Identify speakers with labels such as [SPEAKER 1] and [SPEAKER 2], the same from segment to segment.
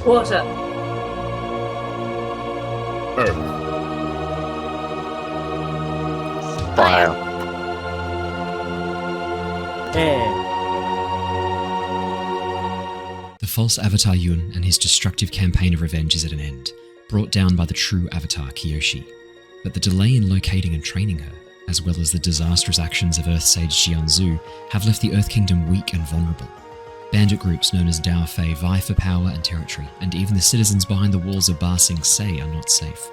[SPEAKER 1] Water.
[SPEAKER 2] Earth.
[SPEAKER 3] Fire.
[SPEAKER 4] Air.
[SPEAKER 5] The false Avatar Yun and his destructive campaign of revenge is at an end, brought down by the true Avatar Kyoshi. But the delay in locating and training her, as well as the disastrous actions of Earth Sage Jianzhu, have left the Earth Kingdom weak and vulnerable. Bandit groups known as Dao Fei vie for power and territory, and even the citizens behind the walls of Ba Sing Se are not safe.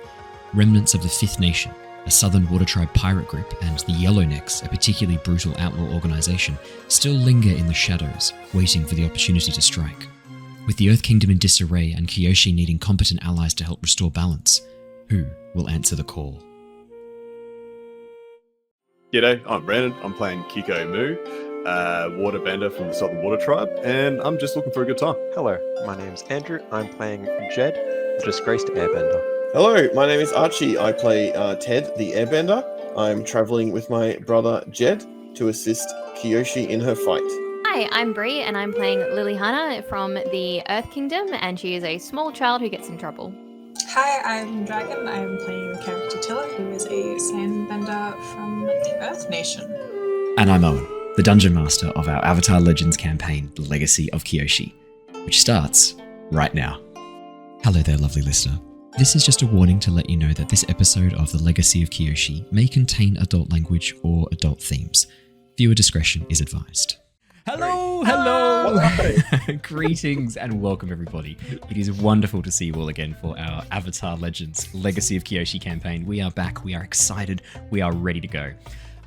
[SPEAKER 5] Remnants of the Fifth Nation, a southern water tribe pirate group, and the Yellownecks, a particularly brutal outlaw organisation, still linger in the shadows, waiting for the opportunity to strike. With the Earth Kingdom in disarray and Kyoshi needing competent allies to help restore balance, who will answer the call?
[SPEAKER 2] G'day, I'm Brandon. I'm playing Keeko Moo, Waterbender from the Southern Water Tribe, and I'm just looking for a good time.
[SPEAKER 3] Hello, my name's Andrew. I'm playing Jedd, the disgraced Airbender.
[SPEAKER 6] Hello, my name is Archie. I play Ted, the Airbender. I'm travelling with my brother Jedd to assist Kyoshi in her fight.
[SPEAKER 7] Hi, I'm Bree, and I'm playing Lilly from the Earth Kingdom, and she is a small child who gets in trouble.
[SPEAKER 1] Hi, I'm Dragon. I'm playing the character Tilla, who is a Sandbender from the Earth Nation.
[SPEAKER 5] And I'm Owen, the Dungeon Master of our Avatar Legends campaign, The Legacy of Kyoshi, which starts right now. Hello there, lovely listener. This is just a warning to let you know that this episode of The Legacy of Kyoshi may contain adult language or adult themes. Viewer discretion is advised. Hello! Greetings and welcome, everybody. It is wonderful to see you all again for our Avatar Legends Legacy of Kyoshi campaign. We are back, we are excited, we are ready to go.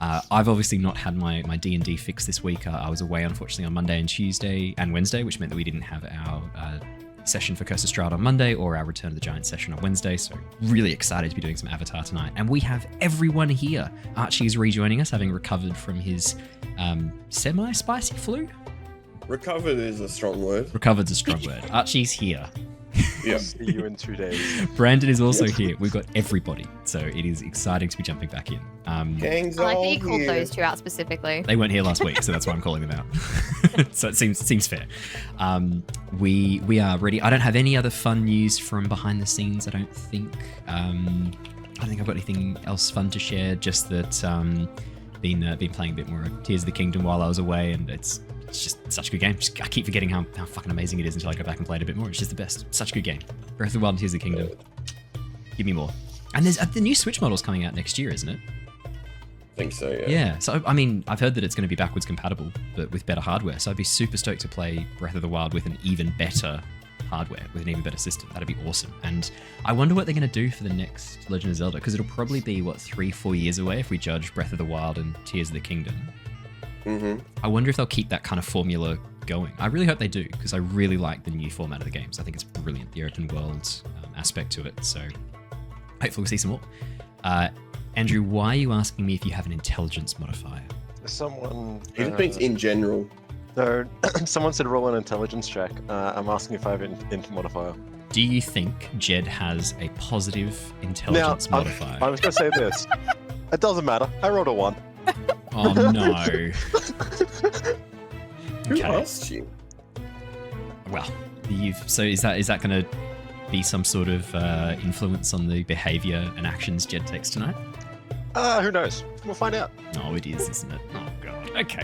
[SPEAKER 5] I've obviously not had my D&D fix this week. I was away, unfortunately, on Monday and Tuesday and Wednesday, which meant that we didn't have our session for Curse of Strahd on Monday or our Return of the Giant session on Wednesday, so really excited to be doing some Avatar tonight. And we have everyone here. Archie is rejoining us, having recovered from his semi-spicy flu?
[SPEAKER 6] Recovered is a strong word.
[SPEAKER 5] Recovered's a strong word. Archie's here.
[SPEAKER 6] Yeah.
[SPEAKER 3] See you in 2 days.
[SPEAKER 5] Brandon is also here. We've got everybody, so it is exciting to be jumping back in.
[SPEAKER 6] Gang's
[SPEAKER 7] I like
[SPEAKER 6] all
[SPEAKER 7] that you called
[SPEAKER 6] here.
[SPEAKER 7] those two out specifically.
[SPEAKER 5] They weren't here last week, so that's why I'm calling them out. So it seems fair. We are ready. I don't have any other fun news from behind the scenes. I don't think I've got anything else fun to share. Just that been playing a bit more of Tears of the Kingdom while I was away, and it's just such a good game. I keep forgetting how fucking amazing it is until I go back and play it a bit more. It's just the best. Such a good game. Breath of the Wild and Tears of the Kingdom. Give me more. And there's the new Switch model's coming out next year, isn't it?
[SPEAKER 6] I think so, yeah.
[SPEAKER 5] Yeah. So, I mean, I've heard that it's going to be backwards compatible, but with better hardware. So I'd be super stoked to play Breath of the Wild with an even better hardware, with an even better system. That'd be awesome. And I wonder what they're going to do for the next Legend of Zelda, because it'll probably be, 3-4 years away if we judge Breath of the Wild and Tears of the Kingdom.
[SPEAKER 6] Mm-hmm.
[SPEAKER 5] I wonder if they'll keep that kind of formula going. I really hope they do, because I really like the new format of the games. I think it's brilliant, the open world aspect to it. So hopefully we'll see some more. Andrew, why are you asking me if you have an intelligence modifier?
[SPEAKER 3] Someone...
[SPEAKER 6] He just means in general.
[SPEAKER 3] No, someone said roll an intelligence check. I'm asking if I have an int modifier.
[SPEAKER 5] Do you think Jedd has a positive intelligence modifier?
[SPEAKER 3] I was going to say this. It doesn't matter. I rolled a 1.
[SPEAKER 5] Oh no.
[SPEAKER 6] Who asked you?
[SPEAKER 5] Well, so is that going to be some sort of influence on the behavior and actions Jedd takes tonight?
[SPEAKER 3] Who knows? We'll find out.
[SPEAKER 5] Oh, it is, isn't it? Oh god. Okay.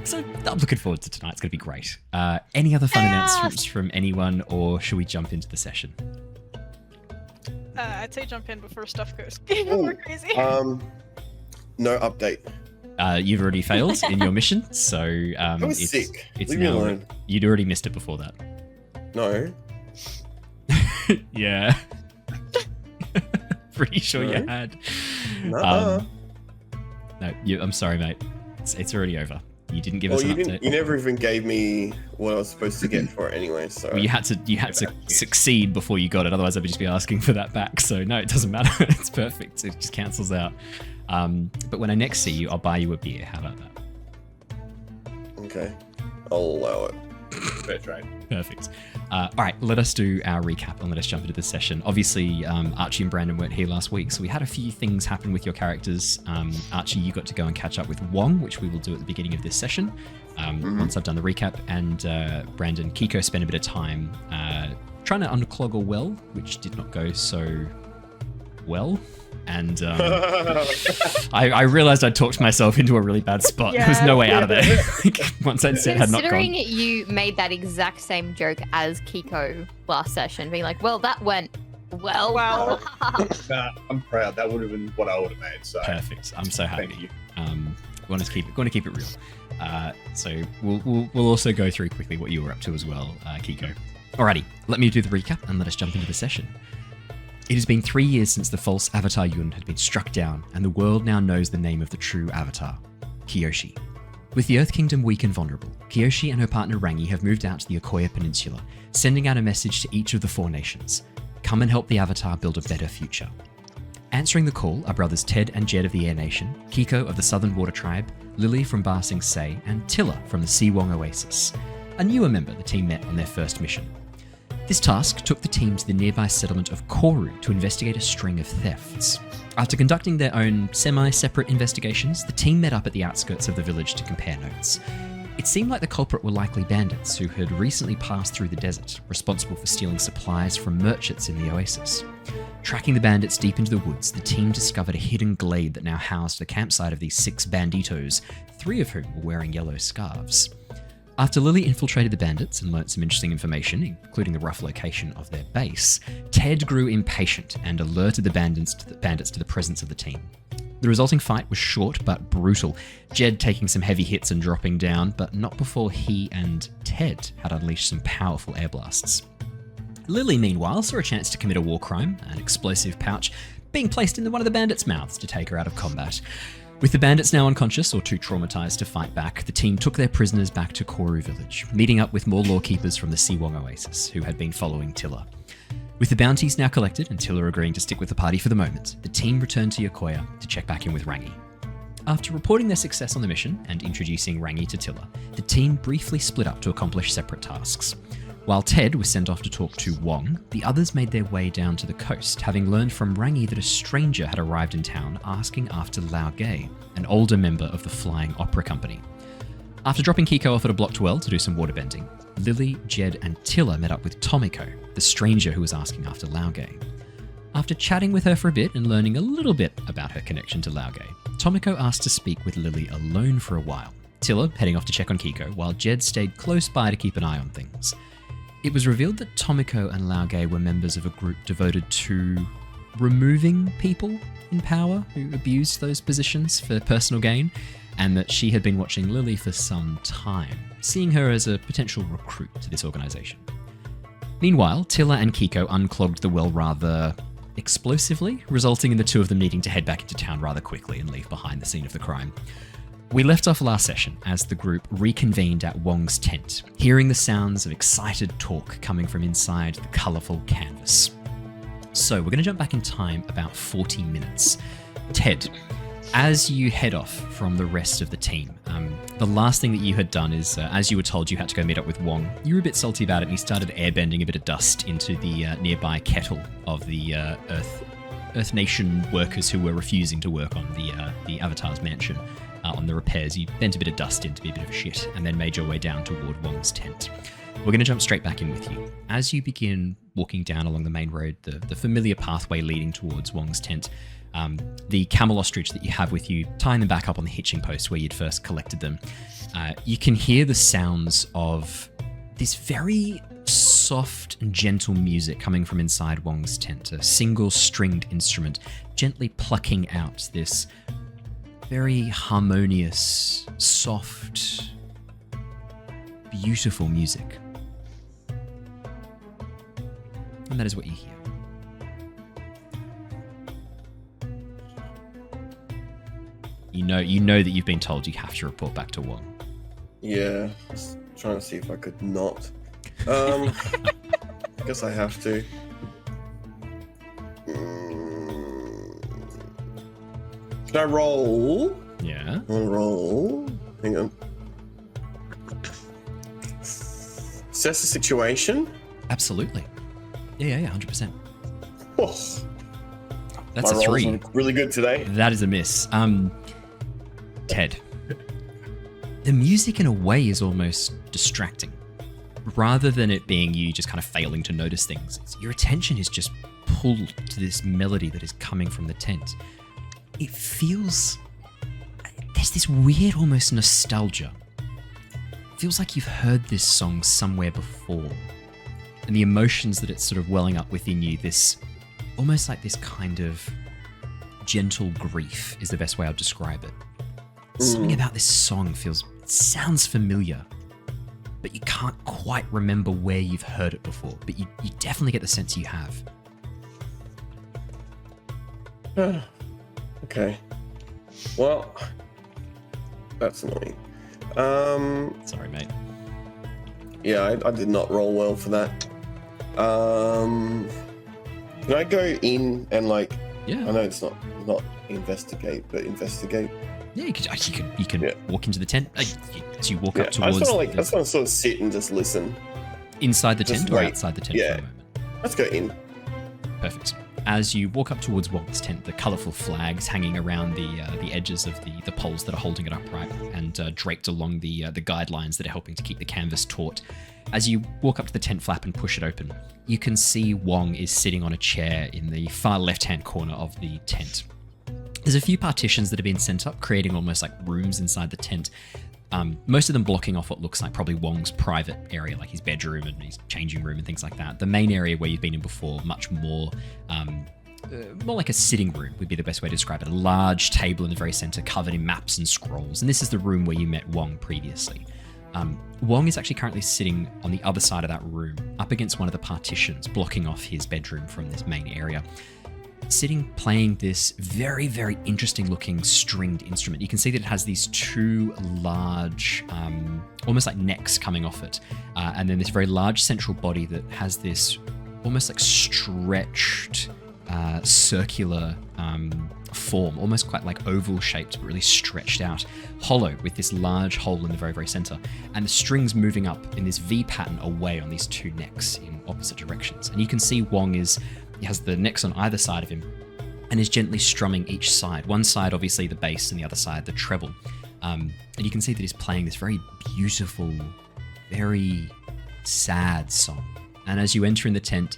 [SPEAKER 5] So I'm looking forward to tonight. It's going to be great. Any other fun announcements from anyone, or should we jump into the session?
[SPEAKER 8] I'd say jump in before stuff goes
[SPEAKER 6] Ooh,
[SPEAKER 8] more crazy.
[SPEAKER 6] No update.
[SPEAKER 5] You've already failed in your mission, so
[SPEAKER 6] I was sick.
[SPEAKER 5] It's
[SPEAKER 6] Leave me
[SPEAKER 5] now.
[SPEAKER 6] alone.
[SPEAKER 5] You'd already missed it before that.
[SPEAKER 6] No.
[SPEAKER 5] Yeah. Pretty sure you had.
[SPEAKER 6] Nuh-uh.
[SPEAKER 5] No, I'm sorry, mate. It's already over. You didn't give us an update.
[SPEAKER 6] You never even gave me what I was supposed to get for it anyway, so...
[SPEAKER 5] Well, you had to succeed before you got it, otherwise I'd just be asking for that back. So no, it doesn't matter. It's perfect. It just cancels out. But when I next see you, I'll buy you a beer. How about that?
[SPEAKER 6] Okay. I'll allow it.
[SPEAKER 2] Fair trade.
[SPEAKER 5] Perfect. All right, let us do our recap and let us jump into the session. Obviously, Archie and Brandon weren't here last week, so we had a few things happen with your characters. Archie, you got to go and catch up with Wong, which we will do at the beginning of this session, once I've done the recap. And Brandon, Keeko spent a bit of time trying to unclog a well, which did not go so well. And I realized I'd talked myself into a really bad spot. There was no way out of there. Once I'd said had not gone.
[SPEAKER 7] Considering you made that exact same joke as Keeko last session, being like, well, that went well.
[SPEAKER 2] Nah, I'm proud. That would have been what I would have made. So
[SPEAKER 5] Perfect. I'm so happy.
[SPEAKER 2] Thank you.
[SPEAKER 5] Want to keep it real. So we'll also go through quickly what you were up to as well, Keeko. Alrighty, let me do the recap and let us jump into the session. It has been 3 years since the false Avatar Yun had been struck down, and the world now knows the name of the true Avatar, Kyoshi. With the Earth Kingdom weak and vulnerable, Kyoshi and her partner Rangi have moved out to the Akoya Peninsula, sending out a message to each of the 4 nations. Come and help the Avatar build a better future. Answering the call are brothers Ted and Jedd of the Air Nation, Keeko of the Southern Water Tribe, Lilly from Ba Sing Se, and Tilla from the Siwong Oasis. A newer member the team met on their first mission. This task took the team to the nearby settlement of Koru to investigate a string of thefts. After conducting their own semi-separate investigations, the team met up at the outskirts of the village to compare notes. It seemed like the culprit were likely bandits who had recently passed through the desert, responsible for stealing supplies from merchants in the oasis. Tracking the bandits deep into the woods, the team discovered a hidden glade that now housed the campsite of these 6 banditos, 3 of whom were wearing yellow scarves. After Lilly infiltrated the bandits and learnt some interesting information, including the rough location of their base, Ted grew impatient and alerted the bandits to the presence of the team. The resulting fight was short but brutal, Jedd taking some heavy hits and dropping down, but not before he and Ted had unleashed some powerful air blasts. Lilly, meanwhile, saw a chance to commit a war crime, an explosive pouch being placed into one of the bandits' mouths to take her out of combat. With the bandits now unconscious or too traumatized to fight back, the team took their prisoners back to Koru village, meeting up with more lawkeepers from the Siwong Oasis, who had been following Tilla. With the bounties now collected and Tilla agreeing to stick with the party for the moment, the team returned to Yokoya to check back in with Rangi. After reporting their success on the mission and introducing Rangi to Tilla, the team briefly split up to accomplish separate tasks. While Ted was sent off to talk to Wong, the others made their way down to the coast, having learned from Rangi that a stranger had arrived in town asking after Lao Gay, an older member of the Flying Opera Company. After dropping Keeko off at a blocked well to do some waterbending, Lilly, Jedd and Tilla met up with Tomiko, the stranger who was asking after Lao Gay. After chatting with her for a bit and learning a little bit about her connection to Lao Gay, Tomiko asked to speak with Lilly alone for a while, Tilla heading off to check on Keeko, while Jedd stayed close by to keep an eye on things. It was revealed that Tomiko and Lao Gay were members of a group devoted to removing people in power who abused those positions for personal gain, and that she had been watching Lilly for some time, seeing her as a potential recruit to this organization. Meanwhile, Tilla and Keeko unclogged the well rather explosively, resulting in the 2 of them needing to head back into town rather quickly and leave behind the scene of the crime. We left off last session as the group reconvened at Wong's tent, hearing the sounds of excited talk coming from inside the colourful canvas. So we're going to jump back in time about 40 minutes. Ted, as you head off from the rest of the team, the last thing that you had done is, as you were told you had to go meet up with Wong, you were a bit salty about it and you started airbending a bit of dust into the nearby kettle of the Earth Nation workers who were refusing to work on the Avatar's mansion. On the repairs, you bent a bit of dust in to be a bit of shit, and then made your way down toward Wong's tent. We're going to jump straight back in with you. As you begin walking down along the main road, the familiar pathway leading towards Wong's tent, the camel ostrich that you have with you, tying them back up on the hitching post where you'd first collected them, you can hear the sounds of this very soft and gentle music coming from inside Wong's tent, a single stringed instrument gently plucking out this very harmonious, soft, beautiful music. And that is what you hear. You know that you've been told you have to report back to Wong.
[SPEAKER 6] Yeah, I was trying to see if I could not. I guess I have to. Should I roll?
[SPEAKER 5] Yeah.
[SPEAKER 6] I'll roll. Hang on. assess the situation?
[SPEAKER 5] Absolutely. Yeah, 100%.
[SPEAKER 6] Oh,
[SPEAKER 5] That's
[SPEAKER 6] my
[SPEAKER 5] a 3.
[SPEAKER 6] rolls are really good today.
[SPEAKER 5] That is a miss. Ted. The music in a way is almost distracting. Rather than it being you just kind of failing to notice things, your attention is just pulled to this melody that is coming from the tent. It feels... There's this weird almost nostalgia. It feels like you've heard this song somewhere before. And the emotions that it's sort of welling up within you, this... almost like this kind of gentle grief is the best way I'll describe it. Something about this song sounds familiar, but you can't quite remember where you've heard it before, but you definitely get the sense you have.
[SPEAKER 6] Okay. Well, that's annoying.
[SPEAKER 5] Sorry, mate.
[SPEAKER 6] Yeah, I did not roll well for that. Can I go in and like?
[SPEAKER 5] Yeah.
[SPEAKER 6] I know it's not investigate, but investigate.
[SPEAKER 5] Yeah, you can walk into the tent as you walk up
[SPEAKER 6] I
[SPEAKER 5] towards.
[SPEAKER 6] just want to sort of sit and just listen.
[SPEAKER 5] Inside the
[SPEAKER 6] Just
[SPEAKER 5] tent or
[SPEAKER 6] wait.
[SPEAKER 5] outside the tent
[SPEAKER 6] Yeah.
[SPEAKER 5] for a moment.
[SPEAKER 6] Let's go in.
[SPEAKER 5] Perfect. As you walk up towards Wong's tent, the colourful flags hanging around the edges of the poles that are holding it upright and draped along the guidelines that are helping to keep the canvas taut. As you walk up to the tent flap and push it open, you can see Wong is sitting on a chair in the far left-hand corner of the tent. There's a few partitions that have been sent up, creating almost like rooms inside the tent. Most of them blocking off what looks like probably Wong's private area, like his bedroom and his changing room and things like that. The main area where you've been in before, much more like a sitting room would be the best way to describe it. A large table in the very center covered in maps and scrolls. And this is the room where you met Wong previously. Wong is actually currently sitting on the other side of that room, up against one of the partitions, blocking off his bedroom from this main area. Sitting playing this very, very interesting looking stringed instrument. You can see that it has these two large, almost like necks coming off it. And then this very large central body that has this almost like stretched, circular form, almost quite like oval shaped, but really stretched out, hollow with this large hole in the very, very center. And the strings moving up in this V pattern away on these two necks in opposite directions. And you can see Wong he has the necks on either side of him and is gently strumming each side. One side, obviously, the bass, and the other side, the treble. And you can see that he's playing this very beautiful, very sad song. And as you enter in the tent,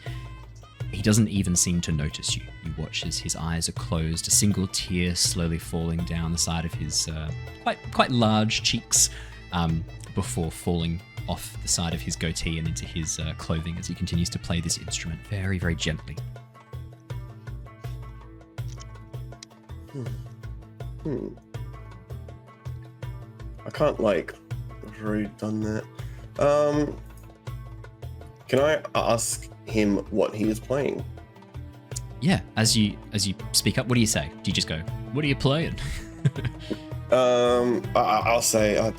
[SPEAKER 5] he doesn't even seem to notice you. You watch as his eyes are closed, a single tear slowly falling down the side of his quite large cheeks before falling off the side of his goatee and into his clothing as he continues to play this instrument very, very gently.
[SPEAKER 6] I can't like. I've already done that. Can I ask him what he is playing?
[SPEAKER 5] Yeah, as you speak up, what do you say? Do you just go, "What are you playing?"
[SPEAKER 6] I'll say.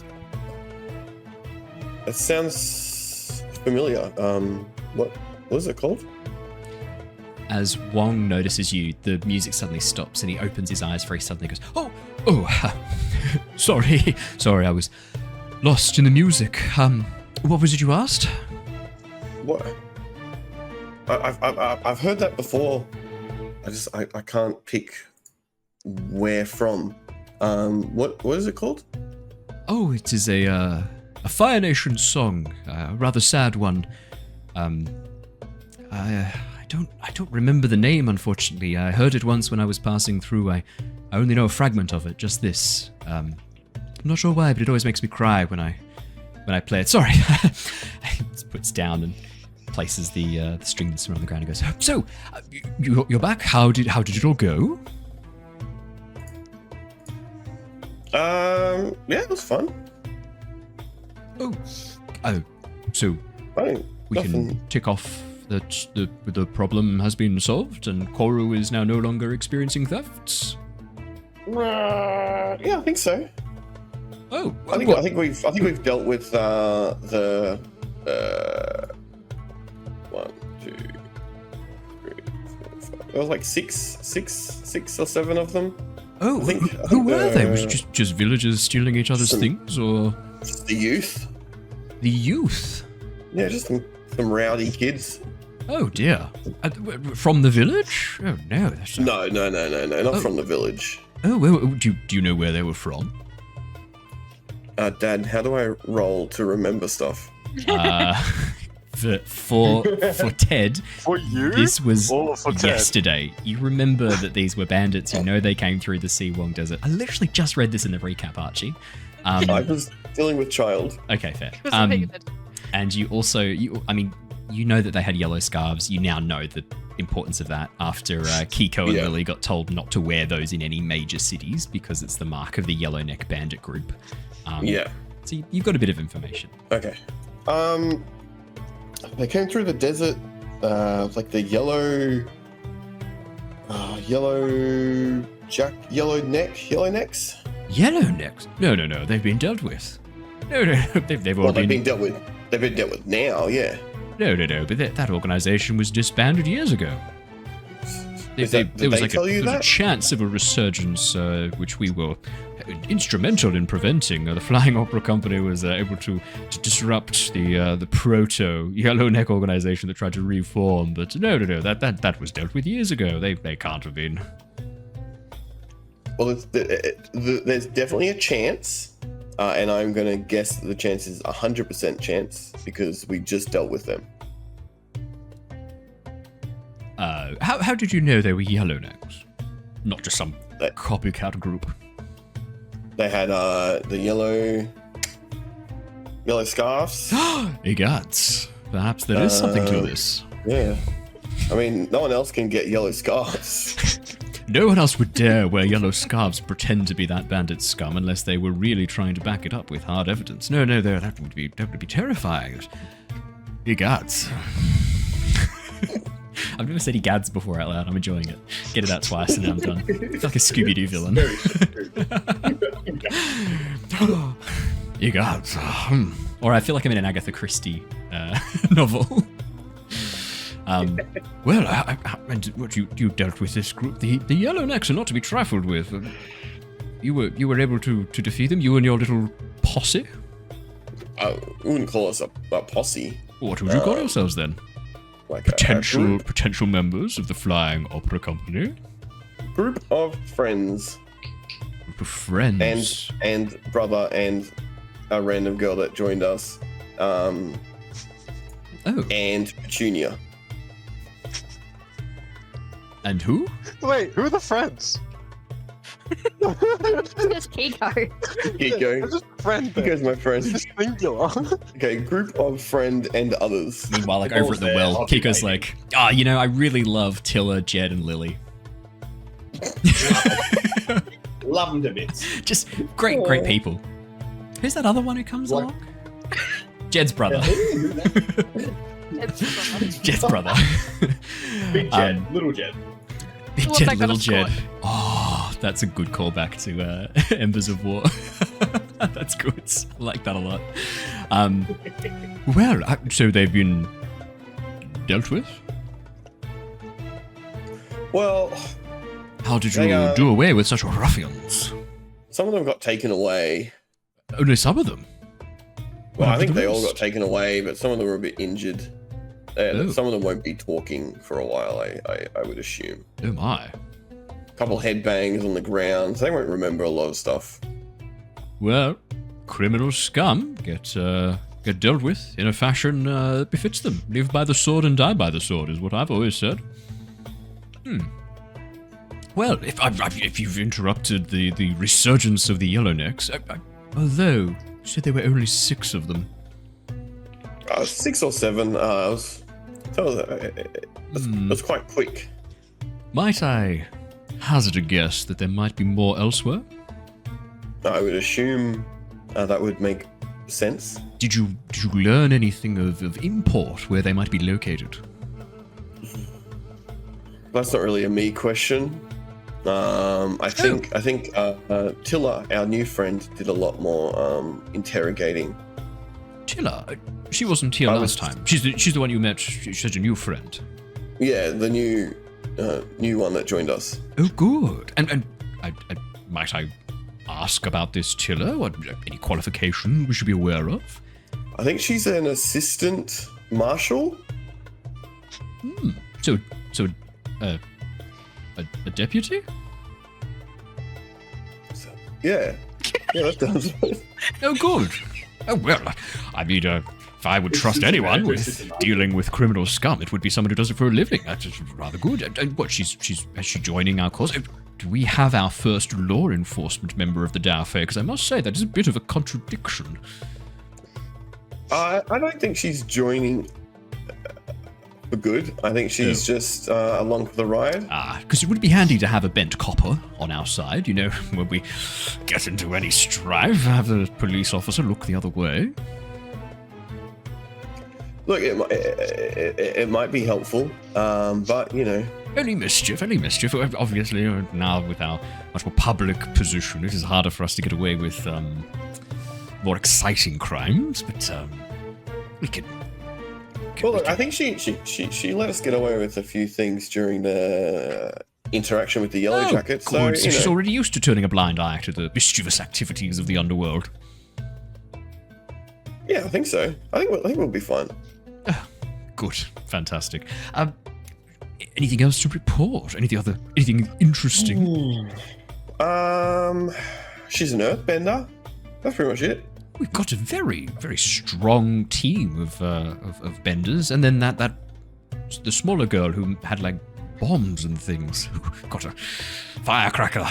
[SPEAKER 6] It sounds familiar. What is it called?
[SPEAKER 5] As Wong notices you, the music suddenly stops and he opens his eyes very suddenly and goes, Oh, sorry, I was lost in the music. What was it you asked?
[SPEAKER 6] What? I've heard that before. I can't pick where from. What is it called?
[SPEAKER 5] Oh, it is a Fire Nation song, a rather sad one. I don't remember the name, unfortunately. I heard it once when I was passing through. I only know a fragment of it, just this. I'm not sure why, but it always makes me cry when I play it. Sorry. He puts down and places the string that's on the ground and goes, So, you're back? How did it all go?
[SPEAKER 6] Yeah, it was fun.
[SPEAKER 5] So we
[SPEAKER 6] Nothing.
[SPEAKER 5] can tick off that the problem has been solved and Koru is now no longer experiencing thefts?
[SPEAKER 6] Yeah, I think so.
[SPEAKER 5] Oh,
[SPEAKER 6] I think we've dealt with the 1, 2, 3, 4, 5. There was like six or seven of them.
[SPEAKER 5] Oh, who were they? Was it just villagers stealing each other's things, or
[SPEAKER 6] just the youth?
[SPEAKER 5] The youth?
[SPEAKER 6] Yeah, just some rowdy kids.
[SPEAKER 5] Oh dear. From the village? Oh no, that's
[SPEAKER 6] No, not from the village.
[SPEAKER 5] Oh, well, do you know where they were from?
[SPEAKER 6] Dad, how do I roll to remember stuff?
[SPEAKER 5] For Ted,
[SPEAKER 3] For you?
[SPEAKER 5] this was
[SPEAKER 3] Or for Ted?
[SPEAKER 5] yesterday. You remember that these were bandits. You know they came through the Seawong Desert. I literally just read this in the recap, Archie.
[SPEAKER 6] I was dealing with child.
[SPEAKER 5] Okay, fair.
[SPEAKER 8] Was a pig.
[SPEAKER 5] And you also, you know that they had yellow scarves. You now know the importance of that after Keeko and
[SPEAKER 6] Yeah.
[SPEAKER 5] Lilly got told not to wear those in any major cities because it's the mark of the Yellowneck bandit group.
[SPEAKER 6] Yeah.
[SPEAKER 5] So you've got a bit of information.
[SPEAKER 6] Okay. They came through the desert, like the yellownecks.
[SPEAKER 5] Yellownecks? No, they've been dealt with. No, they've all
[SPEAKER 6] Well,
[SPEAKER 5] been...
[SPEAKER 6] they've been dealt with. They've been dealt with now. Yeah.
[SPEAKER 5] No, but that organization was disbanded years ago.
[SPEAKER 6] Did
[SPEAKER 5] There
[SPEAKER 6] they
[SPEAKER 5] was
[SPEAKER 6] tell you
[SPEAKER 5] there was a
[SPEAKER 6] that?
[SPEAKER 5] chance of a resurgence, which we were instrumental in preventing. The Flying Opera Company was able to disrupt the proto Yellowneck organization that tried to reform. But no, that was dealt with years ago. They can't have been.
[SPEAKER 6] Well, there's definitely a chance, and I'm going to guess that the chance is 100% chance because we just dealt with them.
[SPEAKER 5] How did you know they were Yellownecks? Not just some copycat group.
[SPEAKER 6] They had the yellow scarves.
[SPEAKER 5] Egots. Perhaps there is something to this.
[SPEAKER 6] Yeah. I mean, no one else can get yellow scarves.
[SPEAKER 5] No one else would dare wear yellow scarves and pretend to be that bandit scum unless they were really trying to back it up with hard evidence. No, that would be terrifying. Egots. I've never said egads before out loud. I'm enjoying it. Get it out twice and then I'm done. I feel like a Scooby-Doo villain. Egads. Or I feel like I'm in an Agatha Christie novel. Well, and what you dealt with this group, the Yellownecks are not to be trifled with. You were able to defeat them, you and your little posse?
[SPEAKER 6] I wouldn't call us a posse.
[SPEAKER 5] What would you call yourselves then?
[SPEAKER 6] Like
[SPEAKER 5] Potential members of the Flying Opera Company?
[SPEAKER 6] group of friends.
[SPEAKER 5] Group of friends.
[SPEAKER 6] And brother and a random girl that joined us.
[SPEAKER 5] Oh.
[SPEAKER 6] And Petunia.
[SPEAKER 5] And who?
[SPEAKER 3] Wait, who are the friends?
[SPEAKER 7] Just Keeko.
[SPEAKER 6] Keeko.
[SPEAKER 3] I'm just a friend.
[SPEAKER 6] Keiko's my friend.
[SPEAKER 3] It's singular.
[SPEAKER 6] Okay, group of friend and others.
[SPEAKER 5] Meanwhile, like over at the well, Keiko's like, I really love Tilla, Jedd, and Lilly.
[SPEAKER 4] Love them to bits.
[SPEAKER 5] Just great people. Who's that other one who comes along? Jedd's brother. Jedd's brother.
[SPEAKER 4] Big Jedd, little Jedd.
[SPEAKER 5] Big
[SPEAKER 8] Well,
[SPEAKER 5] Jedd,
[SPEAKER 8] that got
[SPEAKER 5] little
[SPEAKER 8] a score.
[SPEAKER 5] Jedd. Oh, that's a good callback to Embers of War. That's good. I like that a lot. So they've been dealt with?
[SPEAKER 6] Well,
[SPEAKER 5] How did you do away with such ruffians?
[SPEAKER 6] some of them got taken away.
[SPEAKER 5] Only some of them.
[SPEAKER 6] Well, I
[SPEAKER 5] What
[SPEAKER 6] think
[SPEAKER 5] happened to
[SPEAKER 6] they
[SPEAKER 5] the
[SPEAKER 6] all got
[SPEAKER 5] rest?
[SPEAKER 6] taken away, but some of them were a bit injured.
[SPEAKER 5] Oh.
[SPEAKER 6] Some of them won't be talking for a while, I would assume.
[SPEAKER 5] Oh my.
[SPEAKER 6] A couple headbangs on the ground. They won't remember a lot of stuff.
[SPEAKER 5] Well, criminal scum get dealt with in a fashion that befits them. Live by the sword and die by the sword is what I've always said. Well, if you've interrupted the resurgence of the Yellownecks, although you said there were only 6 of them.
[SPEAKER 6] 6 or 7. It was quite quick.
[SPEAKER 5] Might I hazard a guess that there might be more elsewhere?
[SPEAKER 6] I would assume that would make sense.
[SPEAKER 5] Did you learn anything of import where they might be located?
[SPEAKER 6] That's not really a me question. I think Tilla, our new friend, did a lot more interrogating.
[SPEAKER 5] Tilla? She wasn't here
[SPEAKER 6] I
[SPEAKER 5] last time. She's the one you met. She's a new friend.
[SPEAKER 6] Yeah, the new one that joined us.
[SPEAKER 5] Oh, good. And might I ask about this Tilla? What any qualification we should be aware of?
[SPEAKER 6] I think she's an assistant marshal.
[SPEAKER 5] So, a deputy?
[SPEAKER 6] Yeah. Yeah, that does.
[SPEAKER 5] Oh, good. Oh, well, I mean, if I would trust anyone with dealing with criminal scum, it would be someone who does it for a living. That's just rather good. And what, is she joining our cause? Do we have our first law enforcement member of the Dauphin? Because I must say, that is a bit of a contradiction.
[SPEAKER 6] I don't think she's joining for good. I think she's just along for the ride.
[SPEAKER 5] Because it would be handy to have a bent copper on our side, you know, when we get into any strife, have the police officer look the other way.
[SPEAKER 6] Look, it might be helpful, but, you know.
[SPEAKER 5] Any mischief. Obviously, now with our much more public position, it is harder for us to get away with more exciting crimes, but we can...
[SPEAKER 6] Well, look, I think she let us get away with a few things during the interaction with the Yellow Jackets. So,
[SPEAKER 5] good. So she's already used to turning a blind eye to the mischievous activities of the underworld.
[SPEAKER 6] Yeah, I think so. I think we'll be fine.
[SPEAKER 5] Good, fantastic. Anything else to report? Anything interesting?
[SPEAKER 6] She's an Earthbender. That's pretty much it.
[SPEAKER 5] We've got a very, very strong team of benders, and then the smaller girl who had like bombs and things, who got a firecracker.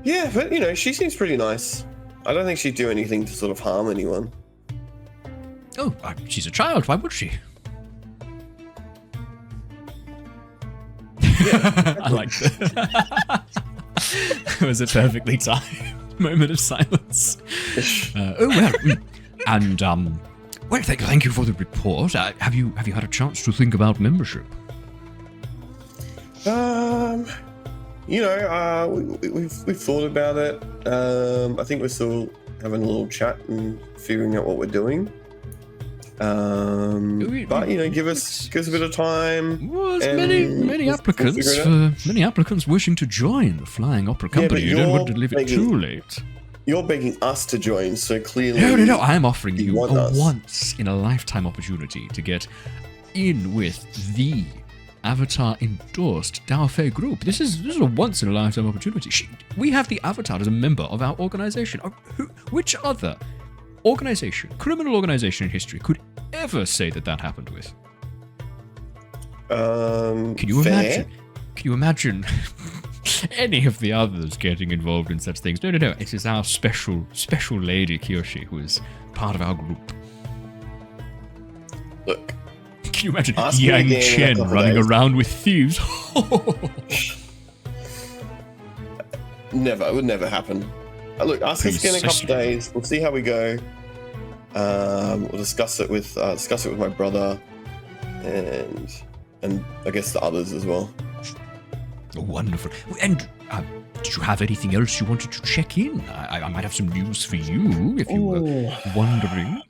[SPEAKER 6] Yeah, but you know, she seems pretty nice. I don't think she'd do anything to sort of harm anyone.
[SPEAKER 5] Oh, she's a child. Why would she? Yeah, I like that. It was a perfectly timed moment of silence. And well, thank you for the report. Have you had a chance to think about membership?
[SPEAKER 6] You know, we've thought about it. I think we're still having a little chat and figuring out what we're doing. But you know, give us a bit of time.
[SPEAKER 5] Well, there's many applicants wishing to join the Flying Opera Company. You don't want to leave it too late.
[SPEAKER 6] You're begging us to join, so clearly.
[SPEAKER 5] No. I am offering you a once-in-a-lifetime opportunity to get in with the Avatar-endorsed Dauphin group. This is a once-in-a-lifetime opportunity. We have the Avatar as a member of our organization. Which other organization, criminal organization in history, could ever say that happened with? Can you imagine? Can you imagine any of the others getting involved in such things? No. It is our special lady Kyoshi who is part of our group.
[SPEAKER 6] Look.
[SPEAKER 5] Can you imagine Yang Chen running around with thieves?
[SPEAKER 6] Never. It would never happen. Look, ask us again in a couple of days. We'll see how we go. We'll discuss it with my brother, and I guess the others as well.
[SPEAKER 5] Wonderful. And did you have anything else you wanted to check in? I might have some news for you if you were wondering.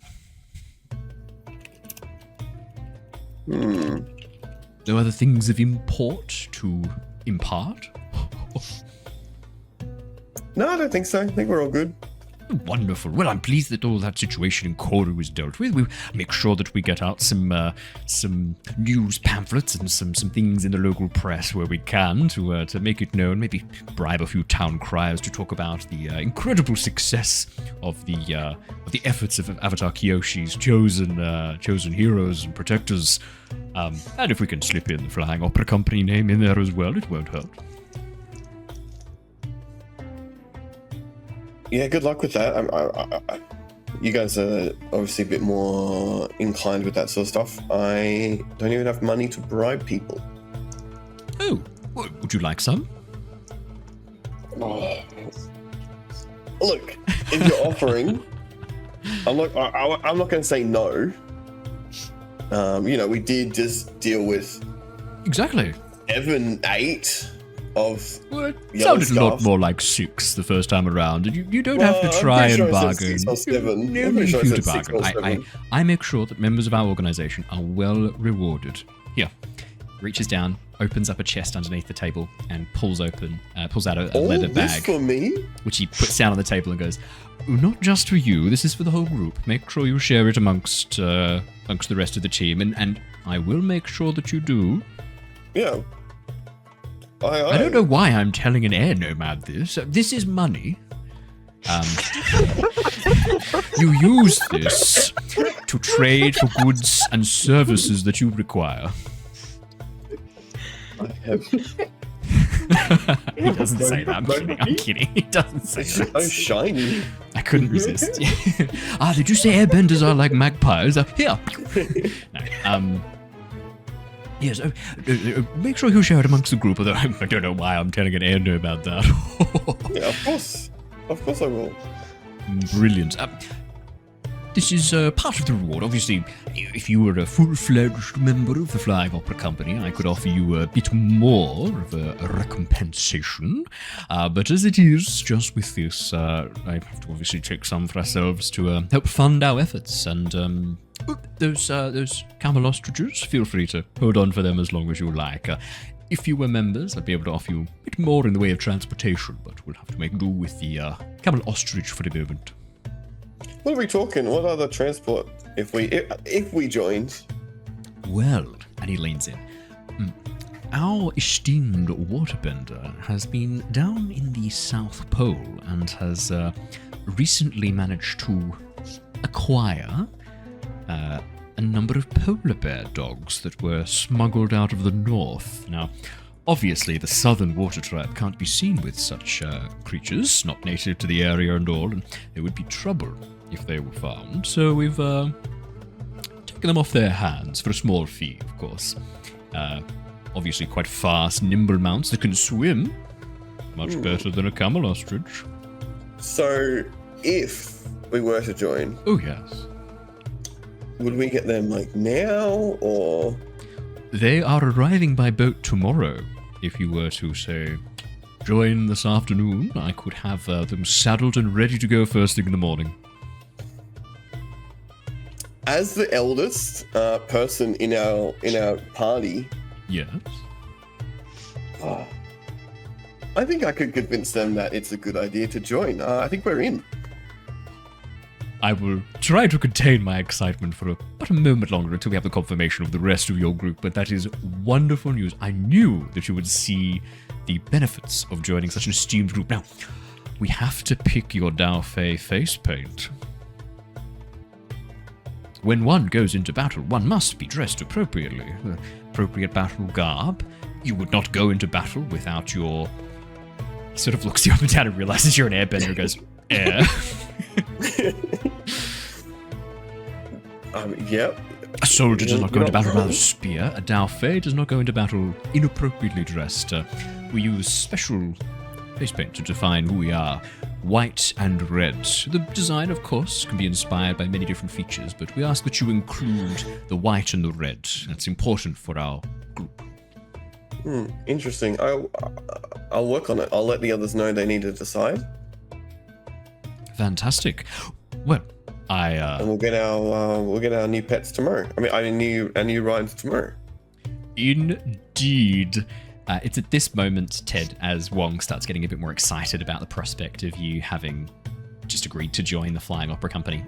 [SPEAKER 5] No other things of import to impart?
[SPEAKER 6] No, I don't think so. I think we're all good.
[SPEAKER 5] Wonderful. Well, I'm pleased that all that situation in Koru was dealt with. We'll make sure that we get out some news pamphlets and some things in the local press where we can to make it known. Maybe bribe a few town criers to talk about the incredible success of the efforts of Avatar Kyoshi's chosen heroes and protectors. And if we can slip in the Flying Opera Company name in there as well, it won't hurt.
[SPEAKER 6] Yeah, good luck with that. You guys are obviously a bit more inclined with that sort of stuff. I don't even have money to bribe people.
[SPEAKER 5] Oh, well, would you like some?
[SPEAKER 6] Oh. Look, if you're offering, I'm not going to say no. You know, we did just deal with
[SPEAKER 5] exactly
[SPEAKER 6] 8 of
[SPEAKER 5] it sounded a lot more like 6 the first time around. You don't have to try and bargain.
[SPEAKER 6] 6 or 7.
[SPEAKER 5] No need for you to bargain. I make sure that members of our organization are well rewarded. Here, reaches down, opens up a chest underneath the table and pulls out a leather
[SPEAKER 6] This
[SPEAKER 5] bag,
[SPEAKER 6] for me?
[SPEAKER 5] which he puts down on the table and goes, "Not just for you. This is for the whole group. Make sure you share it amongst the rest of the team, and I will make sure that you do."
[SPEAKER 6] Yeah.
[SPEAKER 5] I don't know why I'm telling an air nomad this. This is money. You use this to trade for goods and services that you require.
[SPEAKER 6] I have.
[SPEAKER 5] He doesn't say that. I'm kidding. He doesn't say
[SPEAKER 6] It's so
[SPEAKER 5] that.
[SPEAKER 6] shiny.
[SPEAKER 5] I couldn't resist. Did you say airbenders are like magpies? Here. No. Yes, make sure you share it amongst the group, although I don't know why I'm telling an air about that.
[SPEAKER 6] Yeah, of course. Of course I will.
[SPEAKER 5] Brilliant. This is part of the reward. Obviously, if you were a full-fledged member of the Flying Opera Company, I could offer you a bit more of a recompensation. But as it is, just with this, I have to obviously take some for ourselves to help fund our efforts. And those camel ostriches, feel free to hold on for them as long as you like. If you were members, I'd be able to offer you a bit more in the way of transportation, but we'll have to make do with the camel ostrich for the moment.
[SPEAKER 6] What are we talking? What other transport if we joined?
[SPEAKER 5] Well, and he leans in. Our esteemed Waterbender has been down in the South Pole and has recently managed to acquire a number of polar bear dogs that were smuggled out of the north. Now, obviously, the southern water tribe can't be seen with such creatures, not native to the area and all, and there would be trouble if they were found. So we've taken them off their hands for a small fee, of course. Obviously, quite fast, nimble mounts that can swim. Much better than a camel ostrich.
[SPEAKER 6] So, if we were to join,
[SPEAKER 5] Oh, yes.
[SPEAKER 6] would we get them like now or?
[SPEAKER 5] They are arriving by boat tomorrow. If you were to, say, join this afternoon, I could have them saddled and ready to go first thing in the morning.
[SPEAKER 6] As the eldest person in our party,
[SPEAKER 5] Yes.
[SPEAKER 6] I think I could convince them that it's a good idea to join. I think we're in.
[SPEAKER 5] I will try to contain my excitement for about a moment longer until we have the confirmation of the rest of your group, but that is wonderful news. I knew that you would see the benefits of joining such an esteemed group. Now, we have to pick your Daofei face paint. When one goes into battle, one must be dressed appropriately. Appropriate battle garb. You would not go into battle without your... He sort of looks you up and down and realizes you're an airbender and goes, air.
[SPEAKER 6] Yep.
[SPEAKER 5] A soldier does not go into battle without a spear. A Daofei does not go into battle inappropriately dressed. We use special face paint to define who we are. White and red. The design, of course, can be inspired by many different features, but we ask that you include the white and the red. That's important for our group.
[SPEAKER 6] Interesting. I'll work on it. I'll let the others know they need to
[SPEAKER 5] Fantastic. Well,
[SPEAKER 6] and we'll get our new pets tomorrow. I mean, our new rides tomorrow.
[SPEAKER 5] Indeed. It's at this moment, Ted, as Wong starts getting a bit more excited about the prospect of you having just agreed to join the Flying Opera Company.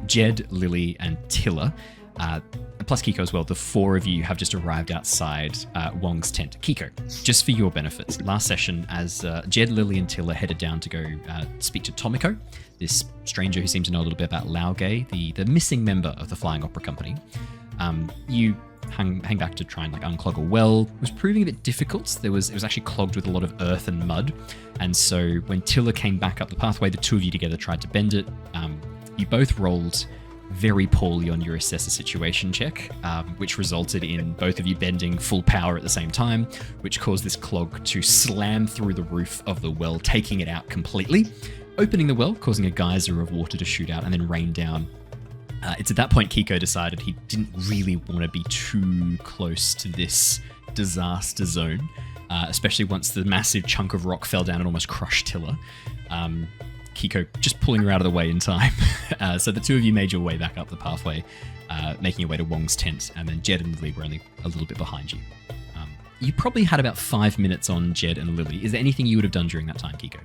[SPEAKER 5] Jedd, Lilly, and Tilla, plus Keeko as well, the four of you have just arrived outside Wong's tent. Keeko, just for your benefits, last session, as Jedd, Lilly, and Tilla headed down to go speak to Tomiko, this stranger who seemed to know a little bit about Laogay, the missing member of the Flying Opera Company. You hang back to try and unclog a well. It was proving a bit difficult. It was actually clogged with a lot of earth and mud, and so when Tilla came back up the pathway, the two of you together tried to bend it. You both rolled very poorly on your assess a situation check, which resulted in both of you bending full power at the same time, which caused this clog to slam through the roof of the well, taking it out completely, opening the well, causing a geyser of water to shoot out and then rain down. It's at that point Keeko decided he didn't really want to be too close to this disaster zone, especially once the massive chunk of rock fell down and almost crushed Tilla. Keeko just pulling her out of the way in time. So the two of you made your way back up the pathway, making your way to Wong's tent, and then Jedd and Lilly were only a little bit behind you. you probably had about 5 minutes on Jedd and Lilly. Is there anything you would have done during that time, Keeko?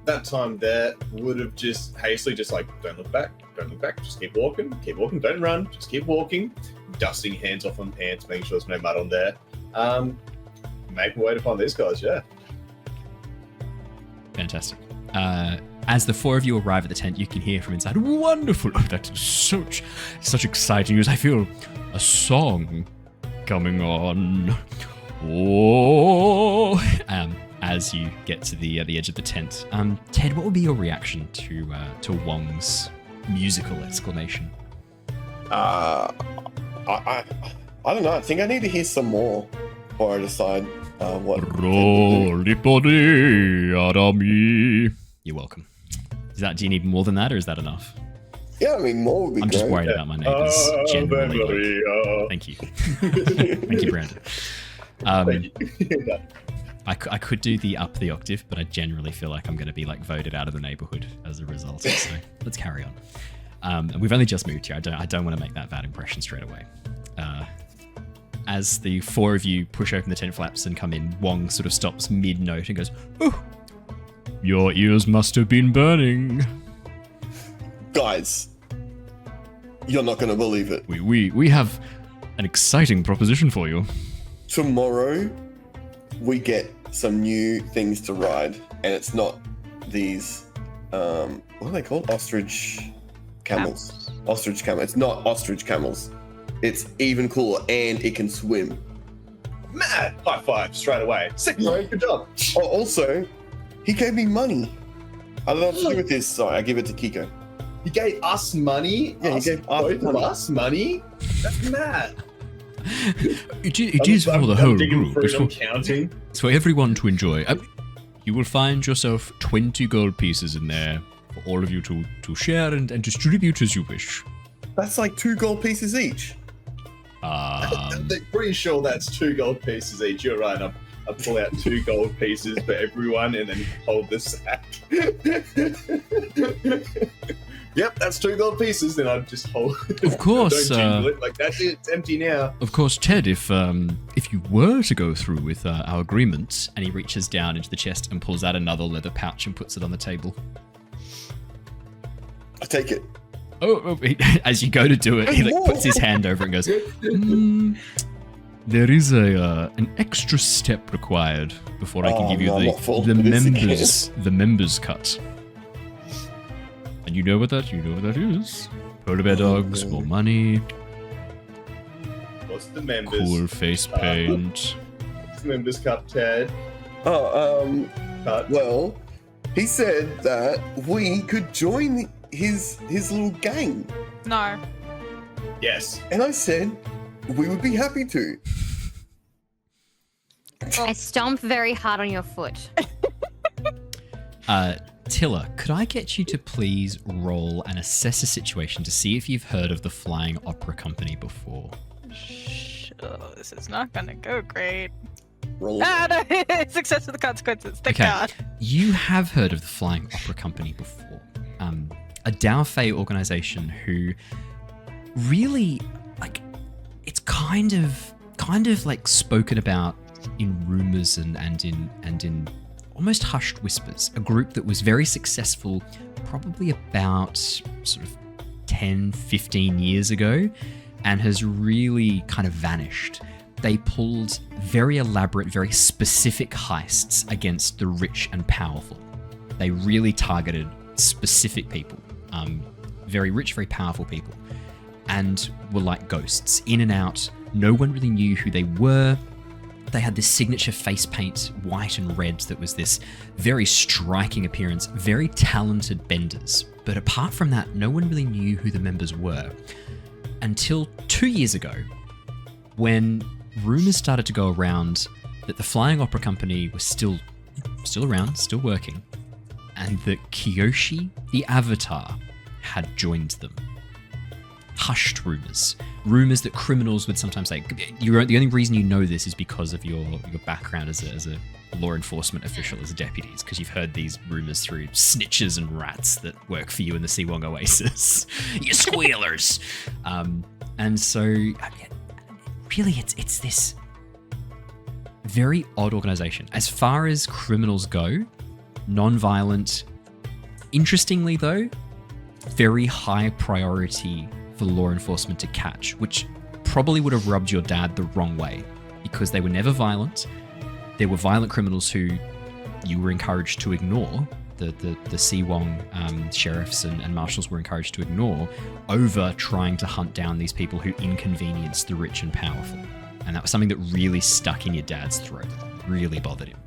[SPEAKER 4] That time there would have just hastily don't look back, just keep walking, don't run, just keep walking, dusting hands off on pants, making sure there's no mud on there. Make my way to find these guys, yeah.
[SPEAKER 5] Fantastic. As the four of you arrive at the tent, you can hear from inside, wonderful, oh, that is such exciting news. I feel a song coming on. Oh, as you get to the edge of the tent. Ted, what would be your reaction to Wong's musical exclamation?
[SPEAKER 6] I don't know. I think I need to hear some more before I decide what.
[SPEAKER 5] You're welcome. Do you need more than that, or is that enough?
[SPEAKER 6] Yeah, I mean, more would be
[SPEAKER 5] I'm
[SPEAKER 6] great.
[SPEAKER 5] just worried about my neighbours generally. Thank you. Thank you, Brandon. I could do the up the octave, but I generally feel like I'm going to be voted out of the neighborhood as a result. So let's carry on. And we've only just moved here. I don't want to make that bad impression straight away. As the four of you push open the tent flaps and come in, Wong sort of stops mid-note and goes, "Oh, your ears must have been burning."
[SPEAKER 6] Guys, you're not going to believe it.
[SPEAKER 5] We have an exciting proposition for you.
[SPEAKER 6] Tomorrow, we get some new things to ride, and it's not these, what are they called? Ostrich camels. Ostrich camel. It's not ostrich camels. It's even cooler, and it can swim.
[SPEAKER 4] Mad! High five straight away. Sick, bro. Good job.
[SPEAKER 6] Oh, also, he gave me money. I don't know what to do with this, so I give it to Keeko.
[SPEAKER 4] He gave us money?
[SPEAKER 6] Yeah, he gave
[SPEAKER 4] both of us money? That's mad.
[SPEAKER 5] It is for the whole group.
[SPEAKER 4] Counting.
[SPEAKER 5] It's for everyone to enjoy. You will find yourself 20 gold pieces in there for all of you to share and distribute as you wish.
[SPEAKER 6] That's like 2 gold pieces each.
[SPEAKER 4] I'm pretty sure that's 2 gold pieces each. You're right. I pull out 2 gold pieces for everyone and then hold the sack. Yep, that's 2 gold pieces. Then I just hold.
[SPEAKER 5] Of course.
[SPEAKER 4] Don't jingle it. That's it. It's empty now.
[SPEAKER 5] Of course, Ted. If you were to go through with our agreement, and he reaches down into the chest and pulls out another leather pouch and puts it on the table.
[SPEAKER 6] I take it.
[SPEAKER 5] As you go to do it, he puts his hand over it and goes, there is an extra step required before I can give you the members cut. And you know what that is. Polar bear dogs, more money.
[SPEAKER 4] What's the members?
[SPEAKER 5] Cool face paint.
[SPEAKER 4] What's the members cut, Ted?
[SPEAKER 6] Cut. Well, he said that we could join his little gang.
[SPEAKER 8] No.
[SPEAKER 4] Yes.
[SPEAKER 6] And I said we would be happy to.
[SPEAKER 7] I stomp very hard on your foot.
[SPEAKER 5] Tilla, could I get you to please roll and assess a situation to see if you've heard of the Flying Opera Company before?
[SPEAKER 8] This is not gonna go great.
[SPEAKER 6] Roll.
[SPEAKER 8] No, success with the consequences. Thank God.
[SPEAKER 5] You have heard of the Flying Opera Company before. A Daofei organization who really, it's kind of spoken about in rumors and in almost hushed whispers. A group that was very successful probably about sort of 10, 15 years ago and has really kind of vanished. They pulled very elaborate, very specific heists against the rich and powerful. They really targeted specific people, very rich, very powerful people, and were like ghosts, in and out. No one really knew who they were. They had this signature face paint, white and red, that was this very striking appearance, very talented benders. But apart from that, no one really knew who the members were. Until 2 years ago, when rumors started to go around that the Flying Opera Company was still around, still working, and that Kyoshi, the Avatar, had joined them. Hushed rumors that criminals would sometimes say. The only reason you know this is because of your background as a law enforcement official, as a deputy, is because you've heard these rumors through snitches and rats that work for you in the Seawong Oasis. You squealers! And so, really, it's this very odd organization. As far as criminals go, non-violent. Interestingly, though, very high priority for law enforcement to catch, which probably would have rubbed your dad the wrong way because they were never violent. There were violent criminals who you were encouraged to ignore. The Siwong sheriffs and marshals were encouraged to ignore over trying to hunt down these people who inconvenience the rich and powerful. And that was something that really stuck in your dad's throat, really bothered him.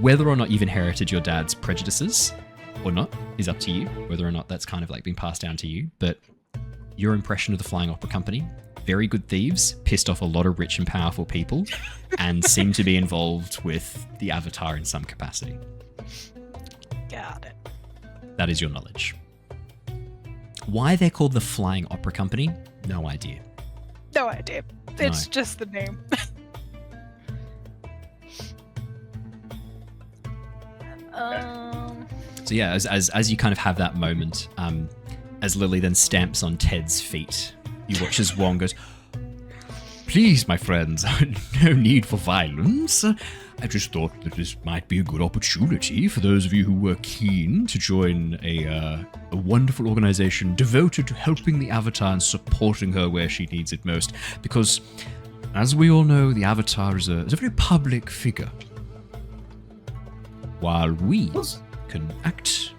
[SPEAKER 5] Whether or not you've inherited your dad's prejudices or not is up to you, whether or not that's kind of like been passed down to you. But your impression of the Flying Opera Company, very good thieves, pissed off a lot of rich and powerful people, and seem to be involved with the Avatar in some capacity.
[SPEAKER 8] Got it.
[SPEAKER 5] That is your knowledge. Why they're called the Flying Opera Company, no idea.
[SPEAKER 8] No idea. It's just the name.
[SPEAKER 5] So yeah, as you kind of have that moment, as Lilly then stamps on Ted's feet, you watch as Wong goes, "Please, my friends, no need for violence. I just thought that this might be a good opportunity for those of you who were keen to join a wonderful organization devoted to helping the Avatar and supporting her where she needs it most. Because, as we all know, the Avatar is a very public figure. While we can act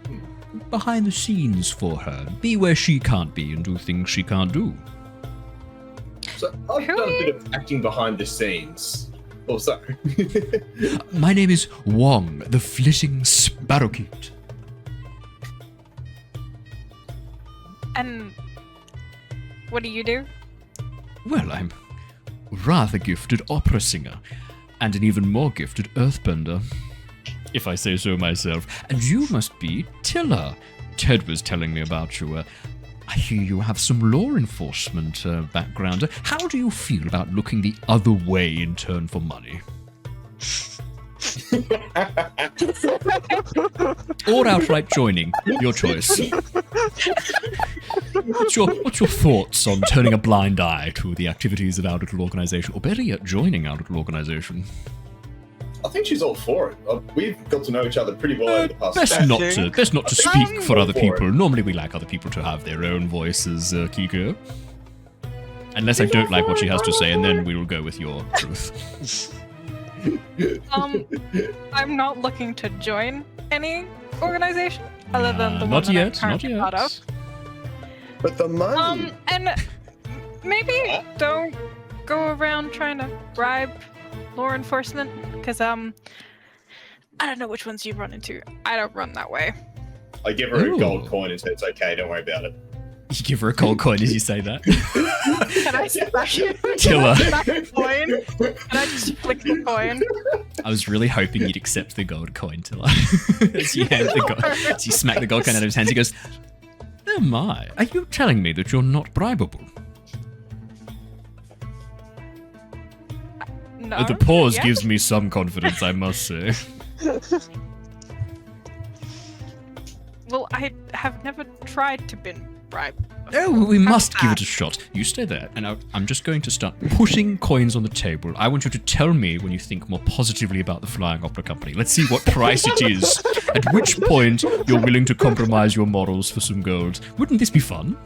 [SPEAKER 5] behind the scenes for her, be where she can't be and do things she can't do."
[SPEAKER 4] So I've done a bit of acting behind the scenes. Oh, sorry.
[SPEAKER 5] My name is Wong, the Flitting Sparrowkeet.
[SPEAKER 8] And what do you do?
[SPEAKER 5] Well, I'm a rather gifted opera singer, and an even more gifted earthbender, if I say so myself. And you must be Tilla. Ted was telling me about you. I hear you have some law enforcement background. How do you feel about looking the other way in turn for money? Or outright joining, your choice. What's your thoughts on turning a blind eye to the activities of our little organization, or better yet, joining our little organization?
[SPEAKER 4] I think she's all for it. We've got to know each other pretty well over the past.
[SPEAKER 5] Best not to speak for other people. Normally, we like other people to have their own voices, Keeko. Unless I don't like what she has to say, and then we will go with your truth.
[SPEAKER 8] I'm not looking to join any organization other than the one that I'm currently part of.
[SPEAKER 6] But the money.
[SPEAKER 8] And maybe don't go around trying to bribe law enforcement, because I don't know which ones you run into. I don't run that way.
[SPEAKER 4] I give her a gold coin and say it's okay, don't worry about it.
[SPEAKER 5] You give her a gold coin as you say that.
[SPEAKER 8] Can I smash it?
[SPEAKER 5] Tilla.
[SPEAKER 8] Can I just flick the coin?
[SPEAKER 5] I was really hoping you'd accept the gold coin, Tilla. As you smack the gold coin out of his hands, he goes, "Oh my, are you telling me that you're not bribable?"
[SPEAKER 8] No,
[SPEAKER 5] The pause gives me some confidence, I must say.
[SPEAKER 8] Well, I have never tried to been bribed.
[SPEAKER 5] Oh, we must give it a shot. You stay there, and I'm just going to start putting coins on the table. I want you to tell me when you think more positively about the Flying Opera Company. Let's see what price it is. At which point you're willing to compromise your morals for some gold. Wouldn't this be fun?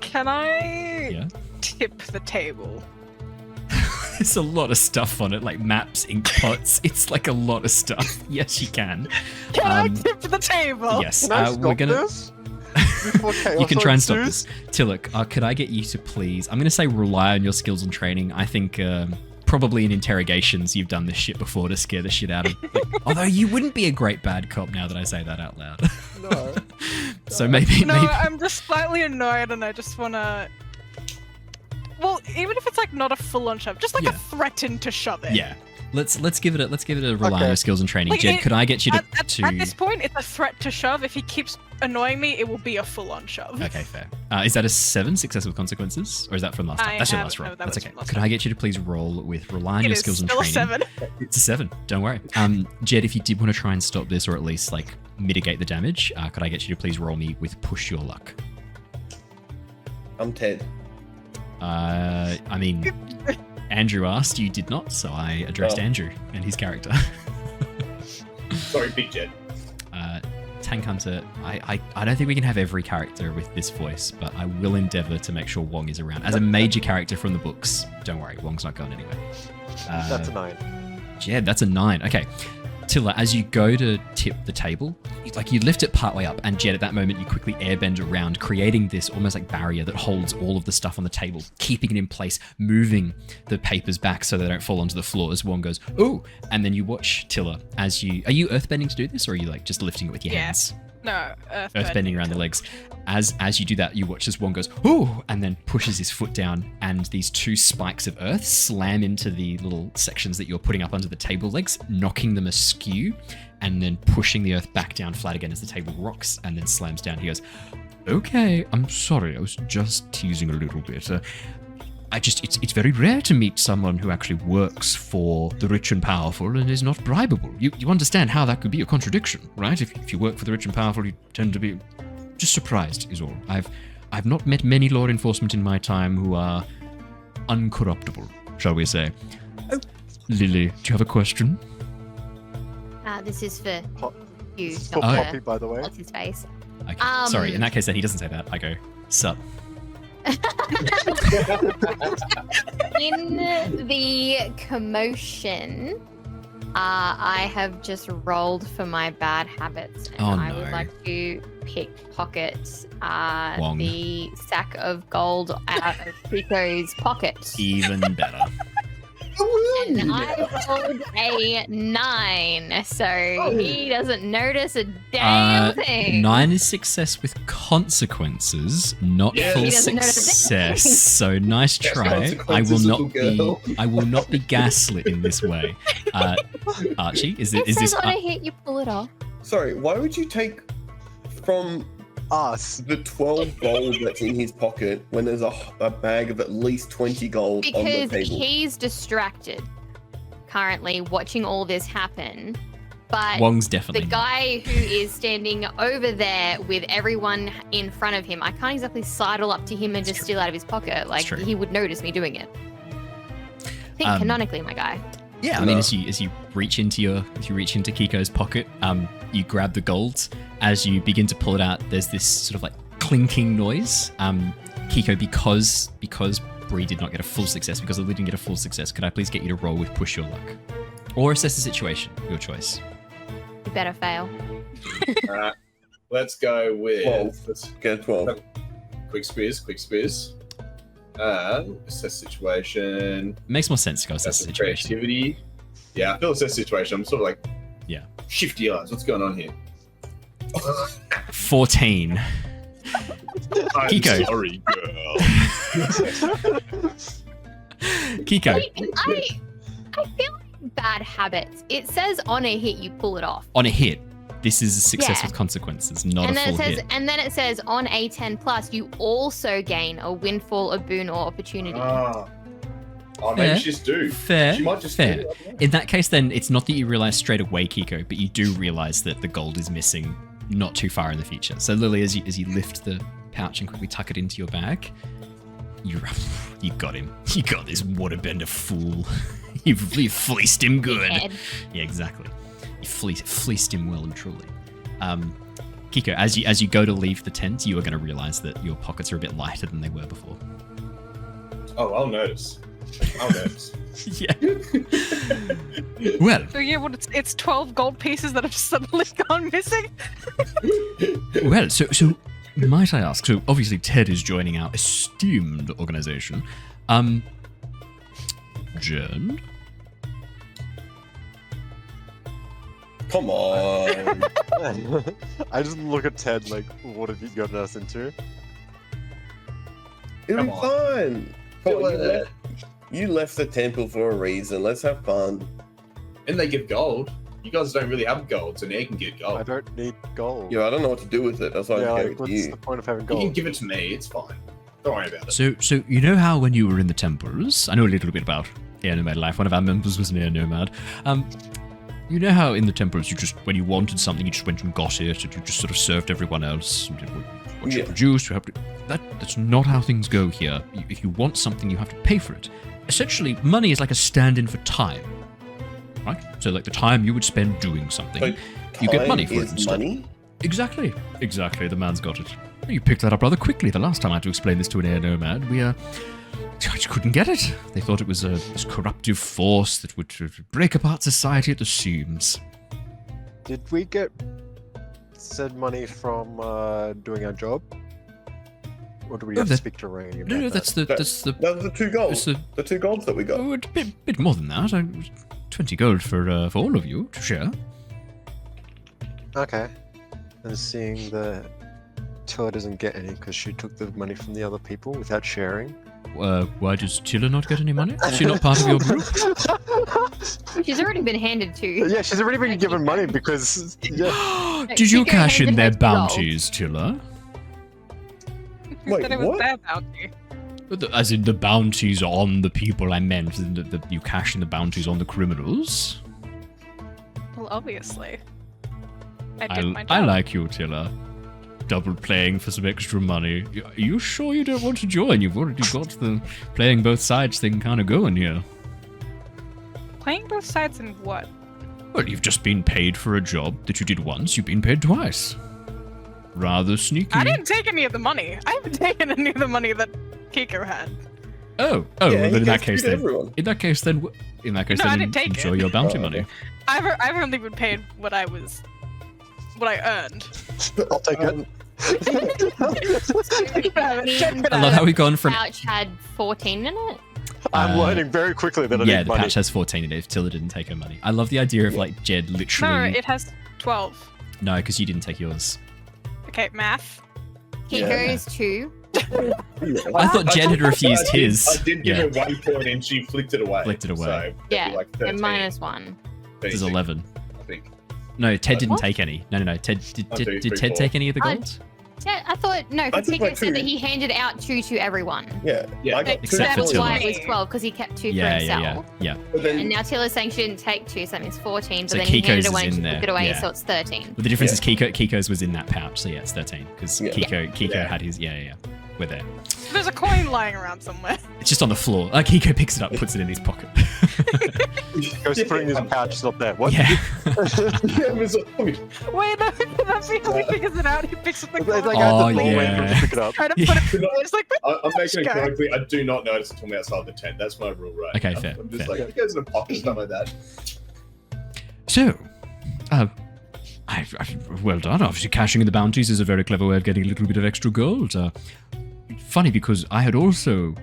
[SPEAKER 8] Can I tip the table?
[SPEAKER 5] There's a lot of stuff on it, like maps, ink pots. It's like a lot of stuff. Yes, you can.
[SPEAKER 8] Can I tip the table?
[SPEAKER 5] Yes,
[SPEAKER 3] we're gonna.
[SPEAKER 5] You can try and stop this. Tilla, could I get you to please? I'm gonna say rely on your skills and training. I think probably in interrogations you've done this shit before to scare the shit out of. Although you wouldn't be a great bad cop now that I say that out loud.
[SPEAKER 6] No.
[SPEAKER 5] So maybe.
[SPEAKER 8] I'm just slightly annoyed, and I just wanna. Well, even if it's like not a full-on shove, just like a threaten to shove it.
[SPEAKER 5] Yeah. Let's give it a rely on your skills and training. Like Jedd, could I get you to
[SPEAKER 8] at this point, it's a threat to shove. If he keeps annoying me, it will be a full-on shove.
[SPEAKER 5] Okay, fair. Is that a 7 success with consequences, or is that from last time? That's your last roll. That's okay. Could I get you to please roll with rely on your skills and training?
[SPEAKER 8] It's still a 7.
[SPEAKER 5] It's a 7. Don't worry. Jedd, if you did want to try and stop this, or at least like mitigate the damage, could I get you to please roll me with push your luck?
[SPEAKER 6] I'm Ted.
[SPEAKER 5] I mean, Andrew asked, you did not, so I addressed Andrew and his character.
[SPEAKER 4] Sorry, Big Jedd.
[SPEAKER 5] Tank Hunter, I don't think we can have every character with this voice, but I will endeavour to make sure Wong is around. As a major character from the books, don't worry, Wong's not going anywhere.
[SPEAKER 3] That's a 9.
[SPEAKER 5] Jedd, that's a 9. Okay. Tilla, as you go to tip the table, you lift it partway up, and Jedd, at that moment, you quickly airbend around, creating this almost like barrier that holds all of the stuff on the table, keeping it in place, moving the papers back so they don't fall onto the floor as Wong goes, ooh! And then you watch Tilla as you... Are you earthbending to do this, or are you just lifting it with your hands?
[SPEAKER 8] No,
[SPEAKER 5] Earthbending around the legs. As you do that, you watch as one goes, ooh, and then pushes his foot down, and these 2 spikes of earth slam into the little sections that you're putting up under the table legs, knocking them askew, and then pushing the earth back down flat again as the table rocks and then slams down. He goes, okay, I'm sorry, I was just teasing a little bit. It's very rare to meet someone who actually works for the rich and powerful and is not bribable. You understand how that could be a contradiction, right? If you work for the rich and powerful, you tend to be just surprised, is all. I've not met many law enforcement in my time who are uncorruptible, shall we say. Oh. Lily, do you have a question?
[SPEAKER 7] This is for you,
[SPEAKER 3] For
[SPEAKER 7] not
[SPEAKER 3] Poppy, by the way.
[SPEAKER 7] What's his face?
[SPEAKER 5] Okay. Sorry, in that case then he doesn't say that. I go, sup.
[SPEAKER 7] In the commotion, I have just rolled for my bad habits, and I would like to pickpocket the sack of gold out of Keeko's pocket.
[SPEAKER 5] Even better.
[SPEAKER 7] And I rolled a 9, so he doesn't notice a damn thing.
[SPEAKER 5] 9 is success with consequences, not full success. So nice try. I will not be gaslit in this way. Archie, is
[SPEAKER 7] it
[SPEAKER 5] this?
[SPEAKER 7] Says on a hit, you pull it off.
[SPEAKER 6] Sorry, why would you take from
[SPEAKER 3] us
[SPEAKER 6] the 12 gold that's in his pocket when there's a bag of at least 20 gold on the table?
[SPEAKER 7] Because he's distracted currently watching all this happen. But
[SPEAKER 5] Wong's definitely
[SPEAKER 7] the guy who is standing over there with everyone in front of him, I can't exactly sidle up to him and just steal out of his pocket. Like, he would notice me doing it. Think canonically, my guy.
[SPEAKER 5] Yeah, I mean, as you reach into Keeko's pocket, you grab the gold. As you begin to pull it out, there's this sort of like clinking noise. Keeko, because Bree did not get a full success, because Lily didn't get a full success, could I please get you to roll with push your luck, or assess the situation? Your choice.
[SPEAKER 7] You better fail.
[SPEAKER 4] Alright, let's go with
[SPEAKER 6] 12. Let's get 12.
[SPEAKER 4] Quick spears. Assess situation.
[SPEAKER 5] Makes more sense to go assess the situation.
[SPEAKER 4] Creativity. Yeah, I feel assess situation. I'm sort of like, shifty eyes. What's going on here?
[SPEAKER 5] 14.
[SPEAKER 4] I'm
[SPEAKER 5] Keeko.
[SPEAKER 4] sorry, girl.
[SPEAKER 7] Wait,
[SPEAKER 5] Keeko.
[SPEAKER 7] I feel like bad habits. It says on a hit you pull it off.
[SPEAKER 5] On a hit, this is a success with consequences, not a full hit.
[SPEAKER 7] And then it says on a 10 plus you also gain a windfall, a boon, or opportunity.
[SPEAKER 4] Maybe she's due.
[SPEAKER 5] Fair.
[SPEAKER 4] She might just
[SPEAKER 5] fair.
[SPEAKER 4] do it.
[SPEAKER 5] In that case, then it's not that you realize straight away, Keeko, but you do realize that the gold is missing not too far in the future. So Lily, as you lift the pouch and quickly tuck it into your bag, you got him. You got this waterbender fool. You fleeced him good. Yeah, exactly. You fleeced him well and truly. Keeko, as you go to leave the tent, you are going to realize that your pockets are a bit lighter than they were before.
[SPEAKER 4] Oh, I'll notice.
[SPEAKER 5] Yeah. Well.
[SPEAKER 8] So yeah, it's 12 gold pieces that have suddenly gone missing.
[SPEAKER 5] Well, so might I ask? So obviously Ted is joining our esteemed organization. Jedd.
[SPEAKER 6] Come on.
[SPEAKER 3] I just look at Ted like, what have you gotten us into?
[SPEAKER 6] It'll be fun. You left the temple for a reason. Let's have fun.
[SPEAKER 4] And they give gold. You guys don't really have gold, so now you can get gold.
[SPEAKER 3] I don't need gold.
[SPEAKER 6] Yeah, I don't know what to do with it. That's why I gave it to
[SPEAKER 3] what's
[SPEAKER 6] you.
[SPEAKER 3] the point of having
[SPEAKER 4] You
[SPEAKER 3] gold?
[SPEAKER 4] can give it to me. It's fine. Don't worry about it.
[SPEAKER 5] So you know how when you were in the temples, I know a little bit about air nomad life. One of our members was an air nomad. You know how in the temples, you just, when you wanted something, you just went and got it, and you just sort of served everyone else. And did what you produced, you have to... That's not how things go here. If you want something, you have to pay for it. Essentially, money is like a stand-in for time. Right? So like the time you would spend doing something, you get money for it instead.
[SPEAKER 6] Money?
[SPEAKER 5] Exactly. The man's got it. You picked that up rather quickly. The last time I had to explain this to an air nomad, we just couldn't get it. They thought it was this corruptive force that would break apart society at the seams.
[SPEAKER 3] Did we get said money from doing our job? Or do we have to speak to Ray about
[SPEAKER 5] No,
[SPEAKER 3] that?
[SPEAKER 5] that's the
[SPEAKER 6] the 2 golds. The 2 golds that we got.
[SPEAKER 5] Oh, a bit more than that. 20 gold for all of you to share.
[SPEAKER 3] Okay. And seeing that Tilla doesn't get any because she took the money from the other people without sharing.
[SPEAKER 5] Why does Tilla not get any money? Is she not part of your group?
[SPEAKER 7] She's already been handed to.
[SPEAKER 3] Yeah, she's already been given money because... Yeah.
[SPEAKER 5] Did you
[SPEAKER 7] Keeko
[SPEAKER 5] cash in
[SPEAKER 7] handed
[SPEAKER 5] their
[SPEAKER 7] her
[SPEAKER 5] bounties, Tilla?
[SPEAKER 6] Wait,
[SPEAKER 8] That it was
[SPEAKER 6] what?
[SPEAKER 8] their bounty.
[SPEAKER 5] As in the bounties on the people I meant, you cash in the bounties on the criminals?
[SPEAKER 8] Well, obviously. I did my job.
[SPEAKER 5] I like you, Tilla. Double playing for some extra money. Are you sure you don't want to join? You've already got the playing both sides thing kind of going here.
[SPEAKER 8] Playing both sides in what?
[SPEAKER 5] Well, you've just been paid for a job that you did once. You've been paid twice. Rather sneaky.
[SPEAKER 8] I didn't take any of the money. I haven't taken any of the money that Keeko had.
[SPEAKER 5] Oh,
[SPEAKER 6] Yeah,
[SPEAKER 5] well,
[SPEAKER 6] he
[SPEAKER 5] then in that
[SPEAKER 6] gets
[SPEAKER 5] case
[SPEAKER 6] paid
[SPEAKER 5] then.
[SPEAKER 6] everyone.
[SPEAKER 5] In that case then,
[SPEAKER 8] I didn't take
[SPEAKER 5] enjoy
[SPEAKER 8] it.
[SPEAKER 5] your bounty
[SPEAKER 6] Oh,
[SPEAKER 5] money.
[SPEAKER 6] okay.
[SPEAKER 8] I've only been paid what I earned.
[SPEAKER 3] I'll take it.
[SPEAKER 5] I love how we've gone from.
[SPEAKER 7] Pouch had 14 in it.
[SPEAKER 3] I'm learning very quickly that I
[SPEAKER 5] Yeah,
[SPEAKER 3] need
[SPEAKER 5] the
[SPEAKER 3] money.
[SPEAKER 5] patch has 14 in it if Tilla didn't take her money. I love the idea of like Jedd
[SPEAKER 8] No,
[SPEAKER 5] literally.
[SPEAKER 8] it has 12.
[SPEAKER 5] No, because you didn't take yours.
[SPEAKER 8] Okay, math.
[SPEAKER 7] Keiko's 2.
[SPEAKER 5] I thought Jedd had refused
[SPEAKER 4] I
[SPEAKER 5] his.
[SPEAKER 4] did give her 1 point and she flicked it away.
[SPEAKER 5] Flicked it away.
[SPEAKER 4] So that'd
[SPEAKER 7] Yeah,
[SPEAKER 4] be like
[SPEAKER 7] and
[SPEAKER 4] 13,
[SPEAKER 7] -1.
[SPEAKER 5] This is
[SPEAKER 4] 36,
[SPEAKER 5] 11.
[SPEAKER 4] I think.
[SPEAKER 5] No, Ted didn't
[SPEAKER 7] What?
[SPEAKER 5] take any. No. Ted
[SPEAKER 4] I'll do
[SPEAKER 5] did
[SPEAKER 4] 3,
[SPEAKER 5] Ted
[SPEAKER 4] 4.
[SPEAKER 5] take any of the
[SPEAKER 7] I-
[SPEAKER 5] gold?
[SPEAKER 7] Yeah, I thought, no,
[SPEAKER 6] I
[SPEAKER 7] because
[SPEAKER 6] took my
[SPEAKER 7] Keiko said
[SPEAKER 6] 2.
[SPEAKER 7] that he handed out 2 to everyone.
[SPEAKER 6] Yeah,
[SPEAKER 4] Yeah.
[SPEAKER 6] I got 2
[SPEAKER 5] Except for
[SPEAKER 7] That's
[SPEAKER 5] Tilla.
[SPEAKER 7] why it was 12, because he kept 2 for
[SPEAKER 5] Yeah.
[SPEAKER 7] himself.
[SPEAKER 6] But then,
[SPEAKER 7] And now Tilla's saying she didn't take 2, so that means 14, but
[SPEAKER 5] So
[SPEAKER 7] then he handed
[SPEAKER 5] Keiko's
[SPEAKER 7] it away
[SPEAKER 5] is
[SPEAKER 7] and she
[SPEAKER 5] in
[SPEAKER 7] took
[SPEAKER 5] there,
[SPEAKER 7] it away,
[SPEAKER 5] yeah.
[SPEAKER 7] so it's 13.
[SPEAKER 5] But the difference
[SPEAKER 6] Yeah.
[SPEAKER 5] is Keiko's was in that pouch, so yeah, it's 13. Because
[SPEAKER 6] Yeah.
[SPEAKER 5] Keeko
[SPEAKER 4] Yeah.
[SPEAKER 5] had his. Yeah. We're there.
[SPEAKER 8] There's a coin lying around somewhere.
[SPEAKER 5] It's just on the floor. Keiko picks it up, puts it in his pocket.
[SPEAKER 3] Goes putting his pouch, it's not there. What?
[SPEAKER 5] Yeah.
[SPEAKER 4] Yeah, it was a point.
[SPEAKER 8] Wait, no, that's because he figures it out. He picks up the
[SPEAKER 3] It's like
[SPEAKER 8] coin.
[SPEAKER 3] I had
[SPEAKER 5] Oh,
[SPEAKER 3] to roll away
[SPEAKER 5] yeah.
[SPEAKER 3] to pick it up.
[SPEAKER 8] Try to put it in. It's like,
[SPEAKER 4] I'm making it
[SPEAKER 8] Go.
[SPEAKER 4] correctly. I do not notice until I'm outside the tent. That's my rule, right?
[SPEAKER 5] Okay,
[SPEAKER 4] now.
[SPEAKER 5] fair,
[SPEAKER 4] I'm just
[SPEAKER 5] fair.
[SPEAKER 4] like, it goes in a pocket, stuff like that.
[SPEAKER 5] So, well done. Obviously, cashing in the bounties is a very clever way of getting a little bit of extra gold. Funny because I had also,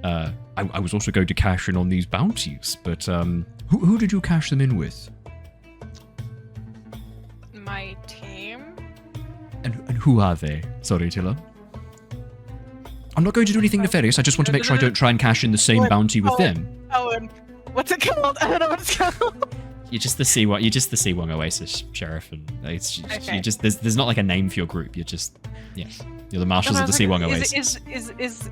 [SPEAKER 5] I was also going to cash in on these bounties, but who did you cash them in with?
[SPEAKER 8] my team.
[SPEAKER 5] And who are they? Sorry, Tilla. I'm not going to do anything nefarious. I just want to make sure I don't try and cash in the same
[SPEAKER 8] Owen,
[SPEAKER 5] bounty with
[SPEAKER 8] Owen.
[SPEAKER 5] them.
[SPEAKER 8] Owen. What's it called? I don't know what it's called.
[SPEAKER 5] You're just the Sea1 Oasis sheriff, and it's
[SPEAKER 8] Okay.
[SPEAKER 5] you just there's not like a name for your group. You're just you're the marshals of the Sea1 Oasis.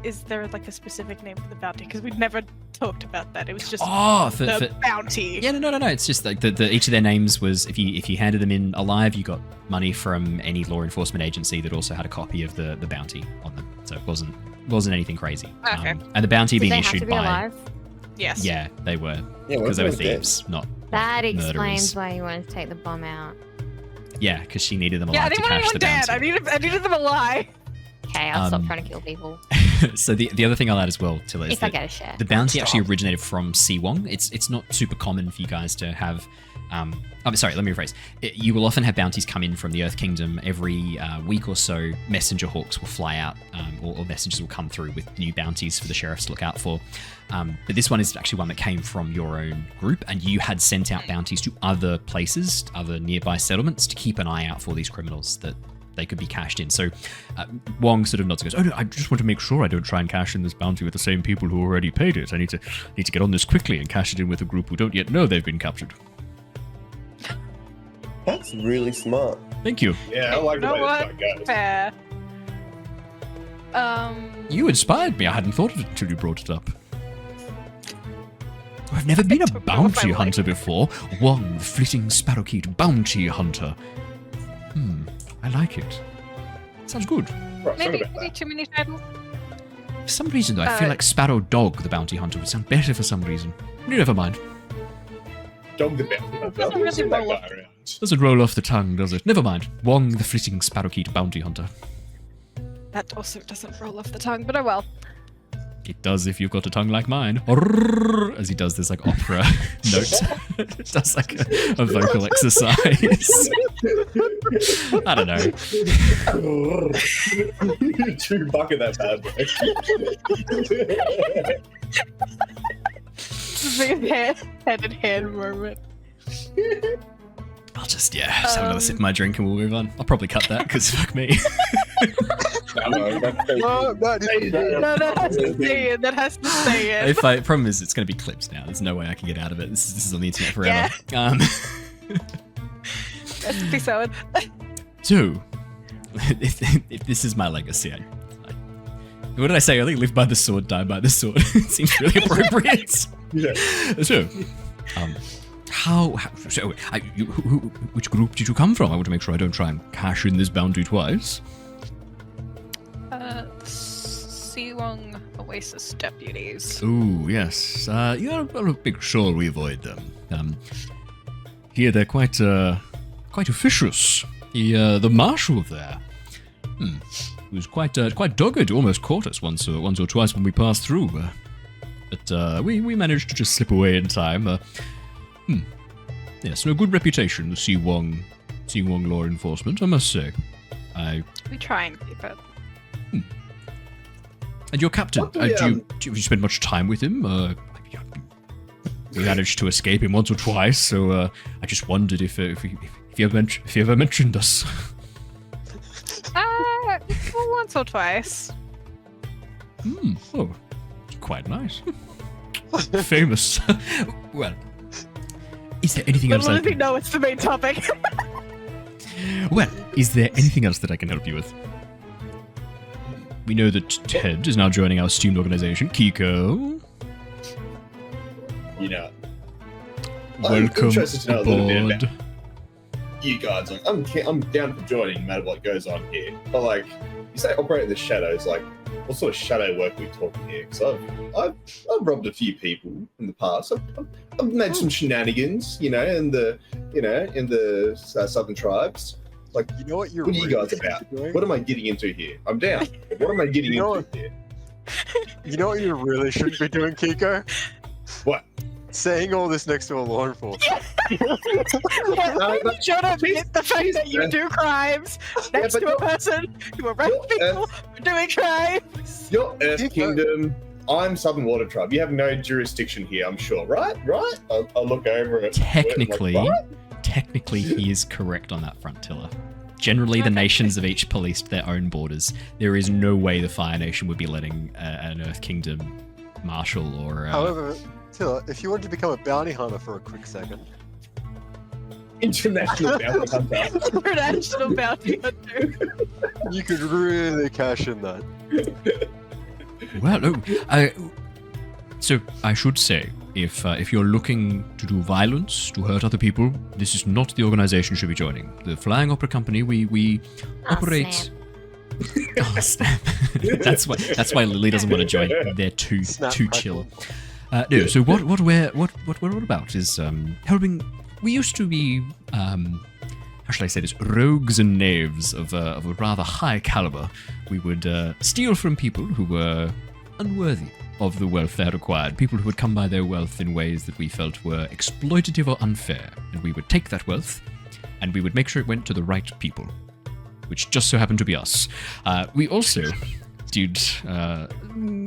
[SPEAKER 8] Is there like a specific name for the bounty? Because we'd never talked about that. It was just
[SPEAKER 5] Oh,
[SPEAKER 8] the bounty.
[SPEAKER 5] Yeah, no. It's just like the each of their names was if you handed them in alive, you got money from any law enforcement agency that also had a copy of the bounty on them. So it wasn't anything crazy.
[SPEAKER 8] Okay.
[SPEAKER 5] And the bounty
[SPEAKER 7] Did
[SPEAKER 5] being
[SPEAKER 7] they have to
[SPEAKER 5] issued
[SPEAKER 7] be
[SPEAKER 5] by
[SPEAKER 7] alive?
[SPEAKER 8] Yes.
[SPEAKER 5] yeah, they were
[SPEAKER 6] yeah,
[SPEAKER 5] because they were
[SPEAKER 6] we're dead.
[SPEAKER 5] thieves, not
[SPEAKER 7] That
[SPEAKER 5] murderers.
[SPEAKER 7] explains why you wanted to take the bomb out.
[SPEAKER 5] Yeah, because she needed them
[SPEAKER 8] Yeah, I
[SPEAKER 5] alive to
[SPEAKER 8] didn't want
[SPEAKER 5] cash the
[SPEAKER 8] anyone dead.
[SPEAKER 5] bounty.
[SPEAKER 8] I needed them alive.
[SPEAKER 7] Okay, I'll stop
[SPEAKER 5] Um,
[SPEAKER 7] trying to kill people.
[SPEAKER 5] So the other thing I'll add as well, Tilla, is
[SPEAKER 7] If I
[SPEAKER 5] that
[SPEAKER 7] get a share.
[SPEAKER 5] the bounty actually originated from Sea1. It's not super common for you guys to have. Sorry, let me rephrase. You will often have bounties come in from the Earth Kingdom every week or so. Messenger hawks will fly out, or messengers will come through with new bounties for the sheriffs to look out for. But this one is actually one that came from your own group, and you had sent out bounties to other places, other nearby settlements, to keep an eye out for these criminals that they could be cashed in. So Wong sort of nods and goes, "Oh no, I just want to make sure I don't try and cash in this bounty with the same people who already paid it. I need to get on this quickly and cash it in with a group who don't yet know they've been captured."
[SPEAKER 6] That's really smart.
[SPEAKER 5] Thank you.
[SPEAKER 4] Yeah, I like
[SPEAKER 8] You
[SPEAKER 4] the
[SPEAKER 8] know
[SPEAKER 4] way
[SPEAKER 8] what?
[SPEAKER 4] this goes.
[SPEAKER 8] Fair.
[SPEAKER 5] You inspired me. I hadn't thought of it until you brought it up. I've never been a
[SPEAKER 8] don't know if I
[SPEAKER 5] bounty
[SPEAKER 8] like
[SPEAKER 5] hunter before. Wong, the flitting sparrowkeet bounty hunter. I like it. Sounds good.
[SPEAKER 4] Right, sorry
[SPEAKER 8] Maybe,
[SPEAKER 4] about
[SPEAKER 8] maybe
[SPEAKER 4] that.
[SPEAKER 8] too many titles.
[SPEAKER 5] For some reason, though, I feel like Sparrow Dog, the bounty hunter, would sound better for some reason. Never mind.
[SPEAKER 4] Dog the bounty hunter.
[SPEAKER 8] Doesn't
[SPEAKER 4] I've
[SPEAKER 8] really
[SPEAKER 4] seen that
[SPEAKER 8] roll
[SPEAKER 4] guy
[SPEAKER 8] off.
[SPEAKER 4] around.
[SPEAKER 5] Doesn't roll off the tongue, does it? Never mind. Wong, the flitting sparrowkeet bounty hunter.
[SPEAKER 8] That also doesn't roll off the tongue, but oh well.
[SPEAKER 5] It does if you've got a tongue like mine. Arrrrrr, as he does this like opera note. It does like a vocal exercise. I don't know.
[SPEAKER 4] Too bucket that bad,
[SPEAKER 8] Big head and hand moment.
[SPEAKER 5] I'll just have another sip of my drink and we'll move on. I'll probably cut that because fuck me.
[SPEAKER 3] No, that
[SPEAKER 8] has to stay in. That has to stay in.
[SPEAKER 5] Problem is, it's going to be clipped now. There's no way I can get out of it. This is on the internet forever.
[SPEAKER 8] Recipe salad.
[SPEAKER 5] So, if this is my legacy, what did I say earlier? Live by the sword, die by the sword. It seems really appropriate.
[SPEAKER 4] Yeah.
[SPEAKER 5] So, which group did you come from? I want to make sure I don't try and cash in this bounty twice.
[SPEAKER 8] Siwong Oasis deputies.
[SPEAKER 5] Oh, yes. I'll make sure we avoid them. Here they're quite officious. The marshal there, who's quite dogged, almost caught us once or twice when we passed through. But we managed to just slip away in time. Yes, no good reputation, the Siwong law enforcement, I must say.
[SPEAKER 8] We try and keep it.
[SPEAKER 5] And your captain, do you spend much time with him? We managed to escape him once or twice, so I just wondered if he ever mentioned us.
[SPEAKER 8] Once or twice.
[SPEAKER 5] Oh, quite nice. Famous. Well, is there anything else?
[SPEAKER 8] No, it's the main topic.
[SPEAKER 5] Well, is there anything else that I can help you with? We know that Ted is now joining our esteemed organization, Keeko.
[SPEAKER 4] You know,
[SPEAKER 5] Welcome
[SPEAKER 4] I'm interested to know a little bit
[SPEAKER 5] aboard.
[SPEAKER 4] about you guys. Like, I'm down for joining no matter what goes on here. But like, you say operate in the shadows. Like, what sort of shadow work are we talking here? Because I've robbed a few people in the past. I've made some shenanigans, in the southern tribes. Like,
[SPEAKER 3] You know what you're
[SPEAKER 4] what are you
[SPEAKER 3] really
[SPEAKER 4] guys about?
[SPEAKER 3] doing?
[SPEAKER 4] What am I getting into here? I'm down. What am I getting
[SPEAKER 3] You know
[SPEAKER 4] into here?
[SPEAKER 3] You know what you really shouldn't be doing, Keeko?
[SPEAKER 4] What?
[SPEAKER 3] Saying all this next to a law enforcement.
[SPEAKER 8] Shut up, the fact that you do crimes next to a person who arrests people for doing crimes.
[SPEAKER 4] You're Earth Kingdom. I'm Southern Water Tribe. You have no jurisdiction here, I'm sure. Right? I'll look over it.
[SPEAKER 5] Technically,
[SPEAKER 4] Like, right?
[SPEAKER 5] technically, he is correct on that front, Tilla. Generally, the nations of each policed their own borders. There is no way the Fire Nation would be letting an Earth Kingdom marshal or...
[SPEAKER 3] However, Tilla, if you wanted to become a bounty hunter for a quick second.
[SPEAKER 4] International bounty hunter.
[SPEAKER 8] International bounty hunter.
[SPEAKER 3] You could really cash in that.
[SPEAKER 5] Well, no. So I should say, if you're looking to do violence, to hurt other people, this is not the organization you should be joining. The Flying Opera Company, we operate. Oh, snap. That's why Lilly doesn't want to join. They're too chill. No. So what we're all about is helping. We used to be how should I say this? Rogues and knaves of a rather high caliber. We would steal from people who were unworthy of the wealth they had acquired, people who had come by their wealth in ways that we felt were exploitative or unfair, and we would take that wealth, and we would make sure it went to the right people, which just so happened to be us. We also did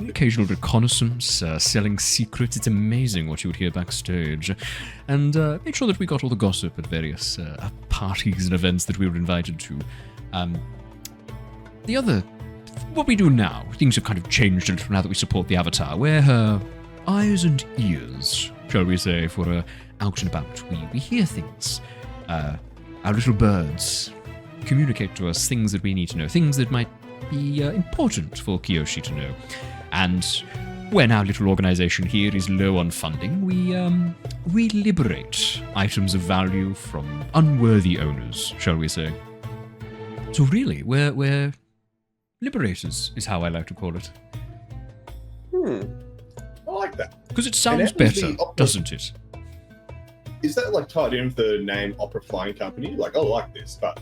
[SPEAKER 5] occasional reconnaissance, selling secrets. It's amazing what you would hear backstage, and made sure that we got all the gossip at various parties and events that we were invited to. What we do now, things have kind of changed a little now that we support the Avatar. We're her eyes and ears, shall we say, for out and about. We hear things. Our little birds communicate to us things that we need to know, things that might be important for Kyoshi to know. And when our little organization here is low on funding, we liberate items of value from unworthy owners, shall we say. So really, we're liberators, is how I like to call it.
[SPEAKER 4] I like that.
[SPEAKER 5] Because it sounds better, doesn't it?
[SPEAKER 4] Is that like tied in with the name Opera Flying Company? Like, I like this, but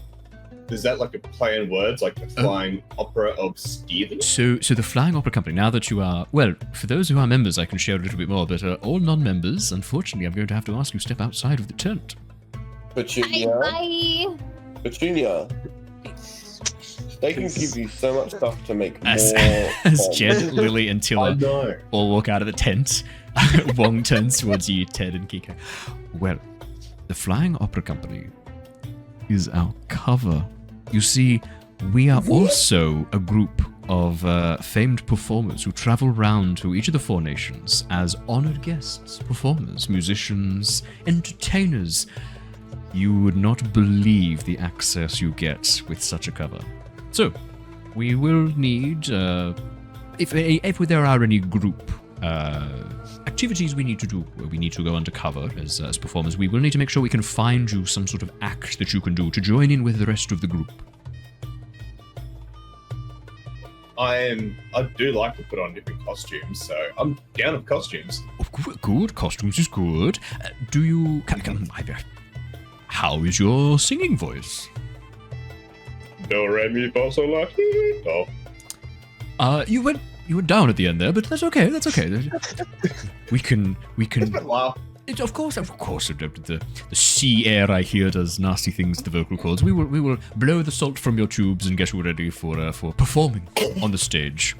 [SPEAKER 4] is that like a play on words, like the Flying Opera of Stealing?
[SPEAKER 5] So the Flying Opera Company, now that you are, well, for those who are members, I can share a little bit more, but all non-members, unfortunately, I'm going to have to ask you to step outside of the tent.
[SPEAKER 6] Petunia.
[SPEAKER 7] Bye.
[SPEAKER 6] Petunia. They can give you so much stuff to make more.
[SPEAKER 5] As Jedd, Lilly, and Tilla
[SPEAKER 4] I
[SPEAKER 5] all walk out of the tent, Wong turns towards you, Ted and Keeko. Well, the Flying Opera Company is our cover. You see, we are also a group of famed performers who travel around to each of the 4 nations as honored guests, performers, musicians, entertainers. You would not believe the access you get with such a cover. So, we will need, if there are any group activities we need to do, where we need to go undercover as performers, we will need to make sure we can find you some sort of act that you can do to join in with the rest of the group.
[SPEAKER 4] I do like to put on different costumes, so I'm down with costumes.
[SPEAKER 5] Good, costumes is good. How is your singing voice?
[SPEAKER 4] Do, re, mi, fa, sol, la, ti, do.
[SPEAKER 5] You went down at the end there, but that's okay. We can.
[SPEAKER 4] Wow.
[SPEAKER 5] Of course, the sea air I hear does nasty things to the vocal cords. We will blow the salt from your tubes and get you ready for performing on the stage.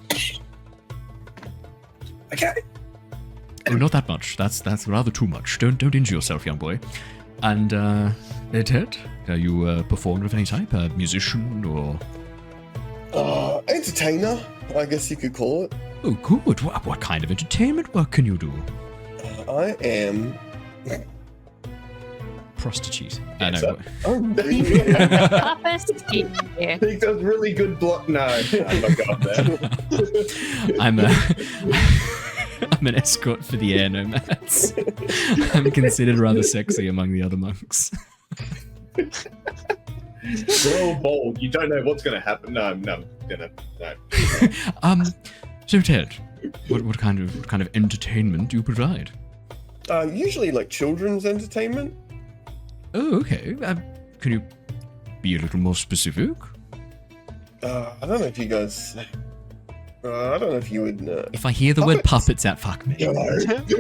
[SPEAKER 4] Okay.
[SPEAKER 5] Oh, not that much. That's rather too much. Don't injure yourself, young boy. And Ted, are you a performer of any type? A musician or?
[SPEAKER 6] Entertainer, I guess you could call it.
[SPEAKER 5] Oh, good. What kind of entertainment work can you do?
[SPEAKER 6] I am
[SPEAKER 5] prostitute.
[SPEAKER 4] So,
[SPEAKER 6] Oh, really?
[SPEAKER 7] Papa Steve.
[SPEAKER 4] I think that's really good block. No, I'm not going there.
[SPEAKER 5] I'm an escort for the air nomads. I'm considered rather sexy among the other monks.
[SPEAKER 4] We're all bold. You don't know what's going to happen. No.
[SPEAKER 5] So Ted, what kind of entertainment do you provide?
[SPEAKER 6] Usually like children's entertainment.
[SPEAKER 5] Oh, okay. Can you be a little more specific?
[SPEAKER 6] I don't know if you guys. I don't know if you would.
[SPEAKER 5] If I hear the word puppets, that fuck me.
[SPEAKER 7] How did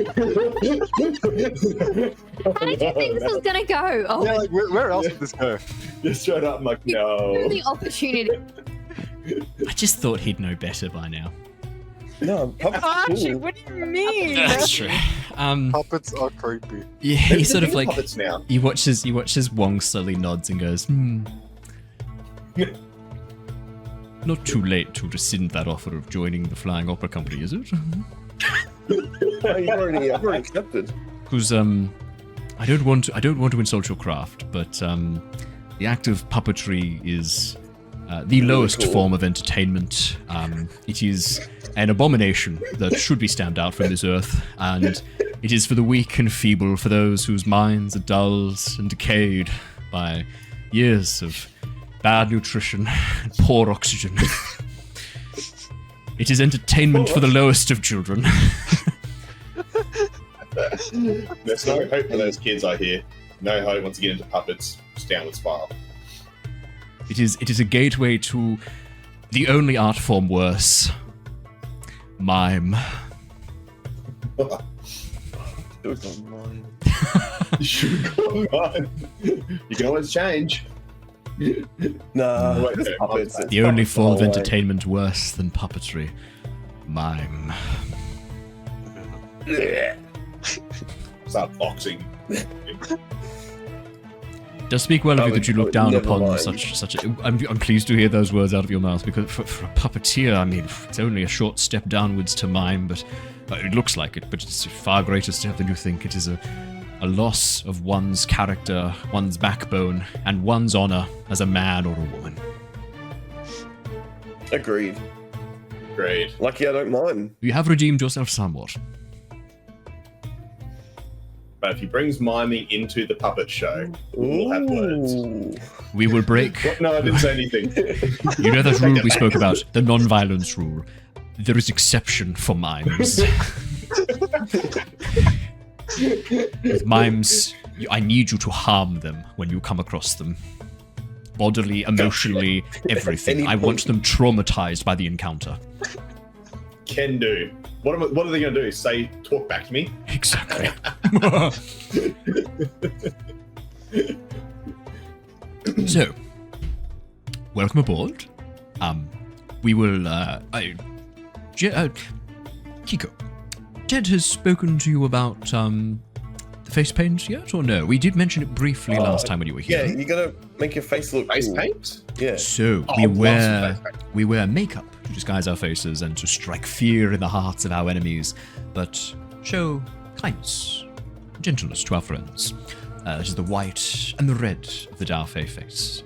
[SPEAKER 7] you think this was gonna go? Oh,
[SPEAKER 3] Yeah, like, where else would this go?
[SPEAKER 4] Just straight up, I'm like, no.
[SPEAKER 7] the opportunity.
[SPEAKER 5] I just thought he'd know better by now.
[SPEAKER 6] No, puppets are
[SPEAKER 8] Archie,
[SPEAKER 6] cool.
[SPEAKER 8] what do you mean?
[SPEAKER 5] That's true.
[SPEAKER 3] Puppets are creepy.
[SPEAKER 5] Yeah, he
[SPEAKER 4] Maybe
[SPEAKER 5] sort of
[SPEAKER 4] they're
[SPEAKER 5] like
[SPEAKER 4] puppets now.
[SPEAKER 5] he watches Wong slowly nods and goes, Not too late to rescind that offer of joining the Flying Opera Company, is it?
[SPEAKER 6] I've already accepted.
[SPEAKER 5] Because I don't want to insult your craft, but the act of puppetry is the lowest
[SPEAKER 6] cool.
[SPEAKER 5] form of entertainment. It is an abomination that should be stamped out from this earth, and it is for the weak and feeble, for those whose minds are dulled and decayed by years of bad nutrition and poor oxygen. It is entertainment for the lowest of children.
[SPEAKER 4] There's no hope for those kids, I hear. No hope once you get into puppets. It's downward spiral.
[SPEAKER 5] It is a gateway to the only art form worse. Mime.
[SPEAKER 6] It was online.
[SPEAKER 4] Come on. You can always change.
[SPEAKER 6] Nah,
[SPEAKER 4] Wait,
[SPEAKER 6] it's
[SPEAKER 4] okay,
[SPEAKER 6] puppets.
[SPEAKER 4] okay.
[SPEAKER 6] It's
[SPEAKER 5] The only
[SPEAKER 6] puppets
[SPEAKER 5] form
[SPEAKER 6] all
[SPEAKER 5] of
[SPEAKER 6] the way.
[SPEAKER 5] entertainment worse than puppetry. Mime.
[SPEAKER 4] Start boxing.
[SPEAKER 5] Does speak well of you that you look down
[SPEAKER 6] Never
[SPEAKER 5] upon
[SPEAKER 6] mind.
[SPEAKER 5] such a... I'm pleased to hear those words out of your mouth, because for a puppeteer, I mean, it's only a short step downwards to mime, but it looks like it, but it's a far greater step than you think. It is a loss of one's character, one's backbone, and one's honor as a man or a woman.
[SPEAKER 6] Agreed.
[SPEAKER 4] Great.
[SPEAKER 6] Lucky I don't mind.
[SPEAKER 5] You have redeemed yourself somewhat.
[SPEAKER 4] But if he brings miming into the puppet show, we'll have words.
[SPEAKER 5] We will break.
[SPEAKER 4] What? No, I didn't say anything.
[SPEAKER 5] You know that rule we spoke about, the non-violence rule. There is exception for mimes. With mimes, I need you to harm them when you come across them. Bodily, emotionally, everything. I want them traumatized by the encounter.
[SPEAKER 4] Can do. What are they going to do? Say, talk back to me?
[SPEAKER 5] Exactly. So, welcome aboard. We will, Keeko, Jedd has spoken to you about, the face paint yet, or no? We did mention it briefly last time when you were here.
[SPEAKER 6] Yeah, you gotta make your face look
[SPEAKER 4] Face
[SPEAKER 6] cool.
[SPEAKER 4] paint?
[SPEAKER 6] Yeah.
[SPEAKER 5] So, we wear makeup to disguise our faces and to strike fear in the hearts of our enemies, but show kindness, gentleness to our friends. This is the white and the red of the Darfei face.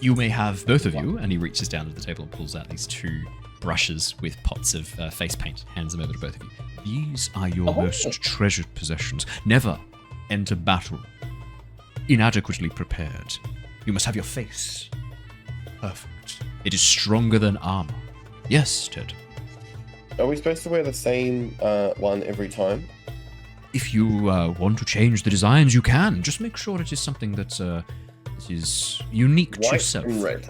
[SPEAKER 5] You may have both of you, and he reaches down to the table and pulls out these two brushes with pots of face paint, hands them over to both of you. These are your most treasured possessions. Never enter battle inadequately prepared. You must have your face perfect. It is stronger than armor. Yes, Jedd.
[SPEAKER 6] Are we supposed to wear the same one every time?
[SPEAKER 5] If you want to change the designs, you can. Just make sure it is something that is unique to yourself.
[SPEAKER 6] White and red.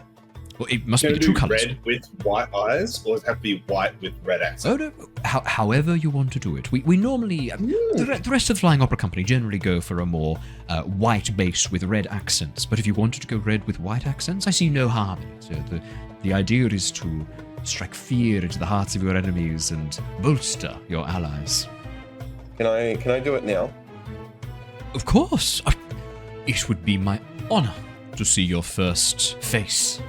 [SPEAKER 5] Well, it must be the two colors.
[SPEAKER 4] Red with white eyes, or does it have to be white with red accents?
[SPEAKER 5] Oh, no. However you want to do it. We normally, the rest of the Flying Opera Company generally go for a more white base with red accents. But if you wanted to go red with white accents, I see no harm in it. So the idea is to strike fear into the hearts of your enemies and bolster your allies.
[SPEAKER 6] Can I do it now?
[SPEAKER 5] Of course. It would be my honor to see your first face.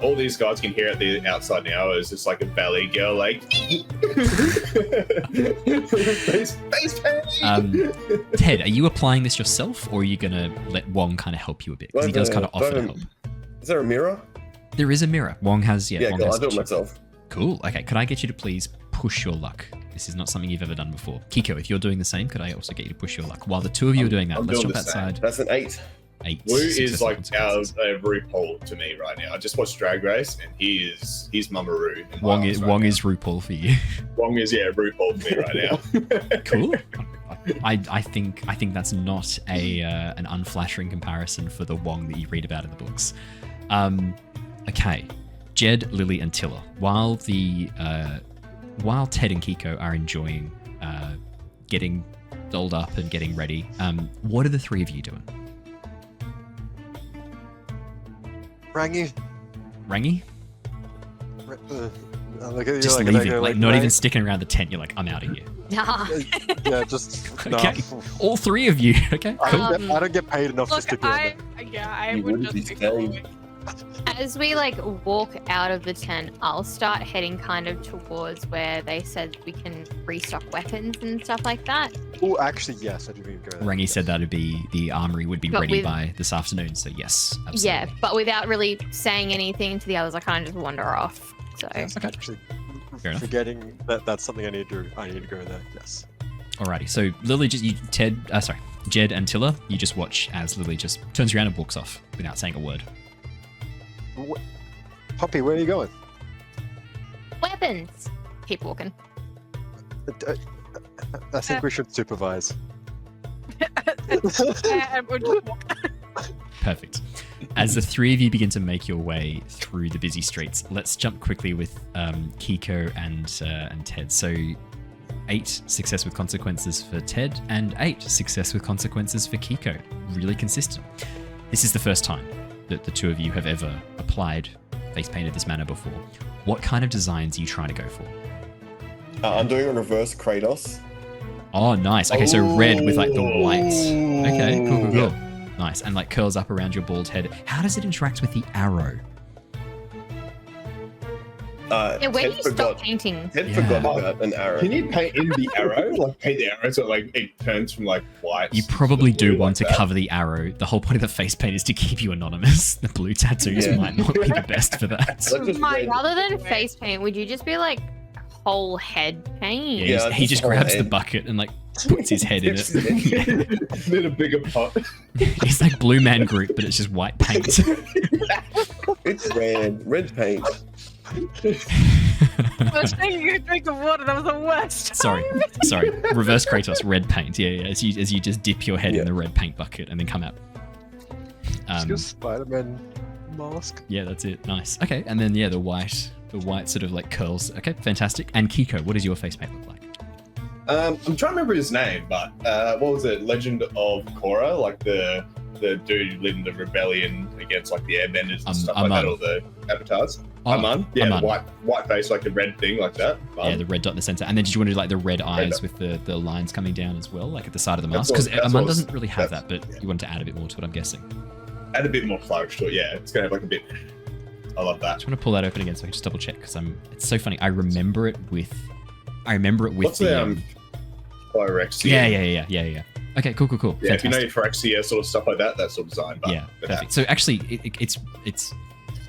[SPEAKER 4] All these guys can hear at the outside now is just like a valley girl, like face paint.
[SPEAKER 5] Ted, are you applying this yourself, or are you gonna let Wong kind of help you a bit? Because he does kind of offer to help.
[SPEAKER 6] Is there a mirror?
[SPEAKER 5] There is a mirror. Wong has,
[SPEAKER 6] Yeah,
[SPEAKER 5] Wong
[SPEAKER 6] cool.
[SPEAKER 5] has
[SPEAKER 6] I'll do it
[SPEAKER 5] two.
[SPEAKER 6] myself.
[SPEAKER 5] Cool. Okay, could I get you to please push your luck? This is not something you've ever done before. Keeko, if you're doing the same, could I also get you to push your luck? While the two of you are doing that, let's jump outside.
[SPEAKER 6] That's an 8.
[SPEAKER 5] 8.
[SPEAKER 4] Woo is
[SPEAKER 5] successful
[SPEAKER 4] like
[SPEAKER 5] consequences.
[SPEAKER 4] RuPaul to me right now. I just watched Drag Race, and he's Mamaru.
[SPEAKER 5] Wong is RuPaul for you.
[SPEAKER 4] Wong is RuPaul for me right now.
[SPEAKER 5] Cool. I think that's not an unflattering comparison for the Wong that you read about in the books. Okay, Jedd, Lilly, and Tilla. While Ted and Keeko are enjoying getting dolled up and getting ready, what are the three of you doing?
[SPEAKER 3] Rangy.
[SPEAKER 5] Rangy?
[SPEAKER 3] Look at you,
[SPEAKER 5] Just
[SPEAKER 3] like,
[SPEAKER 5] leaving, like not
[SPEAKER 3] right?
[SPEAKER 5] even sticking around the tent. You're like, I'm out of here.
[SPEAKER 3] Yeah, just
[SPEAKER 5] Okay,
[SPEAKER 3] no.
[SPEAKER 5] all three of you. Okay, cool.
[SPEAKER 3] I don't get paid enough to
[SPEAKER 8] Look,
[SPEAKER 3] stick around.
[SPEAKER 8] I
[SPEAKER 6] You
[SPEAKER 8] would
[SPEAKER 6] wouldn't
[SPEAKER 8] just
[SPEAKER 6] be
[SPEAKER 8] be
[SPEAKER 6] staying.
[SPEAKER 8] going.
[SPEAKER 7] As we walk out of the tent, I'll start heading kind of towards where they said we can restock weapons and stuff like that.
[SPEAKER 3] Oh, actually, yes, I didn't even go there.
[SPEAKER 5] Rangy said that the armory would be
[SPEAKER 7] But
[SPEAKER 5] ready
[SPEAKER 7] with-
[SPEAKER 5] by this afternoon. So yes, absolutely.
[SPEAKER 7] Yeah, but without really saying anything to the others, I kind of just wander off. So
[SPEAKER 3] Actually,
[SPEAKER 5] Fair enough.
[SPEAKER 3] forgetting that that's something I need to do. I need to go there. Yes.
[SPEAKER 5] Alrighty, so Lilly Jedd and Tilla, you just watch as Lilly just turns around and walks off without saying a word.
[SPEAKER 3] Poppy, where are you going?
[SPEAKER 7] weapons. Keep walking.
[SPEAKER 3] I think we should supervise.
[SPEAKER 8] And we'll just walk.
[SPEAKER 5] Perfect. As the three of you begin to make your way through the busy streets, let's jump quickly with Keeko and Ted. So 8 success with consequences for Ted and 8 success with consequences for Keeko. Really consistent. This is the first time that the two of you have ever applied face paint of this manner before. What kind of designs are you trying to go for?
[SPEAKER 6] I'm doing a reverse Kratos.
[SPEAKER 5] Oh, nice. Okay, so red with like the white. Okay, cool.
[SPEAKER 6] Yeah.
[SPEAKER 5] Nice. And like curls up around your bald head. How does it interact with the arrow?
[SPEAKER 7] Yeah, when do you stop painting?
[SPEAKER 6] Ted forgot about an arrow.
[SPEAKER 4] Can you paint in the arrow? Like paint the arrow so like it turns from like white.
[SPEAKER 5] You probably
[SPEAKER 4] to
[SPEAKER 5] do
[SPEAKER 4] blue
[SPEAKER 5] want
[SPEAKER 4] like
[SPEAKER 5] to cover the arrow. The whole point of the face paint is to keep you anonymous. The blue tattoos might not be the best for that.
[SPEAKER 7] Rather than face paint, would you just be like whole head paint?
[SPEAKER 5] Yeah, he just grabs the bucket and like puts his head in it.
[SPEAKER 4] Then a bigger pot.
[SPEAKER 5] It's like Blue Man Group, but it's just white paint.
[SPEAKER 6] It's red paint.
[SPEAKER 8] I was taking a drink of water. That was the worst.
[SPEAKER 5] Sorry. Reverse Kratos, red paint. Yeah. As you just dip your head in the red paint bucket and then come out.
[SPEAKER 3] Just a Spider-Man mask.
[SPEAKER 5] Yeah, that's it. Nice. Okay, and then the white sort of like curls. Okay, fantastic. And Keeko, what does your face paint look like?
[SPEAKER 4] I'm trying to remember his name, but what was it? Legend of Korra, like the dude who led in the rebellion against like the Airbenders and stuff like that, or the avatars. Aman, white face, like the red thing, like that.
[SPEAKER 5] Yeah, the red dot in the center. And then did you want to do like the red eyes with the lines coming down as well, like at the side of the mask? Because Aman doesn't really have that, but you want to add a bit more to it, I'm guessing.
[SPEAKER 4] Add a bit more flourish to it, yeah. It's gonna have like a bit. I love that.
[SPEAKER 5] I just want to pull that open again so I can just double check because it's so funny. I remember it with
[SPEAKER 4] What's the Phyrexia?
[SPEAKER 5] Yeah. Okay, cool.
[SPEAKER 4] Yeah,
[SPEAKER 5] fantastic.
[SPEAKER 4] if you know your Phyrexia sort of stuff like that sort of design. But
[SPEAKER 5] yeah, perfect. So actually, it's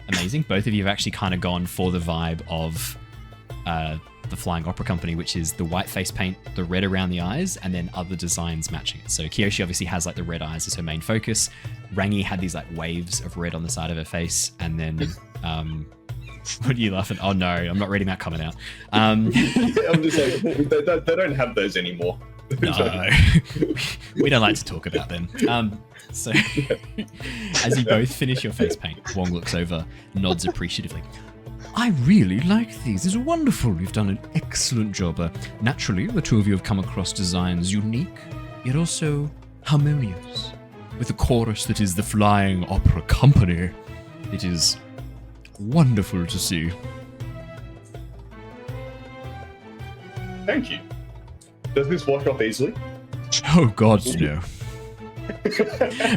[SPEAKER 5] amazing. Both of you have actually kind of gone for the vibe of the Flying Opera Company, which is the white face paint, the red around the eyes, and then other designs matching it. So Kyoshi obviously has like the red eyes as her main focus. Rangi had these like waves of red on the side of her face, and then what are you laughing? Oh no, I'm not reading that comment out.
[SPEAKER 4] I'm just like, they don't have those anymore.
[SPEAKER 5] No, we don't like to talk about them. So, as you both finish your face paint, Wong looks over, nods appreciatively. I really like these. It's wonderful. You've done an excellent job. Naturally, the two of you have come across designs unique, yet also harmonious. With a chorus that is the Flying Opera Company, it is wonderful to see.
[SPEAKER 4] Thank you. Does this wash off easily?
[SPEAKER 5] Oh God, no.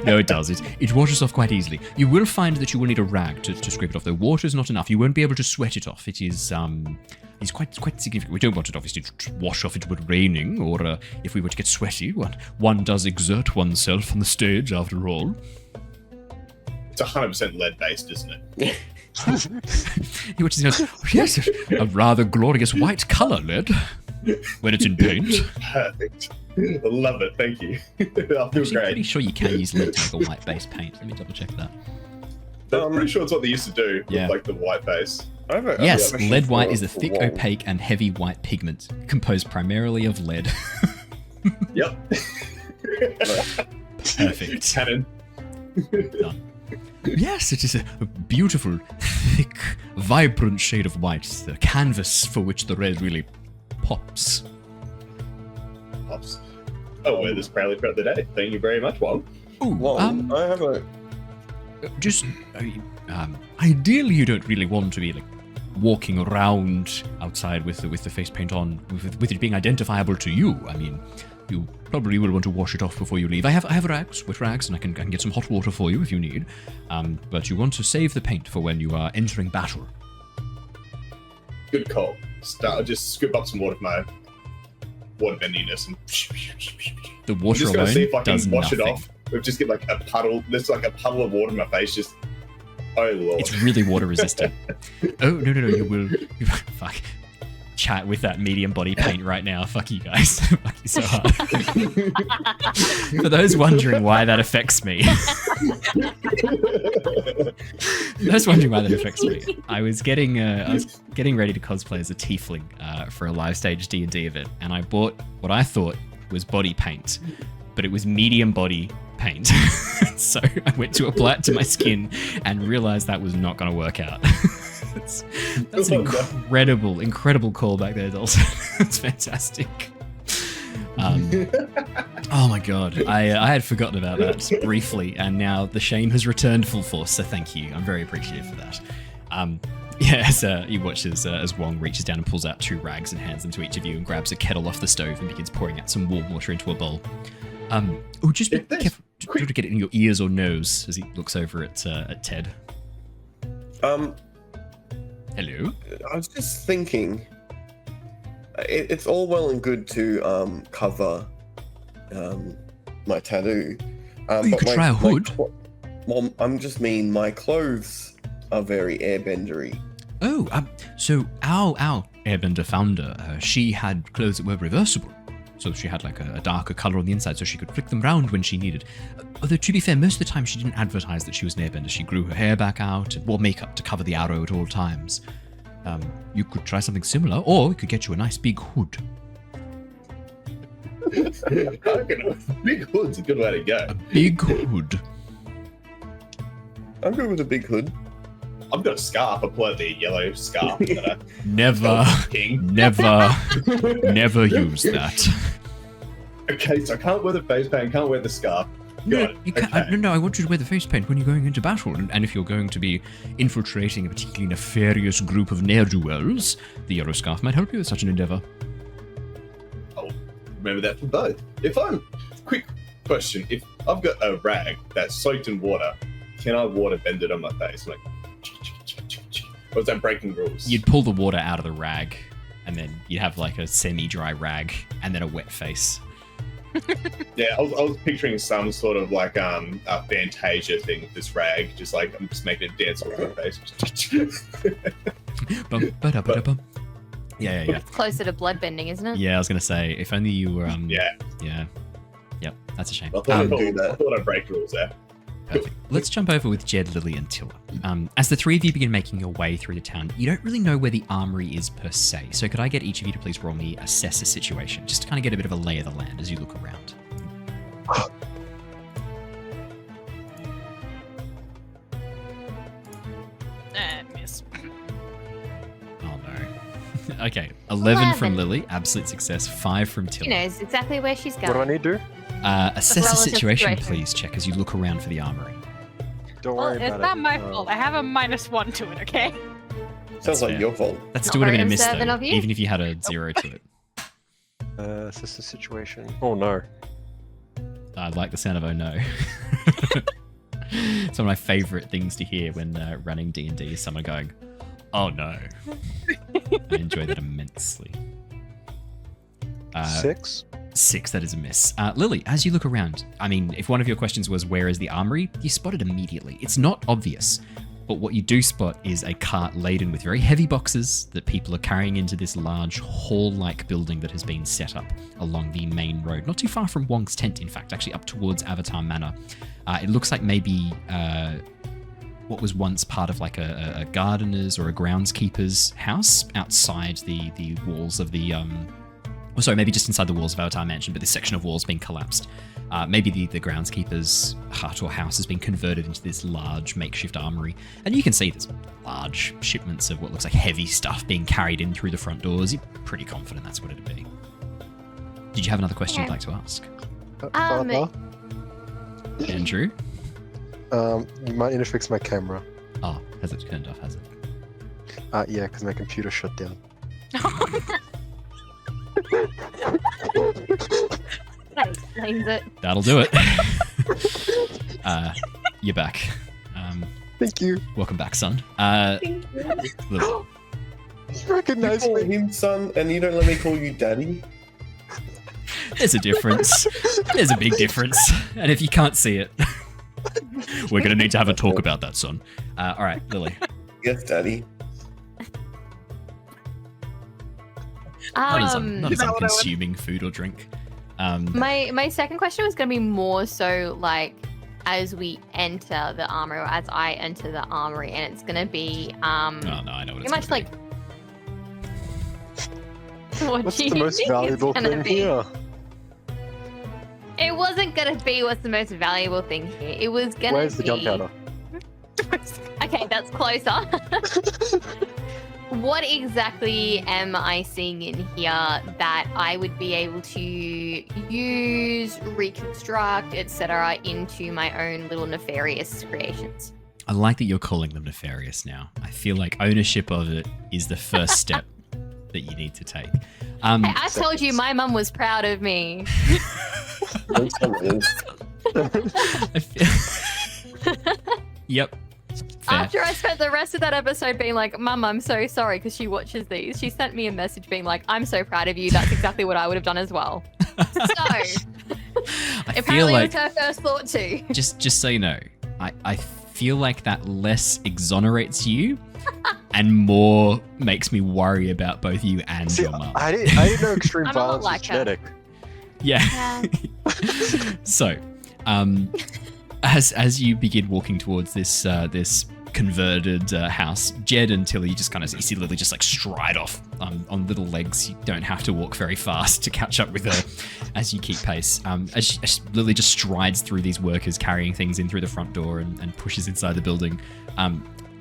[SPEAKER 5] No, it does. It washes off quite easily. You will find that you will need a rag to scrape it off. The water is not enough. You won't be able to sweat it off. It is it's quite significant. We don't want it obviously to wash off if it were raining, or if we were to get sweaty. One does exert oneself on the stage, after all.
[SPEAKER 4] It's 100% lead based, isn't it?
[SPEAKER 5] He watches and goes, yes, a rather glorious white colour, lead, when it's in paint.
[SPEAKER 4] Perfect. I love it. Thank you. That feels great.
[SPEAKER 5] I'm pretty sure you can use lead to make a white base paint. Let me double check that.
[SPEAKER 4] I'm pretty sure it's what they used to do with like the white base.
[SPEAKER 5] Yes, lead white is a thick, opaque, and heavy white pigment composed primarily of lead.
[SPEAKER 4] Yep.
[SPEAKER 5] Perfect.
[SPEAKER 4] Cannon.
[SPEAKER 5] Done. Yes, it is a beautiful, thick, vibrant shade of white, the canvas for which the red really pops.
[SPEAKER 4] Oh, wear this proudly throughout the day. Thank you very much, Wong.
[SPEAKER 5] Ooh,
[SPEAKER 6] I have a...
[SPEAKER 5] Just, ideally you don't really want to be like walking around outside with the face paint on, with it being identifiable to you. I mean, you probably will want to wash it off before you leave. I have rags, wet rags, and I can get some hot water for you if you need. But you want to save the paint for when you are entering battle.
[SPEAKER 4] Good call. Just scoop up some water from my waterbendiness and
[SPEAKER 5] the water
[SPEAKER 4] just gonna
[SPEAKER 5] alone
[SPEAKER 4] see if I can
[SPEAKER 5] does
[SPEAKER 4] wash
[SPEAKER 5] nothing.
[SPEAKER 4] it off. We just get like a puddle. There's like a puddle of water in my face. Just oh lord.
[SPEAKER 5] It's really water resistant. Oh no! You will. Fuck. Chat with that medium body paint right now. Fuck you guys. Fuck you so hard. For those wondering why that affects me. I was getting ready to cosplay as a tiefling for a live stage D&D event, and I bought what I thought was body paint, but it was medium body paint. So I went to apply it to my skin and realized that was not going to work out. That's an incredible callback there, Dalton. That's fantastic. Oh my god, I had forgotten about that briefly, and now the shame has returned full force, so thank you. I'm very appreciative for that. As he watches as Wong reaches down and pulls out 2 rags and hands them to each of you and grabs a kettle off the stove and begins pouring out some warm water into a bowl. Just be careful to get it in your ears or nose as he looks over at Ted. Hello.
[SPEAKER 6] I was just thinking, it's all well and good to cover my tattoo.
[SPEAKER 5] You could try a hood.
[SPEAKER 6] Well, I'm just mean my clothes are very airbendery.
[SPEAKER 5] Oh, so our Airbender founder, she had clothes that were reversible. So she had like a darker color on the inside so she could flick them round when she needed. Although to be fair, most of the time she didn't advertise that she was an Airbender. She grew her hair back out and wore makeup to cover the arrow at all times. You could try something similar, or we could get you a nice big hood.
[SPEAKER 4] Big hood's a good way to go.
[SPEAKER 5] A big hood.
[SPEAKER 6] I'm good with a big hood.
[SPEAKER 4] I've got a scarf. I pull out the yellow scarf.
[SPEAKER 5] Never use that.
[SPEAKER 4] Okay, so I can't wear the face paint, can't wear the scarf.
[SPEAKER 5] No, you can't.
[SPEAKER 4] Okay.
[SPEAKER 5] No, I want you to wear the face paint when you're going into battle, and if you're going to be infiltrating a particularly nefarious group of ne'er-do-wells, the yellow scarf might help you with such an endeavor.
[SPEAKER 4] I'll remember that for both. Quick question, if I've got a rag that's soaked in water, can I water bend it on my face? Like, or is that breaking rules?
[SPEAKER 5] You'd pull the water out of the rag, and then you'd have like a semi-dry rag, and then a wet face.
[SPEAKER 4] Yeah, I was picturing some sort of like a Fantasia thing with this rag, just like I'm just making it dance off my face.
[SPEAKER 5] Bum, ba-da-ba-da-bum. Yeah.
[SPEAKER 7] It's closer to bloodbending, isn't it?
[SPEAKER 5] Yeah, I was gonna say, if only you were
[SPEAKER 4] Yeah.
[SPEAKER 5] Yep, that's a shame.
[SPEAKER 4] I thought I'd break rules there.
[SPEAKER 5] Perfect. Let's jump over with Jedd, Lilly, and Tilla. As the three of you begin making your way through the town, you don't really know where the armory is per se, so could I get each of you to please roll me assess a situation, just to kind of get a bit of a lay of the land as you look around.
[SPEAKER 8] Miss.
[SPEAKER 5] Oh no. Okay, 11 from Lilly, absolute success, 5 from Tilla.
[SPEAKER 7] She knows exactly where she's going.
[SPEAKER 3] What do I need to do?
[SPEAKER 5] Assess a
[SPEAKER 7] relative
[SPEAKER 5] situation,
[SPEAKER 7] situation.
[SPEAKER 5] please, check as you look around for the armory.
[SPEAKER 3] Don't
[SPEAKER 8] Well,
[SPEAKER 3] worry about
[SPEAKER 8] it's
[SPEAKER 3] it.
[SPEAKER 8] not my fault. I have a -1 to it, okay?
[SPEAKER 6] Sounds like
[SPEAKER 5] fair.
[SPEAKER 6] your fault.
[SPEAKER 5] That
[SPEAKER 7] Not
[SPEAKER 5] still would have been a
[SPEAKER 7] very
[SPEAKER 5] miss,
[SPEAKER 7] observant
[SPEAKER 5] though,
[SPEAKER 7] of you.
[SPEAKER 5] even if you had a 0 to it.
[SPEAKER 3] Assess the situation. Oh no.
[SPEAKER 5] I like the sound of "oh no." It's one of my favourite things to hear when running D&D is someone going, "Oh no." I enjoy that immensely.
[SPEAKER 3] 6.
[SPEAKER 5] 6, that is a miss. Lilly, as you look around, I mean, if one of your questions was where is the armory, you spot it immediately. It's not obvious, but what you do spot is a cart laden with very heavy boxes that people are carrying into this large hall-like building that has been set up along the main road, not too far from Wong's tent, in fact, actually up towards Avatar Manor. It looks like maybe what was once part of like a gardener's or a groundskeeper's house outside the walls of the maybe just inside the walls of Avatar Mansion, but this section of walls being collapsed. Maybe the groundskeeper's hut or house has been converted into this large makeshift armory. And you can see there's large shipments of what looks like heavy stuff being carried in through the front doors. You're pretty confident that's what it'd be. Did you have another question you'd like to ask?
[SPEAKER 3] Father,
[SPEAKER 5] Andrew?
[SPEAKER 3] you might need to fix my camera.
[SPEAKER 5] Oh, has it turned off, has it?
[SPEAKER 3] Yeah, because my computer shut down.
[SPEAKER 7] That explains it.
[SPEAKER 5] That'll do it. You're back.
[SPEAKER 3] Thank you.
[SPEAKER 5] Welcome back, son.
[SPEAKER 7] Thank you.
[SPEAKER 5] Look,
[SPEAKER 3] You recognize
[SPEAKER 6] You call
[SPEAKER 3] me.
[SPEAKER 6] him son, and you don't let me call you daddy?
[SPEAKER 5] there's a difference. There's a big difference. And if you can't see it, we're going to need to have a talk about that, son. All right, Lilly.
[SPEAKER 6] Yes, daddy.
[SPEAKER 5] Not as I'm consuming food or drink.
[SPEAKER 7] My second question was going to be more so like as we enter the armory, or as I enter the armory, and it's going to be
[SPEAKER 5] oh no, I know what
[SPEAKER 7] pretty
[SPEAKER 5] it's
[SPEAKER 7] much
[SPEAKER 5] gonna
[SPEAKER 7] like. What
[SPEAKER 3] What's
[SPEAKER 7] do
[SPEAKER 3] the
[SPEAKER 7] you
[SPEAKER 3] most
[SPEAKER 7] think
[SPEAKER 3] valuable
[SPEAKER 7] it's gonna
[SPEAKER 3] thing
[SPEAKER 7] be?
[SPEAKER 3] here?
[SPEAKER 7] It wasn't gonna be what's the most valuable thing here. It was gonna
[SPEAKER 3] Where's the
[SPEAKER 7] be.
[SPEAKER 3] gunpowder?
[SPEAKER 7] Okay, that's closer. What exactly am I seeing in here that I would be able to use, reconstruct, etc., into my own little nefarious creations?
[SPEAKER 5] I like that you're calling them nefarious now. I feel like ownership of it is the first step that you need to take.
[SPEAKER 7] Hey, I told you my mum was proud of me.
[SPEAKER 5] I feel... Yep. Fair.
[SPEAKER 7] After I spent the rest of that episode being like, Mum, I'm so sorry, because she watches these. She sent me a message being like, I'm so proud of you. That's exactly what I would have done as well. So, apparently it was her first thought too.
[SPEAKER 5] Just so you know, I feel like that less exonerates you and more makes me worry about both you and your mum.
[SPEAKER 3] I didn't know extreme
[SPEAKER 7] I'm a lot
[SPEAKER 3] violence
[SPEAKER 7] like
[SPEAKER 3] was
[SPEAKER 7] her.
[SPEAKER 3] genetic.
[SPEAKER 5] Yeah. So, as you begin walking towards this converted house, Jedd and Tilla, you just kind of see Lilly just like stride off on little legs. You don't have to walk very fast to catch up with her as you keep pace. As Lilly just strides through these workers carrying things in through the front door and pushes inside the building.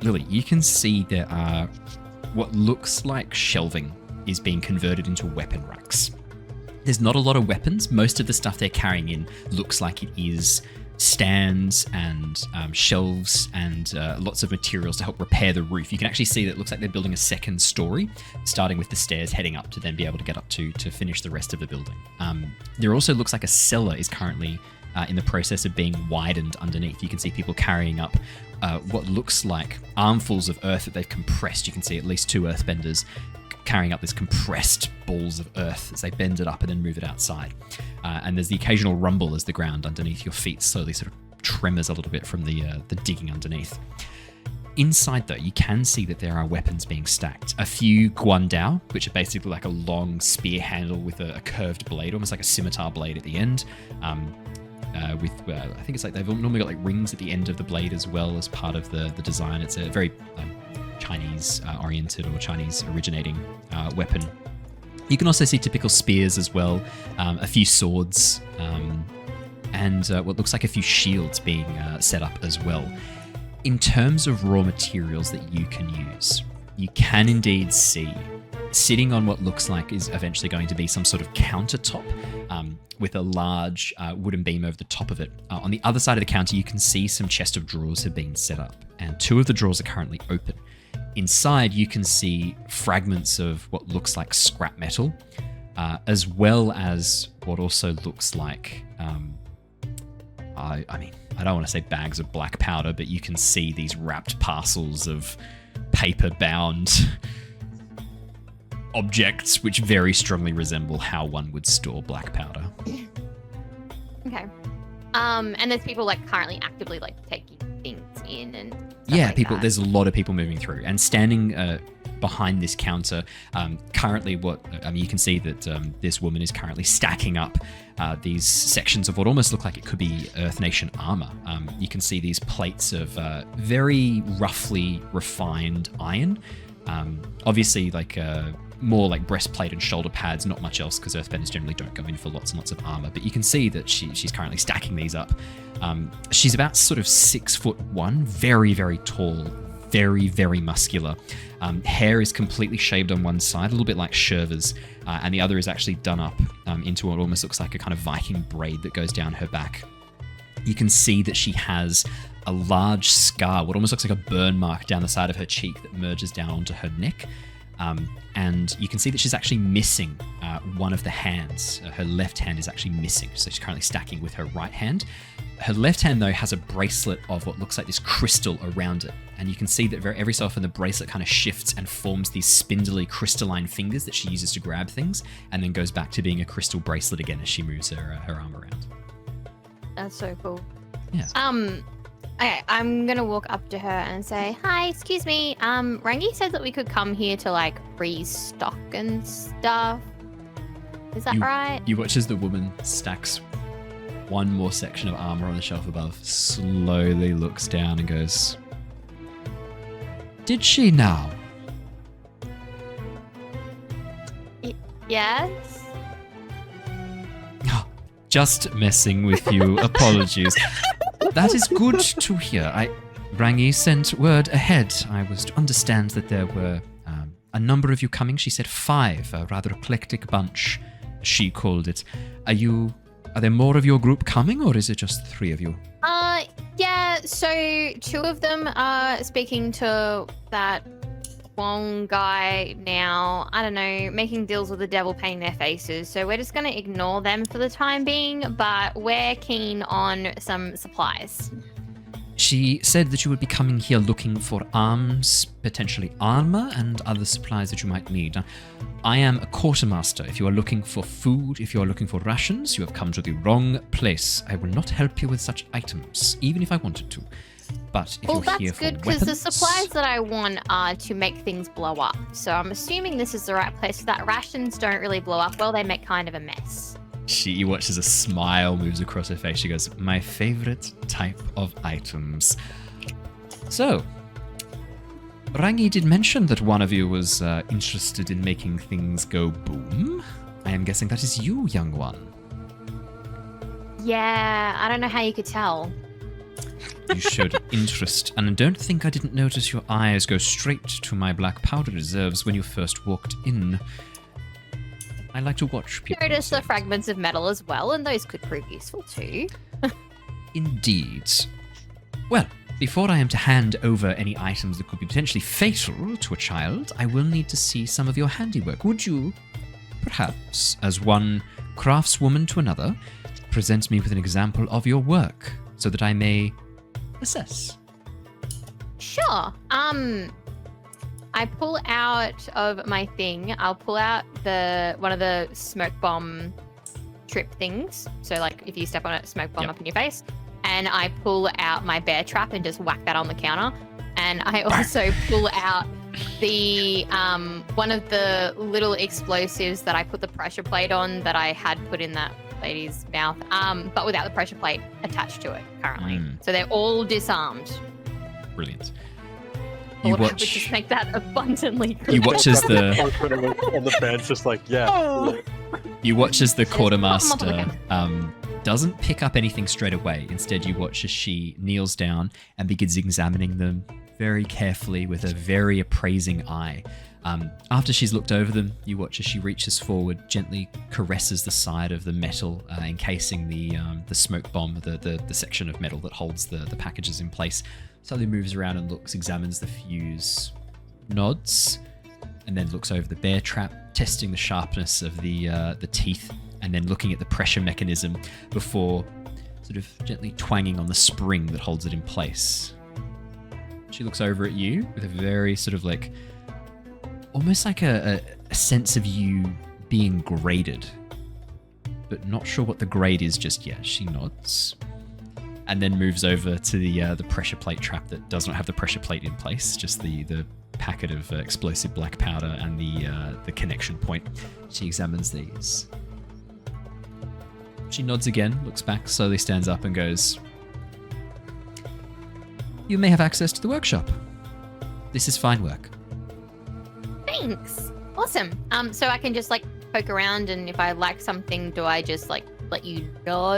[SPEAKER 5] Lilly, you can see there are what looks like shelving is being converted into weapon racks. There's not a lot of weapons. Most of the stuff they're carrying in looks like it is stands and shelves and lots of materials to help repair the roof. You can actually see that it looks like they're building a second story, starting with the stairs heading up to then be able to get up to finish the rest of the building. There also looks like a cellar is currently in the process of being widened underneath. You can see people carrying up what looks like armfuls of earth that they've compressed. You can see at least 2 earthbenders carrying up this compressed balls of earth as they bend it up and then move it outside. And there's the occasional rumble as the ground underneath your feet slowly sort of tremors a little bit from the digging underneath. Inside, though, you can see that there are weapons being stacked. A few guandao, which are basically like a long spear handle with a curved blade, almost like a scimitar blade at the end. I think it's like they've normally got like rings at the end of the blade as well as part of the design. It's a very Chinese oriented or Chinese originating weapon. You can also see typical spears as well, a few swords, and what looks like a few shields being set up as well. In terms of raw materials that you can use, you can indeed see sitting on what looks like is eventually going to be some sort of countertop with a large wooden beam over the top of it. On the other side of the counter, you can see some chest of drawers have been set up, and 2 of the drawers are currently open. Inside, you can see fragments of what looks like scrap metal, as well as what also looks like, I don't want to say bags of black powder, but you can see these wrapped parcels of paper-bound objects which very strongly resemble how one would store black powder.
[SPEAKER 7] Okay. And there's people like currently actively like taking things in and
[SPEAKER 5] that. There's a lot of people moving through and standing behind this counter. Currently, you can see that this woman is currently stacking up these sections of what almost look like it could be Earth Nation armor. You can see these plates of very roughly refined iron. Obviously, like more like breastplate and shoulder pads, not much else, because Earthbenders generally don't go in for lots and lots of armor. But you can see that she's currently stacking these up. She's about sort of 6'1", very, very tall, very, very muscular. Hair is completely shaved on one side, a little bit like Sherva's, and the other is actually done up into what almost looks like a kind of Viking braid that goes down her back. You can see that she has a large scar, what almost looks like a burn mark down the side of her cheek that merges down onto her neck. And you can see that she's actually missing one of the hands. Her left hand is actually missing, so she's currently stacking with her right hand. Her left hand, though, has a bracelet of what looks like this crystal around it. And you can see that every so often the bracelet kind of shifts and forms these spindly crystalline fingers that she uses to grab things, and then goes back to being a crystal bracelet again as she moves her arm around. That's
[SPEAKER 7] so cool.
[SPEAKER 5] Yeah.
[SPEAKER 7] Okay, I'm gonna walk up to her and say, "Hi, excuse me. Rangi said that we could come here to like restock and stuff. Is that right?"
[SPEAKER 5] You watch as the woman stacks one more section of armor on the shelf above, slowly looks down and goes, "Did she now?"
[SPEAKER 7] Yes.
[SPEAKER 5] Just messing with you. Apologies. That is good to hear. Rangi sent word ahead. I was to understand that there were a number of you coming. She said 5, a rather eclectic bunch, she called it. Are there more of your group coming, or is it just 3 of you?
[SPEAKER 7] Yeah, so 2 of them are speaking to that one guy now. I don't know, making deals with the devil, painting their faces. So we're just going to ignore them for the time being, but we're keen on some supplies.
[SPEAKER 5] She said that you would be coming here looking for arms, potentially armor, and other supplies that you might need. I am a quartermaster. If you are looking for food, if you are looking for rations, you have come to the wrong place. I will not help you with such items, even if I wanted to. But if you're here for weapons... Well, that's good,
[SPEAKER 7] because the supplies that I want are to make things blow up. So I'm assuming this is the right place for that. Rations don't really blow up well. They make kind of a mess.
[SPEAKER 5] She watches a smile moves across her face. She goes, my favorite type of items. So, Rangi did mention that one of you was interested in making things go boom. I am guessing that is you, young one.
[SPEAKER 7] Yeah, I don't know how you could tell.
[SPEAKER 5] You showed interest, and I don't think I didn't notice your eyes go straight to my black powder reserves when you first walked in. I like to watch people.
[SPEAKER 7] Notice the fragments of metal as well, and those could prove useful too.
[SPEAKER 5] Indeed. Well, before I am to hand over any items that could be potentially fatal to a child, I will need to see some of your handiwork. Would you, perhaps, as one craftswoman to another, present me with an example of your work so that I may assess?
[SPEAKER 7] Sure. I pull out of my thing. I'll pull out one of the smoke bomb trip things. So, like, if you step on it, smoke bomb up in your face. And I pull out my bear trap and just whack that on the counter. And I also pull out the one of the little explosives that I put the pressure plate on that I had put in that lady's mouth, but without the pressure plate attached to it currently. So they're all disarmed.
[SPEAKER 5] Brilliant.
[SPEAKER 7] You watch. Would just make that abundantly clear.
[SPEAKER 5] You watch as the
[SPEAKER 3] on the bench, just like
[SPEAKER 5] You watch as the quartermaster doesn't pick up anything straight away. Instead, you watch as she kneels down and begins examining them very carefully with a very appraising eye. After she's looked over them, you watch as she reaches forward, gently caresses the side of the metal encasing the smoke bomb, the section of metal that holds the packages in place. Slowly moves around and looks, examines the fuse, nods, and then looks over the bear trap, testing the sharpness of the teeth, and then looking at the pressure mechanism before sort of gently twanging on the spring that holds it in place. She looks over at you with a very sort of like, almost like a sense of you being graded, but not sure what the grade is just yet. She nods. And then moves over to the pressure plate trap that does not have the pressure plate in place, just the packet of explosive black powder and the connection point. She examines these. She nods again, looks back, slowly stands up and goes, you may have access to the workshop. This is fine work.
[SPEAKER 7] Thanks. Awesome. So I can just like poke around, and if I like something, do I just like let you know?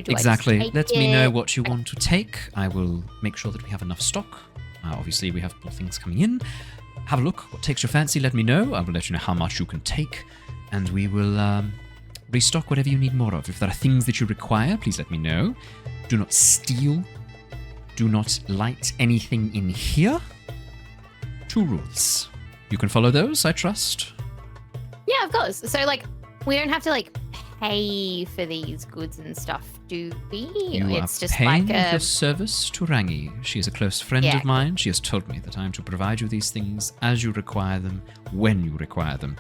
[SPEAKER 5] Exactly. Let me know what you want to take. I will make sure that we have enough stock. Obviously, we have more things coming in. Have a look. What takes your fancy, let me know. I will let you know how much you can take, and we will restock whatever you need more of. If there are things that you require, please let me know. Do not steal. Do not light anything in here. 2 rules. You can follow those, I trust.
[SPEAKER 7] Yeah, of course. So, like, we don't have to, like, pay for these goods and stuff, do we?
[SPEAKER 5] It's just paying like your service to Rangi. She is a close friend of mine. She has told me that I am to provide you these things as you require them, when you require them.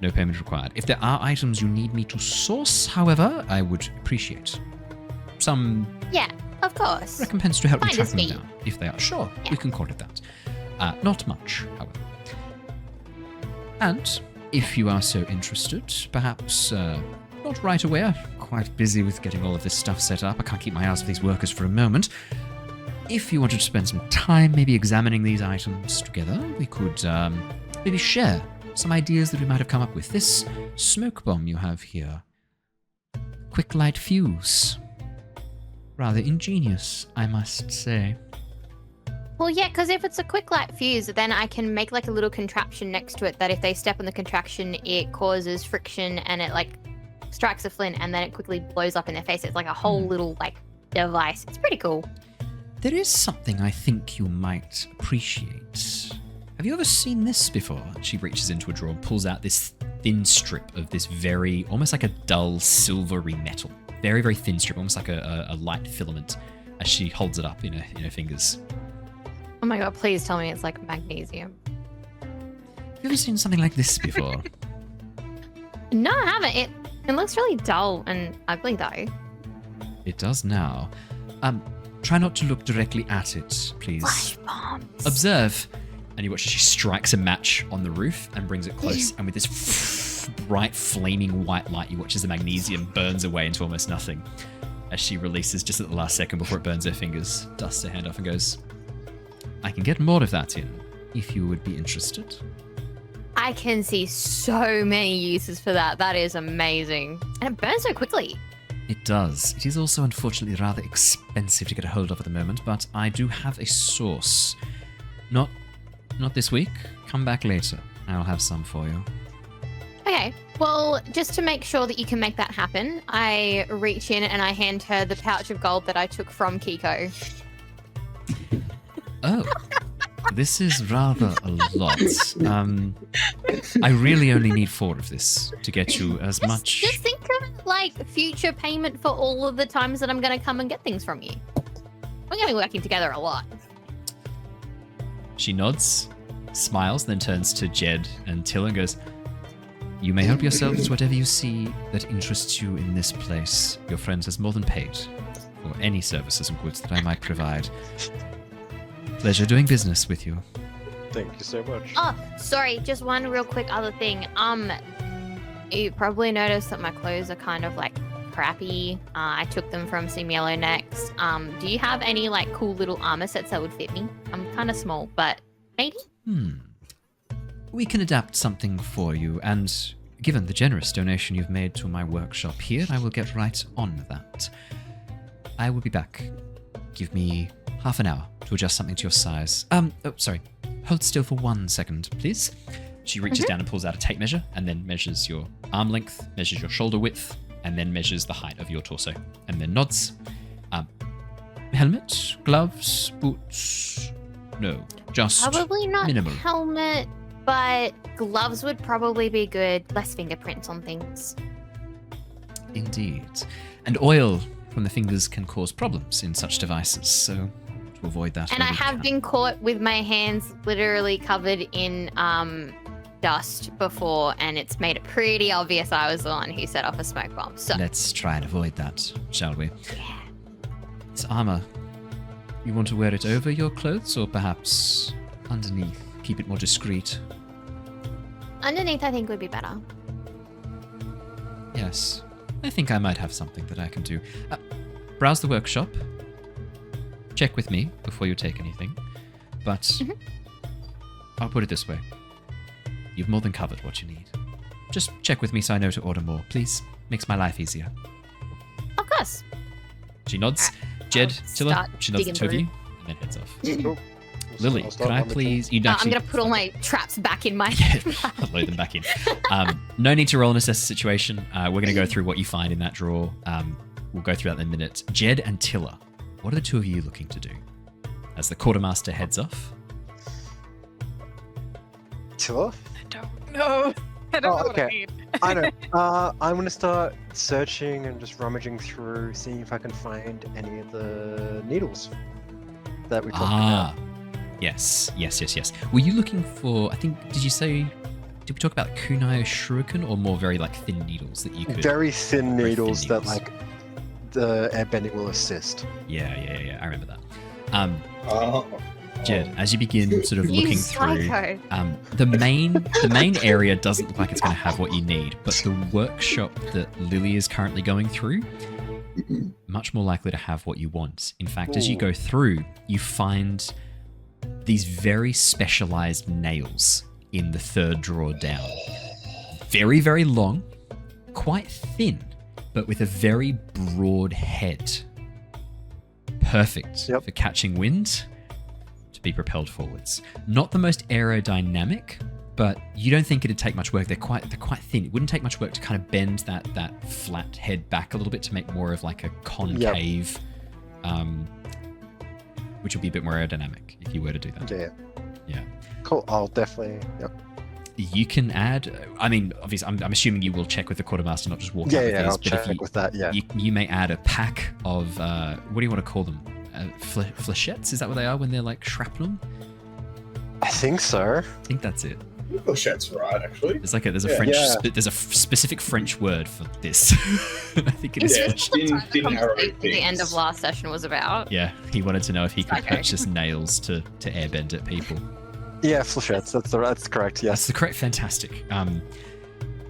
[SPEAKER 5] No payment required. If there are items you need me to source, however, I would appreciate some...
[SPEAKER 7] Yeah, of course.
[SPEAKER 5] ...recompense to help me track them down. If they are. Sure, we can call it that. Not much, however. And... if you are so interested, perhaps not right away. I'm quite busy with getting all of this stuff set up. I can't keep my eyes off these workers for a moment. If you wanted to spend some time maybe examining these items together, we could maybe share some ideas that we might have come up with. This smoke bomb you have here. Quick light fuse. Rather ingenious, I must say.
[SPEAKER 7] Well, yeah, because if it's a quick light fuse, then I can make like a little contraption next to it that if they step on the contraption, it causes friction and it like strikes a flint and then it quickly blows up in their face. It's like a whole little like device. It's pretty cool.
[SPEAKER 5] There is something I think you might appreciate. Have you ever seen this before? She reaches into a drawer and pulls out this thin strip of this very, almost like a dull silvery metal. Very, very thin strip, almost like a light filament. as she holds it up in her fingers.
[SPEAKER 7] Oh my god, please tell me it's like magnesium.
[SPEAKER 5] Have you ever seen something like this before?
[SPEAKER 7] No, I haven't. It looks really dull and ugly though.
[SPEAKER 5] It does now. Try not to look directly at it, please.
[SPEAKER 7] Flash bombs.
[SPEAKER 5] Observe. And you watch as she strikes a match on the roof and brings it close. And with this bright, flaming white light, you watch as the magnesium burns away into almost nothing. As she releases just at the last second before it burns her fingers, dusts her hand off and goes, I can get more of that in, if you would be interested.
[SPEAKER 7] I can see so many uses for that. That is amazing. And it burns so quickly.
[SPEAKER 5] It does. It is also unfortunately rather expensive to get a hold of at the moment, but I do have a source. Not this week. Come back later. I'll have some for you.
[SPEAKER 7] Okay. Well, just to make sure that you can make that happen, I reach in and I hand her the pouch of gold that I took from Keeko.
[SPEAKER 5] Oh. This is rather a lot. I really only need 4 of this to get you as much.
[SPEAKER 7] Just think of it like future payment for all of the times that I'm going to come and get things from you. We're going to be working together a lot.
[SPEAKER 5] She nods, smiles, then turns to Jedd and Tilla and goes, You may help yourselves to whatever you see that interests you in this place. Your friend has more than paid for any services and goods that I might provide. Pleasure doing business with you.
[SPEAKER 3] Thank you so much.
[SPEAKER 7] Oh, sorry, just one real quick other thing. You probably noticed that my clothes are kind of like crappy. I took them from some Yellow Necks. Do you have any like cool little armor sets that would fit me? I'm kind of small, but maybe?
[SPEAKER 5] We can adapt something for you, and given the generous donation you've made to my workshop here, I will get right on that. I will be back. Give me half an hour to adjust something to your size. Sorry. Hold still for 1 second, please. She reaches down and pulls out a tape measure, and then measures your arm length, measures your shoulder width, and then measures the height of your torso, and then nods. Helmet, gloves, boots? No, just
[SPEAKER 7] probably not
[SPEAKER 5] minimal.
[SPEAKER 7] Helmet, but gloves would probably be good. Less fingerprints on things.
[SPEAKER 5] Indeed. And oil from the fingers can cause problems in such devices, so to avoid that.
[SPEAKER 7] And I have been caught with my hands literally covered in dust before, and it's made it pretty obvious I was the one who set off a smoke bomb. So
[SPEAKER 5] let's try and avoid that, shall we?
[SPEAKER 7] Yeah.
[SPEAKER 5] It's armor. You want to wear it over your clothes, or perhaps underneath? Keep it more discreet.
[SPEAKER 7] Underneath, I think would be better.
[SPEAKER 5] Yes. I think I might have something that I can do. Browse the workshop. Check with me before you take anything. But I'll put it this way. You've more than covered what you need. Just check with me so I know to order more, please. Makes my life easier.
[SPEAKER 7] Of course.
[SPEAKER 5] She nods. Jedd, Tilla, she nods the two of you, and then heads off.
[SPEAKER 3] Cool.
[SPEAKER 5] Lily, can I please... I'm
[SPEAKER 7] going to put all my traps back in my...
[SPEAKER 5] I'll load them back in. No need to roll and assess the situation. We're going to go through what you find in that drawer. We'll go through that in a minute. Jedd and Tilla, what are the two of you looking to do? As the quartermaster heads off.
[SPEAKER 3] Tilla?
[SPEAKER 8] I don't know. I don't know what I need.
[SPEAKER 3] I know. I'm going to start searching and just rummaging through, seeing if I can find any of the needles that we talked about.
[SPEAKER 5] Yes. Were you looking for, I think, did we talk about kunai or shuriken, or more very like thin needles that you could...
[SPEAKER 3] Very thin needles that like the airbending will assist.
[SPEAKER 5] Yeah, I remember that. Jedd, as you begin sort of looking through, the main area doesn't look like it's going to have what you need, but the workshop that Lilly is currently going through, much more likely to have what you want. In fact, as you go through, you find these very specialized nails in the third drawer down. Very, very long, quite thin, but with a very broad head. Perfect for catching wind, to be propelled forwards. Not the most aerodynamic, but you don't think it'd take much work. They're quite thin. It wouldn't take much work to kind of bend that flat head back a little bit to make more of like a concave, which would be a bit more aerodynamic if you were to do that. Yeah.
[SPEAKER 3] Cool. I'll definitely. Yep.
[SPEAKER 5] You can add. I mean, obviously, I'm assuming you will check with the quartermaster, not just walk out with these.
[SPEAKER 3] I'll check with that. Yeah.
[SPEAKER 5] You may add a pack of what do you want to call them? flechettes. Is that what they are when they're like shrapnel?
[SPEAKER 3] I think so.
[SPEAKER 5] I think that's it.
[SPEAKER 4] Bullshit's right, actually.
[SPEAKER 5] There's a French. There's a specific French word for this. I think it is.
[SPEAKER 4] Yeah,
[SPEAKER 7] the end of last session was about.
[SPEAKER 5] Yeah, he wanted to know if he could purchase nails to airbend at people.
[SPEAKER 3] Yeah, flechettes. That's correct. Yes,
[SPEAKER 5] that's the correct. Fantastic.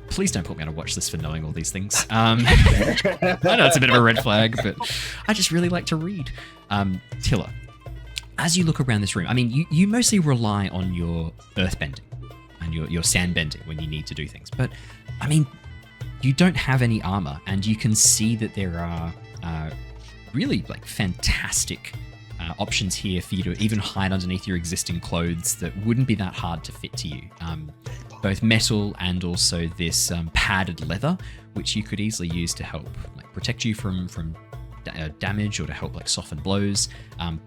[SPEAKER 5] Please don't put me on a watch list for knowing all these things. I know it's a bit of a red flag, but I just really like to read. Tilla, as you look around this room, I mean, you mostly rely on your earthbending and your sandbending when you need to do things. But, I mean, you don't have any armor, and you can see that there are really, like, fantastic options here for you to even hide underneath your existing clothes that wouldn't be that hard to fit to you. Both metal and also this padded leather, which you could easily use to help like protect you from damage or to help like soften blows.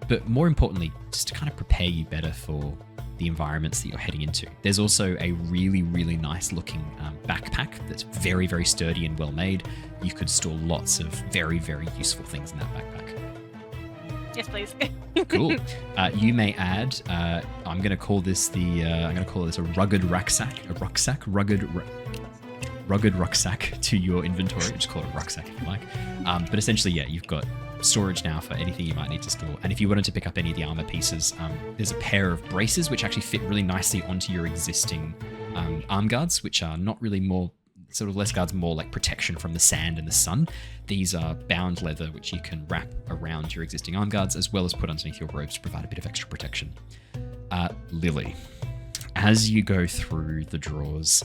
[SPEAKER 5] But more importantly, just to kind of prepare you better for the environments that you're heading into. There's also a really, really nice looking backpack that's very, very sturdy and well made. You could store lots of very, very useful things in that backpack.
[SPEAKER 8] Yes, please.
[SPEAKER 5] Cool. You may add. I'm going to call this a rugged rucksack. Rugged rucksack to your inventory. Just call it a rucksack if you like. But essentially, yeah, you've got storage now for anything you might need to store. And if you wanted to pick up any of the armor pieces, there's a pair of braces which actually fit really nicely onto your existing arm guards, which are not really more sort of less guards, more like protection from the sand and the sun. These are bound leather which you can wrap around your existing arm guards as well as put underneath your robes to provide a bit of extra protection. Lilly, as you go through the drawers,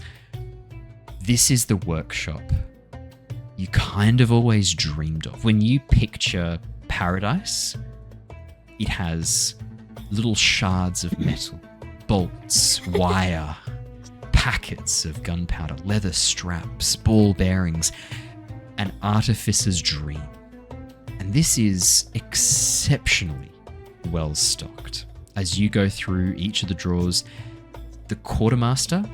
[SPEAKER 5] this is the workshop you kind of always dreamed of. When you picture paradise, it has little shards of metal, bolts, wire, packets of gunpowder, leather straps, ball bearings, an artificer's dream. And this is exceptionally well stocked. As you go through each of the drawers, the quartermaster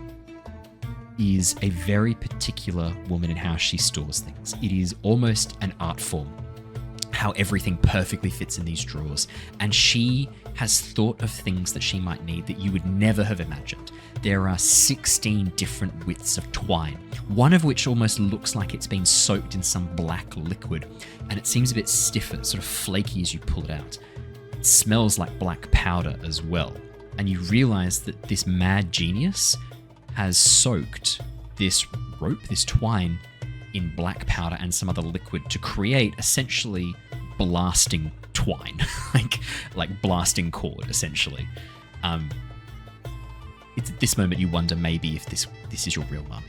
[SPEAKER 5] is a very particular woman in how she stores things. It is almost an art form, how everything perfectly fits in these drawers. And she has thought of things that she might need that you would never have imagined. There are 16 different widths of twine, one of which almost looks like it's been soaked in some black liquid, and it seems a bit stiffer, sort of flaky as you pull it out. It smells like black powder as well, and you realize that this mad genius has soaked this rope, this twine, in black powder and some other liquid to create essentially blasting twine, like blasting cord, essentially. It's at this moment you wonder maybe if this is your real mum.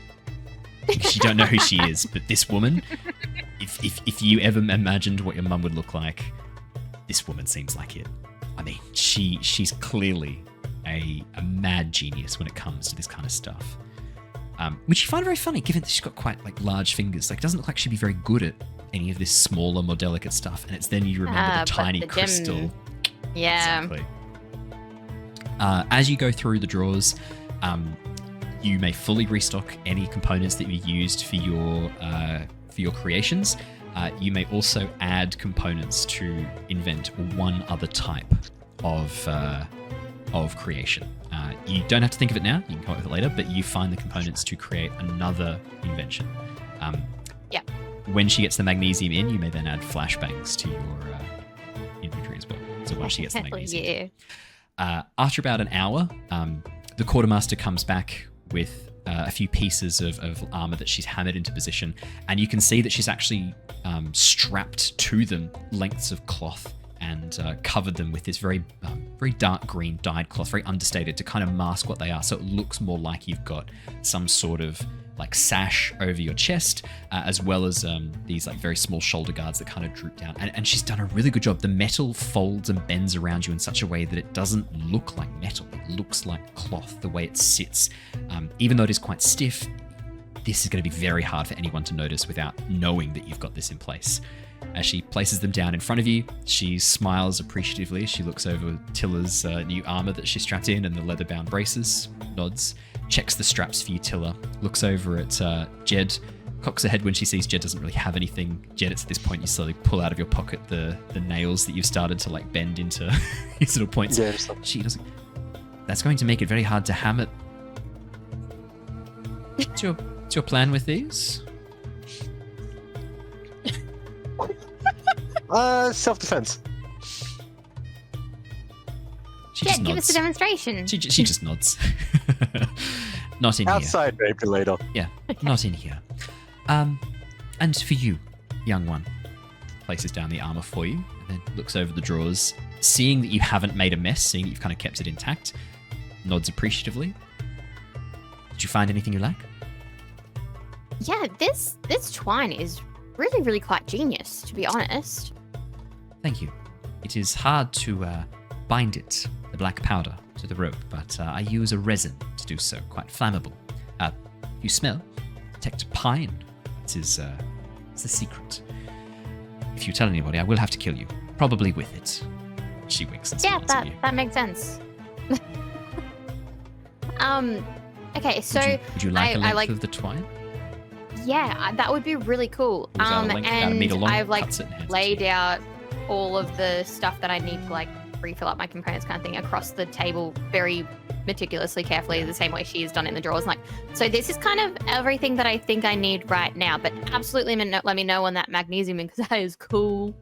[SPEAKER 5] Because you don't know who she is, but this woman, if you ever imagined what your mum would look like, this woman seems like it. I mean, she's clearly a mad genius when it comes to this kind of stuff. Which you find very funny, given that she's got quite like large fingers. Like, it doesn't look like she'd be very good at any of this smaller, more delicate stuff. And it's then you remember the tiny crystal.
[SPEAKER 7] Yeah.
[SPEAKER 5] Exactly. As you go through the drawers, you may fully restock any components that you used for your creations. You may also add components to invent one other type of creation. You don't have to think of it now, you can come up with it later, but you find the components to create another invention.
[SPEAKER 7] Yeah.
[SPEAKER 5] When she gets the magnesium in, you may then add flashbangs to your inventory as well. So once she gets the magnesium.
[SPEAKER 7] Yeah.
[SPEAKER 5] After about an hour, the quartermaster comes back with a few pieces of armor that she's hammered into position, and you can see that she's actually strapped to them lengths of cloth and covered them with this very dark green dyed cloth, very understated, to kind of mask what they are, so it looks more like you've got some sort of like sash over your chest, as well as these like very small shoulder guards that kind of droop down. And she's done a really good job. The metal folds and bends around you in such a way that it doesn't look like metal. It looks like cloth, the way it sits. Even though it is quite stiff, this is going to be very hard for anyone to notice without knowing that you've got this in place. As she places them down in front of you, she smiles appreciatively. She looks over Tilla's new armor that she's strapped in and the leather-bound braces, nods, checks the straps for you, Tilla, looks over at Jedd, cocks her head when she sees Jedd doesn't really have anything. Jedd, it's at this point you slowly pull out of your pocket the nails that you've started to like bend into these little points.
[SPEAKER 3] Yeah,
[SPEAKER 5] She doesn't. That's going to make it very hard to hammer. What's your plan with these?
[SPEAKER 3] Self-defense.
[SPEAKER 5] She
[SPEAKER 7] Yeah,
[SPEAKER 5] just
[SPEAKER 7] give
[SPEAKER 5] nods.
[SPEAKER 7] us a demonstration.
[SPEAKER 5] She just nods. Not in here.
[SPEAKER 3] Outside, maybe later.
[SPEAKER 5] Yeah, not in here. And for you, young one, places down the armor for you, and then looks over the drawers, seeing that you haven't made a mess, seeing that you've kind of kept it intact, nods appreciatively. Did you find anything you like?
[SPEAKER 7] Yeah, this twine is really, really quite genius, to be honest.
[SPEAKER 5] Thank you. It is hard to bind it, the black powder, to the rope, but I use a resin to do so, quite flammable. You smell, detect pine. It is it's the secret. If you tell anybody, I will have to kill you, probably with it. She winks and
[SPEAKER 7] Yeah,
[SPEAKER 5] smiles at you.
[SPEAKER 7] that makes sense. Okay, so
[SPEAKER 5] Would you like a length
[SPEAKER 7] I like
[SPEAKER 5] of the twine?
[SPEAKER 7] yeah, that would be really cool.
[SPEAKER 5] Or is that a length? About a
[SPEAKER 7] And
[SPEAKER 5] meter long?
[SPEAKER 7] I've like
[SPEAKER 5] Cuts it and hands it to
[SPEAKER 7] laid
[SPEAKER 5] you.
[SPEAKER 7] out all of the stuff that I need to like refill up my components kind of thing across the table very meticulously, carefully, the same way she has done in the drawers. Like, so this is kind of everything that I think I need right now, but absolutely let me know on that magnesium because that is cool.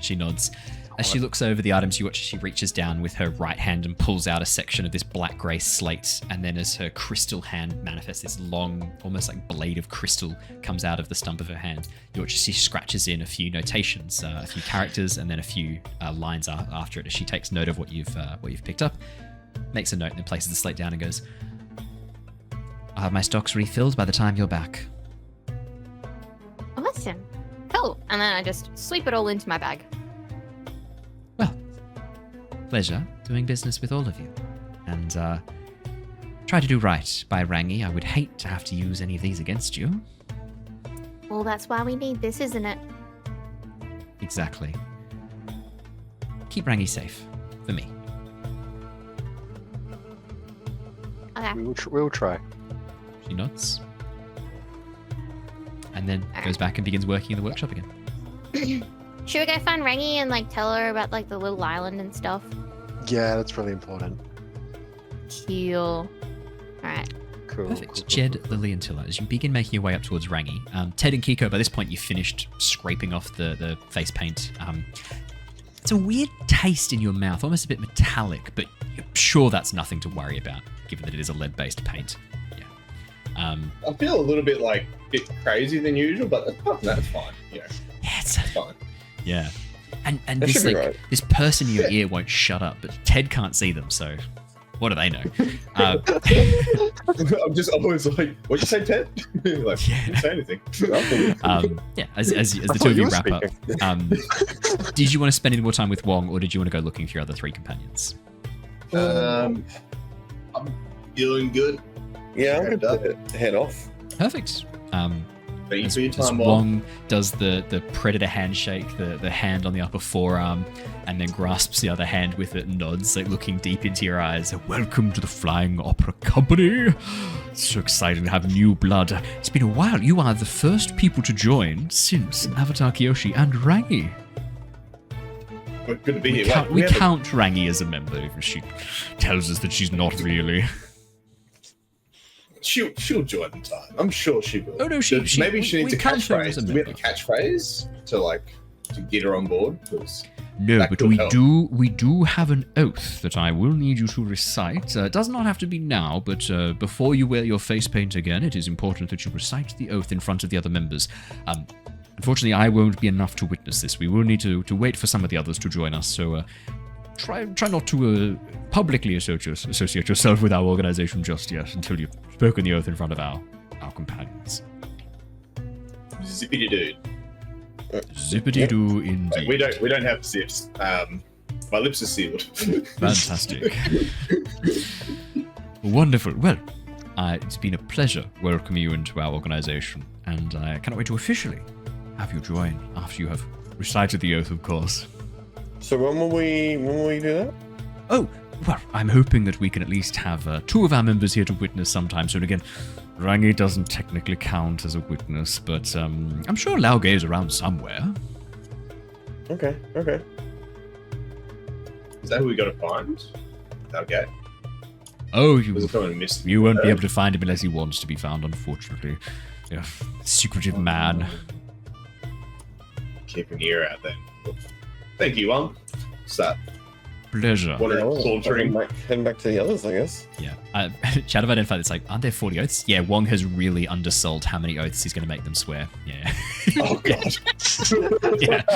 [SPEAKER 5] She nods. As she looks over the items, you watch as she reaches down with her right hand and pulls out a section of this black-grey slate, and then as her crystal hand manifests, this long, almost like blade of crystal comes out of the stump of her hand. You watch as she scratches in a few notations, a few characters, and then a few lines after it as she takes note of what you've picked up, makes a note, and then places the slate down and goes, "I'll have my stocks refilled by the time you're back."
[SPEAKER 7] Awesome. Cool. And then I just sweep it all into my bag.
[SPEAKER 5] Well, pleasure doing business with all of you. And try to do right by Rangi. I would hate to have to use any of these against you.
[SPEAKER 7] Well, that's why we need this, isn't it?
[SPEAKER 5] Exactly. Keep Rangi safe. For me.
[SPEAKER 7] Okay.
[SPEAKER 3] We'll try.
[SPEAKER 5] She nods. And then goes back and begins working in the workshop again.
[SPEAKER 7] Should we go find Rangi and like tell her about like the little island and stuff?
[SPEAKER 3] Yeah, that's really important.
[SPEAKER 7] Cool. Alright.
[SPEAKER 3] Cool.
[SPEAKER 5] Perfect. Jedd, Lilly, and Tilla, as you begin making your way up towards Rangi, Ted and Keeko, by this point you've finished scraping off the face paint. It's a weird taste in your mouth, almost a bit metallic, but you're sure that's nothing to worry about, given that it is a lead-based paint. Yeah.
[SPEAKER 4] I feel a little bit crazy than usual, but apart from that, it's fine.
[SPEAKER 5] Yeah,
[SPEAKER 4] it's fine.
[SPEAKER 5] Yeah. And
[SPEAKER 6] That
[SPEAKER 5] this
[SPEAKER 6] should be right.
[SPEAKER 5] this person in your ear won't shut up, but Ted can't see them, so what do they know?
[SPEAKER 4] I'm just always like, what'd you say, Ted? Like,
[SPEAKER 5] Yeah.
[SPEAKER 4] didn't say anything.
[SPEAKER 5] Yeah, as the
[SPEAKER 3] I
[SPEAKER 5] two
[SPEAKER 3] thought
[SPEAKER 5] of
[SPEAKER 3] you
[SPEAKER 5] you
[SPEAKER 3] were
[SPEAKER 5] wrap up, did you want to spend any more time with Wong, or did you want to go looking for your other three companions?
[SPEAKER 4] I'm feeling good.
[SPEAKER 6] Yeah, I'm going to head off.
[SPEAKER 5] Perfect.
[SPEAKER 4] Thank you
[SPEAKER 5] As,
[SPEAKER 4] for your
[SPEAKER 5] as
[SPEAKER 4] time, Wong.
[SPEAKER 5] Wong does the predator handshake, the hand on the upper forearm, and then grasps the other hand with it and nods, like looking deep into your eyes. Welcome to the Flying Opera Company. It's so exciting to have new blood. It's been a while. You are the first people to join since Avatar Kyoshi and Rangi.
[SPEAKER 4] Well, good to be
[SPEAKER 5] We,
[SPEAKER 4] here.
[SPEAKER 5] count,
[SPEAKER 4] Like,
[SPEAKER 5] we
[SPEAKER 4] have a-
[SPEAKER 5] count Rangi as a member, even if she tells us that she's not really.
[SPEAKER 4] She'll join in time. I'm sure she will.
[SPEAKER 5] Oh, no,
[SPEAKER 4] Maybe she needs
[SPEAKER 5] we
[SPEAKER 4] a
[SPEAKER 5] count her as
[SPEAKER 4] catchphrase.
[SPEAKER 5] a
[SPEAKER 4] Do we have a
[SPEAKER 5] member.
[SPEAKER 4] catchphrase to get her on board? 'Cause
[SPEAKER 5] No,
[SPEAKER 4] that
[SPEAKER 5] but
[SPEAKER 4] could help.
[SPEAKER 5] we do have an oath that I will need you to recite. It does not have to be now, but before you wear your face paint again, it is important that you recite the oath in front of the other members. Unfortunately, I won't be enough to witness this. We will need to wait for some of the others to join us, so try not to publicly associate yourself with our organization just yet until you've spoken the oath in front of our companions.
[SPEAKER 4] Zippity dude.
[SPEAKER 5] Zippity-doo indeed.
[SPEAKER 4] We don't have zips. My lips are sealed.
[SPEAKER 5] Fantastic. Wonderful. Well, it's been a pleasure welcoming you into our organization, and I cannot wait to officially have you join after you have recited the oath, of course.
[SPEAKER 6] So when will we do that?
[SPEAKER 5] Oh, well, I'm hoping that we can at least have two of our members here to witness sometime soon. Again, Rangi doesn't technically count as a witness, but I'm sure Laogai's around somewhere.
[SPEAKER 6] Okay.
[SPEAKER 4] Is that who we got to find? Okay.
[SPEAKER 5] Oh,
[SPEAKER 4] you
[SPEAKER 5] won't be able to find him unless he wants to be found, unfortunately. Yeah, secretive man.
[SPEAKER 4] Keep an ear out then. Thank you, What's
[SPEAKER 5] Pleasure.
[SPEAKER 4] What are sauntering?
[SPEAKER 6] Heading back to the others, I guess.
[SPEAKER 5] Yeah. Chat have identified it's like, aren't there 40 oaths? Yeah, Wong has really undersold how many oaths he's going to make them swear. Yeah.
[SPEAKER 4] Oh, God.
[SPEAKER 5] yeah.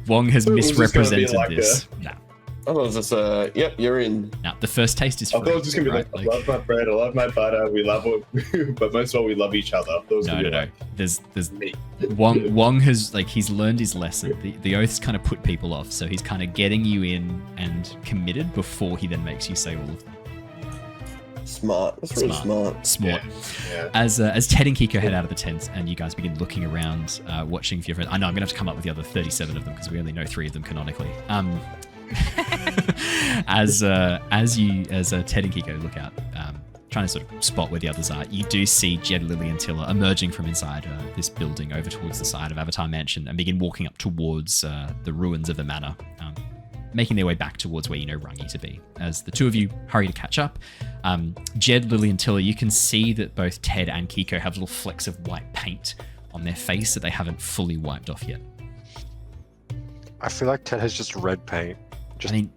[SPEAKER 5] Wong has misrepresented this. Nah.
[SPEAKER 6] I thought it was just yep, you're in.
[SPEAKER 5] Now, the first taste is free.
[SPEAKER 4] I thought it was just gonna be like, I love my bread, I love my butter, we love it, but most of all, we love each other.
[SPEAKER 5] No. There's Wong has he's learned his lesson. The oaths kind of put people off, so he's kind of getting you in and committed before he then makes you say all of them.
[SPEAKER 6] Smart. That's really smart.
[SPEAKER 4] Yeah.
[SPEAKER 5] As Ted and Keeko head out of the tent and you guys begin looking around, watching for your friends. I know I'm gonna have to come up with the other 37 of them because we only know 3 of them canonically. As Ted and Keeko look out, trying to sort of spot where the others are, you do see Jedd, Lilly, and Tilla emerging from inside this building over towards the side of Avatar Mansion and begin walking up towards the ruins of the manor, making their way back towards where you know Rangi to be. As the two of you hurry to catch up, Jedd, Lilly, and Tilla, you can see that both Ted and Keeko have little flecks of white paint on their face that they haven't fully wiped off yet.
[SPEAKER 3] I feel like Ted has just red paint.
[SPEAKER 5] Red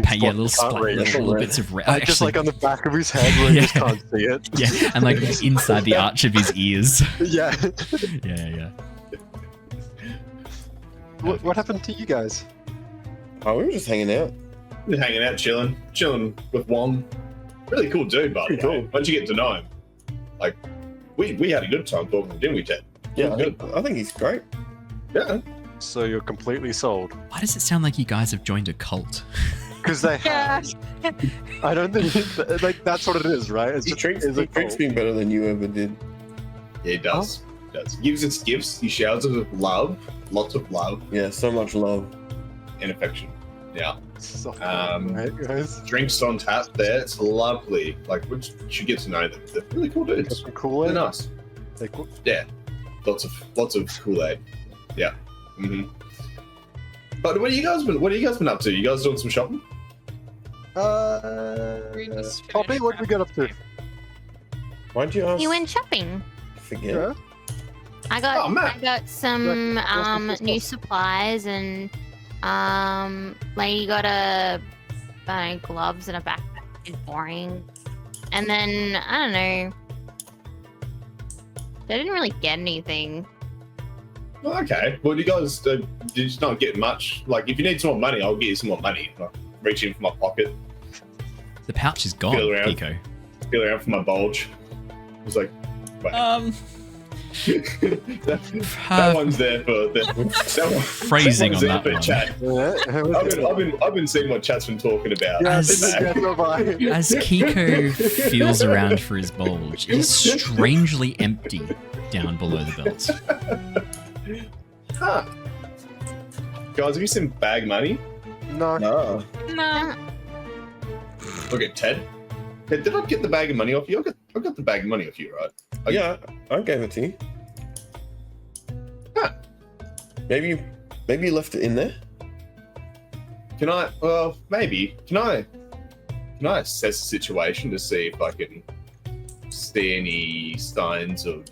[SPEAKER 5] paint, little bits of red.
[SPEAKER 3] Just like on the back of his head where you just can't see it.
[SPEAKER 5] Yeah, and like inside the arch of his ears.
[SPEAKER 3] Yeah.
[SPEAKER 5] Yeah.
[SPEAKER 3] What happened to you guys?
[SPEAKER 6] Oh, we were just hanging out.
[SPEAKER 4] We're hanging out, chilling with Wong. Really cool dude, by the way. Once you get to know him, like we had a good time talking, didn't we, Ted?
[SPEAKER 6] Yeah, I think he's great.
[SPEAKER 4] Yeah.
[SPEAKER 3] So you're completely sold.
[SPEAKER 5] Why does it sound like you guys have joined a cult?
[SPEAKER 3] Because they have. I don't think that's what it is, right?
[SPEAKER 6] He treats me better than you ever did.
[SPEAKER 4] Yeah, he does. He does. He gives us gifts. He showers us with love. Lots of love.
[SPEAKER 6] Yeah, so much love.
[SPEAKER 4] And affection. Yeah.
[SPEAKER 3] So right, guys?
[SPEAKER 4] Drinks on tap there. It's lovely. Like, we should get to know them. They're really cool dudes.
[SPEAKER 3] Kool-Aid?
[SPEAKER 4] They're nice.
[SPEAKER 3] They're cool.
[SPEAKER 4] Yeah. Lots of Kool-Aid. Yeah. Mm-hmm. But what have you guys been up to? You guys doing some shopping?
[SPEAKER 3] Poppy, what did we get up to?
[SPEAKER 6] Why'd you ask?
[SPEAKER 7] You went shopping.
[SPEAKER 6] I forget.
[SPEAKER 3] Yeah.
[SPEAKER 7] I got some new supplies and lady got gloves and a backpack. It's boring. And then I don't know. They didn't really get anything.
[SPEAKER 4] Okay. Well, you guys did you not get much? Like, if you need some more money, I'll get you some more money. Like, reach in for my pocket.
[SPEAKER 5] The pouch is gone, Keeko.
[SPEAKER 4] Feel around for my bulge. It's like, wait. that one's there for
[SPEAKER 5] phrasing on that one.
[SPEAKER 4] Chat. I've been seeing what Chat's been talking about.
[SPEAKER 5] As Keeko feels around for his bulge, it is strangely empty down below the belt.
[SPEAKER 4] Huh. Guys, have you seen bag money?
[SPEAKER 3] No.
[SPEAKER 4] Look at Ted. Ted, did I get the bag of money off you? I got the bag of money off you, right?
[SPEAKER 6] Yeah, I gave it to you.
[SPEAKER 4] Huh.
[SPEAKER 6] Maybe you left it in there?
[SPEAKER 4] Can I? Well, maybe. Can I assess the situation to see if I can see any signs of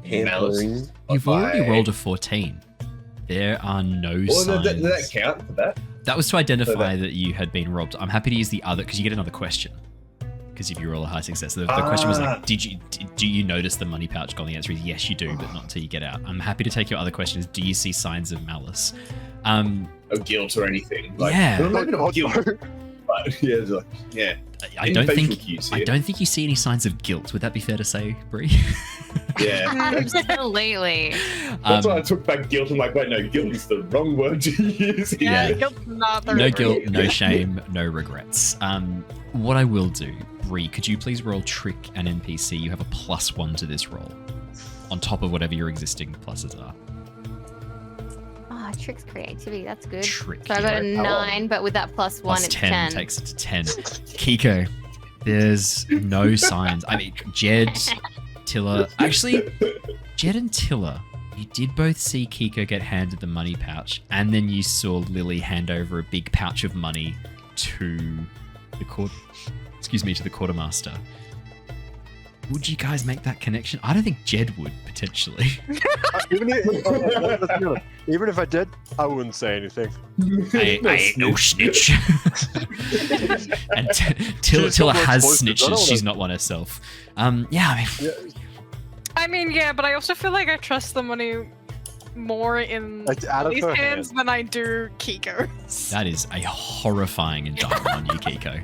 [SPEAKER 4] malice?
[SPEAKER 5] You've already rolled a 14. There are no signs.
[SPEAKER 4] Did that count for that?
[SPEAKER 5] That was to identify that you had been robbed. I'm happy to use the other because you get another question. Because if you roll a high success, the question was like, do you notice the money pouch gone? The answer is yes, you do, but not until you get out. I'm happy to take your other question. Is do you see signs of malice?
[SPEAKER 4] Of guilt or anything? Like,
[SPEAKER 5] yeah.
[SPEAKER 4] Maybe not guilt. But yeah.
[SPEAKER 5] I don't think you see any signs of guilt. Would that be fair to say, Bree?
[SPEAKER 4] Yeah.
[SPEAKER 7] Absolutely.
[SPEAKER 4] That's why I took back guilt. I'm like, wait, no, guilt is the wrong word to use.
[SPEAKER 8] Yeah, guilt's not the
[SPEAKER 5] no guilt, no shame, no regrets. What I will do, Bree, could you please roll trick and NPC? You have a +1 to this roll, on top of whatever your existing pluses are.
[SPEAKER 7] Oh, trick's creativity. That's good.
[SPEAKER 5] Trick.
[SPEAKER 7] So I got a 9, but with that +1, it's 10.
[SPEAKER 5] Takes it to 10. Keeko, There's no signs. I mean, Jedd, Tilla. Actually, Jedd and Tilla, you did both see Keeko get handed the money pouch, and then you saw Lilly hand over a big pouch of money to the to the quartermaster. Would you guys make that connection? I don't think Jedd would, potentially.
[SPEAKER 3] Even if I did, I wouldn't say anything.
[SPEAKER 5] I ain't no snitch. And Tilla has snitches. She's not one herself. Yeah,
[SPEAKER 8] I mean, yeah, but I also feel like I trust the money more in Lily's hands than I do Keeko's.
[SPEAKER 5] That is a horrifying indictment on you, Keeko.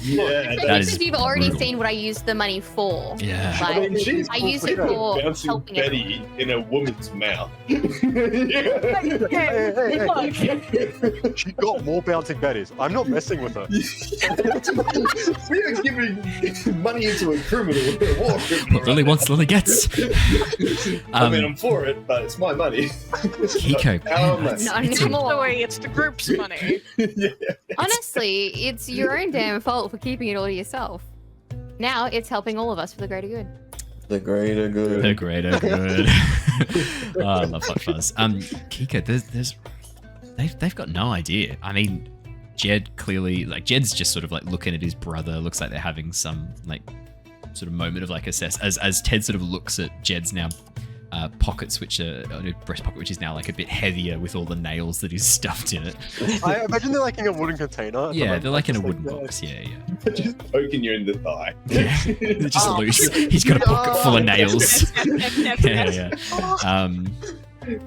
[SPEAKER 4] Yeah,
[SPEAKER 7] because you've already seen what I used the money for.
[SPEAKER 5] Yeah.
[SPEAKER 7] Like, I use it for
[SPEAKER 4] bouncing
[SPEAKER 7] helping
[SPEAKER 4] Betty in a woman's mouth.
[SPEAKER 3] Hey. She got more bouncing Betties. I'm not messing with her.
[SPEAKER 4] We are giving money into a criminal.
[SPEAKER 5] What Lilly wants, Lilly gets.
[SPEAKER 4] I mean, I'm for it, but it's my money.
[SPEAKER 5] Keeko.
[SPEAKER 7] Not anymore.
[SPEAKER 8] It's the group's money.
[SPEAKER 4] Yeah.
[SPEAKER 7] Honestly, it's your own damn fault for keeping it all to yourself. Now it's helping all of us for the greater good.
[SPEAKER 6] The greater good.
[SPEAKER 5] The greater good. Oh, I love Hot Fuzz. Keeko, they've got no idea. I mean, Jedd clearly, like, Jedd's just sort of like looking at his brother. Looks like they're having some like sort of moment of like assess as Ted sort of looks at Jedd's now pockets, which are breast pocket, which is now like a bit heavier with all the nails that he's stuffed in it.
[SPEAKER 3] I imagine they're like in a wooden container.
[SPEAKER 5] Yeah, they're like in a wooden box. Yeah.
[SPEAKER 4] Just poking you in the thigh.
[SPEAKER 5] Yeah, they're just loose. He's got a pocket full of nails.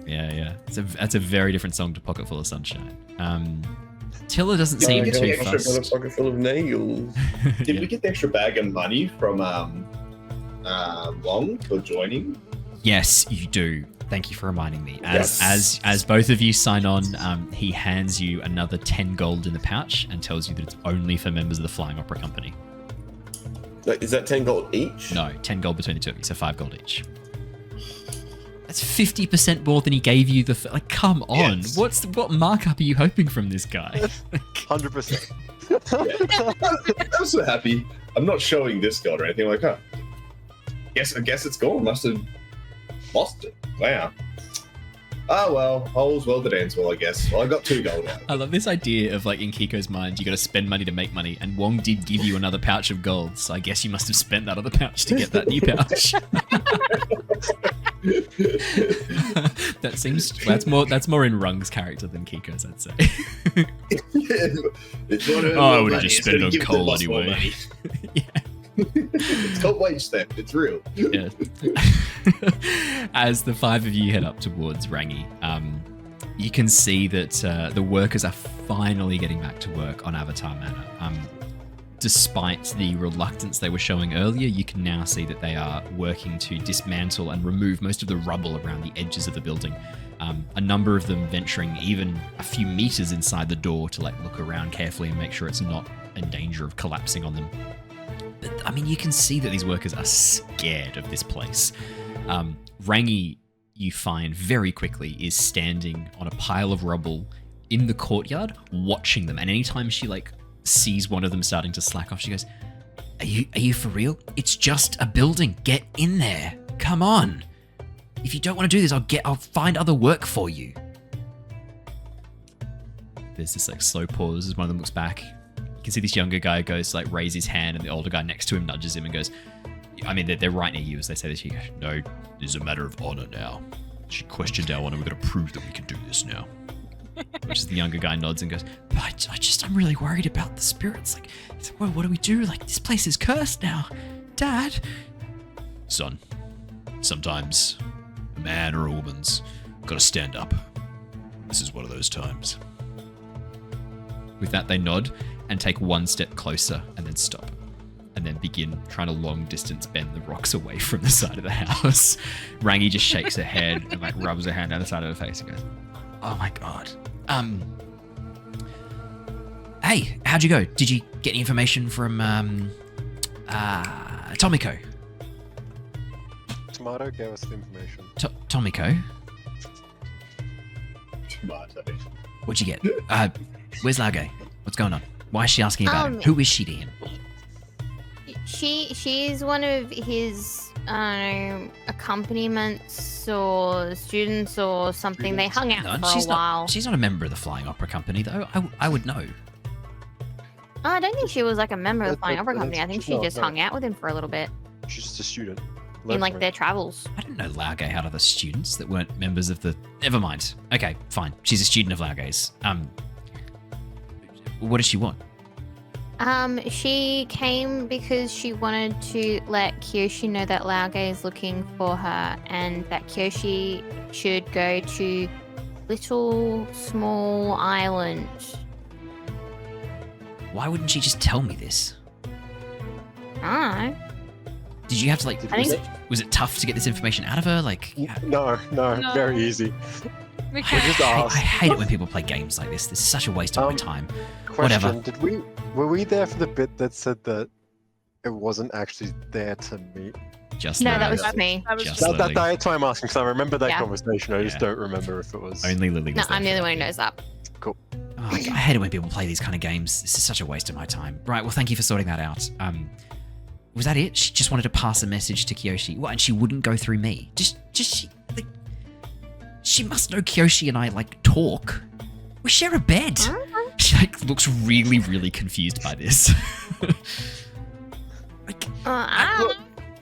[SPEAKER 5] Yeah. That's a very different song to Pocket Full of Sunshine. Tilla doesn't seem too fussed.
[SPEAKER 6] Got a pocket full of nails.
[SPEAKER 4] Did we get the extra bag of money from Long for joining?
[SPEAKER 5] Yes, you do. Thank you for reminding me. As both of you sign on, he hands you another 10 gold in the pouch and tells you that it's only for members of the Flying Opera Company.
[SPEAKER 6] Is that 10 gold each?
[SPEAKER 5] No, 10 gold between the two of you, so 5 gold each. That's 50% more than he gave you the... Like, come on. Yes. What markup are you hoping from this guy?
[SPEAKER 3] 100%.
[SPEAKER 4] I'm so happy. I'm not showing this gold or anything like that. I guess it's gone. Must have lost it. Wow. Oh well, all's well that ends well, I guess. Well, I got 2 gold out.
[SPEAKER 5] I love this idea of, like, in Keiko's mind, you got to spend money to make money, and Wong did give you another pouch of gold, so I guess you must have spent that other pouch to get that new pouch. That's more in Rung's character than Keiko's, I'd say. I would have just spent it on coal anyway. Yeah.
[SPEAKER 4] It's called wage theft. It's real.
[SPEAKER 5] Yeah. As the 5 of you head up towards Rangi, you can see that the workers are finally getting back to work on Avatar Manor. Despite the reluctance they were showing earlier, you can now see that they are working to dismantle and remove most of the rubble around the edges of the building. A number of them venturing even a few meters inside the door to like look around carefully and make sure it's not in danger of collapsing on them. But I mean, you can see that these workers are scared of this place. Rangi, you find very quickly, is standing on a pile of rubble in the courtyard, watching them. And anytime she like sees one of them starting to slack off, she goes, Are you for real? It's just a building. Get in there. Come on. If you don't want to do this, I'll find other work for you. There's this like slow pause as one of them looks back. You can see this younger guy goes to like raise his hand, and the older guy next to him nudges him and goes, I mean, they're right near you as they say this. He goes, No, this is a matter of honor now. She questioned our honor. We've got to prove that we can do this now. Which is the younger guy nods and goes, But I'm really worried about the spirits. Like, what do we do? Like, this place is cursed now. Dad? Son, sometimes a man or a woman's got to stand up. This is one of those times. With that, they nod and take one step closer and then stop. And then begin trying to long distance bend the rocks away from the side of the house. Rangi just shakes her head and like rubs her hand down the side of her face and goes, Oh my god. Hey, how'd you go? Did you get any information from Tomiko?
[SPEAKER 3] Tomato gave us the information.
[SPEAKER 5] Tomiko?
[SPEAKER 4] Tomato.
[SPEAKER 5] What'd you get? Where's Lage? What's going on? Why is she asking about him? Who is she to him?
[SPEAKER 7] She's one of his accompaniments or students or something. They hung out for a while.
[SPEAKER 5] She's not a member of the Flying Opera Company, though. I would know.
[SPEAKER 7] Oh, I don't think she was like a member of the Flying Opera Company. I think she just hung out with him for a little bit.
[SPEAKER 3] She's just a student.
[SPEAKER 7] In like their travels.
[SPEAKER 5] I didn't know Laogay had other students that weren't members of the... Never mind. Okay, fine. She's a student of Laogay's. What does she want?
[SPEAKER 7] She came because she wanted to let Kyoshi know that Laogay is looking for her and that Kyoshi should go to Little Small Island.
[SPEAKER 5] Why wouldn't she just tell me this?
[SPEAKER 7] I don't know.
[SPEAKER 5] Did you have to was it tough to get this information out of her? Like,
[SPEAKER 3] no, very easy.
[SPEAKER 8] We
[SPEAKER 5] I
[SPEAKER 8] can't.
[SPEAKER 5] hate it when people play games like this. This is such a waste of my time.
[SPEAKER 3] Question,
[SPEAKER 5] Whatever.
[SPEAKER 3] Were we there for the bit that said that it wasn't actually there to meet?
[SPEAKER 5] Just
[SPEAKER 7] No,
[SPEAKER 5] Lilly.
[SPEAKER 7] that was just me.
[SPEAKER 8] That was
[SPEAKER 5] Just
[SPEAKER 8] just
[SPEAKER 5] Lilly.
[SPEAKER 3] That's why I'm asking, because I remember that
[SPEAKER 7] Yeah.
[SPEAKER 3] conversation. I just
[SPEAKER 5] Yeah.
[SPEAKER 3] don't remember if it was.
[SPEAKER 5] Only Lilly was
[SPEAKER 7] No,
[SPEAKER 5] there
[SPEAKER 7] I'm the
[SPEAKER 5] for
[SPEAKER 7] only
[SPEAKER 5] it.
[SPEAKER 7] one who knows that.
[SPEAKER 3] Cool.
[SPEAKER 5] Oh, I hate it when people play these kind of games. This is such a waste of my time. Right, well, thank you for sorting that out. Was that it? She just wanted to pass a message to Kyoshi. What? And she wouldn't go through me. She must know Kyoshi and I talk. We share a bed. She looks really, really confused by this.
[SPEAKER 7] I don't know.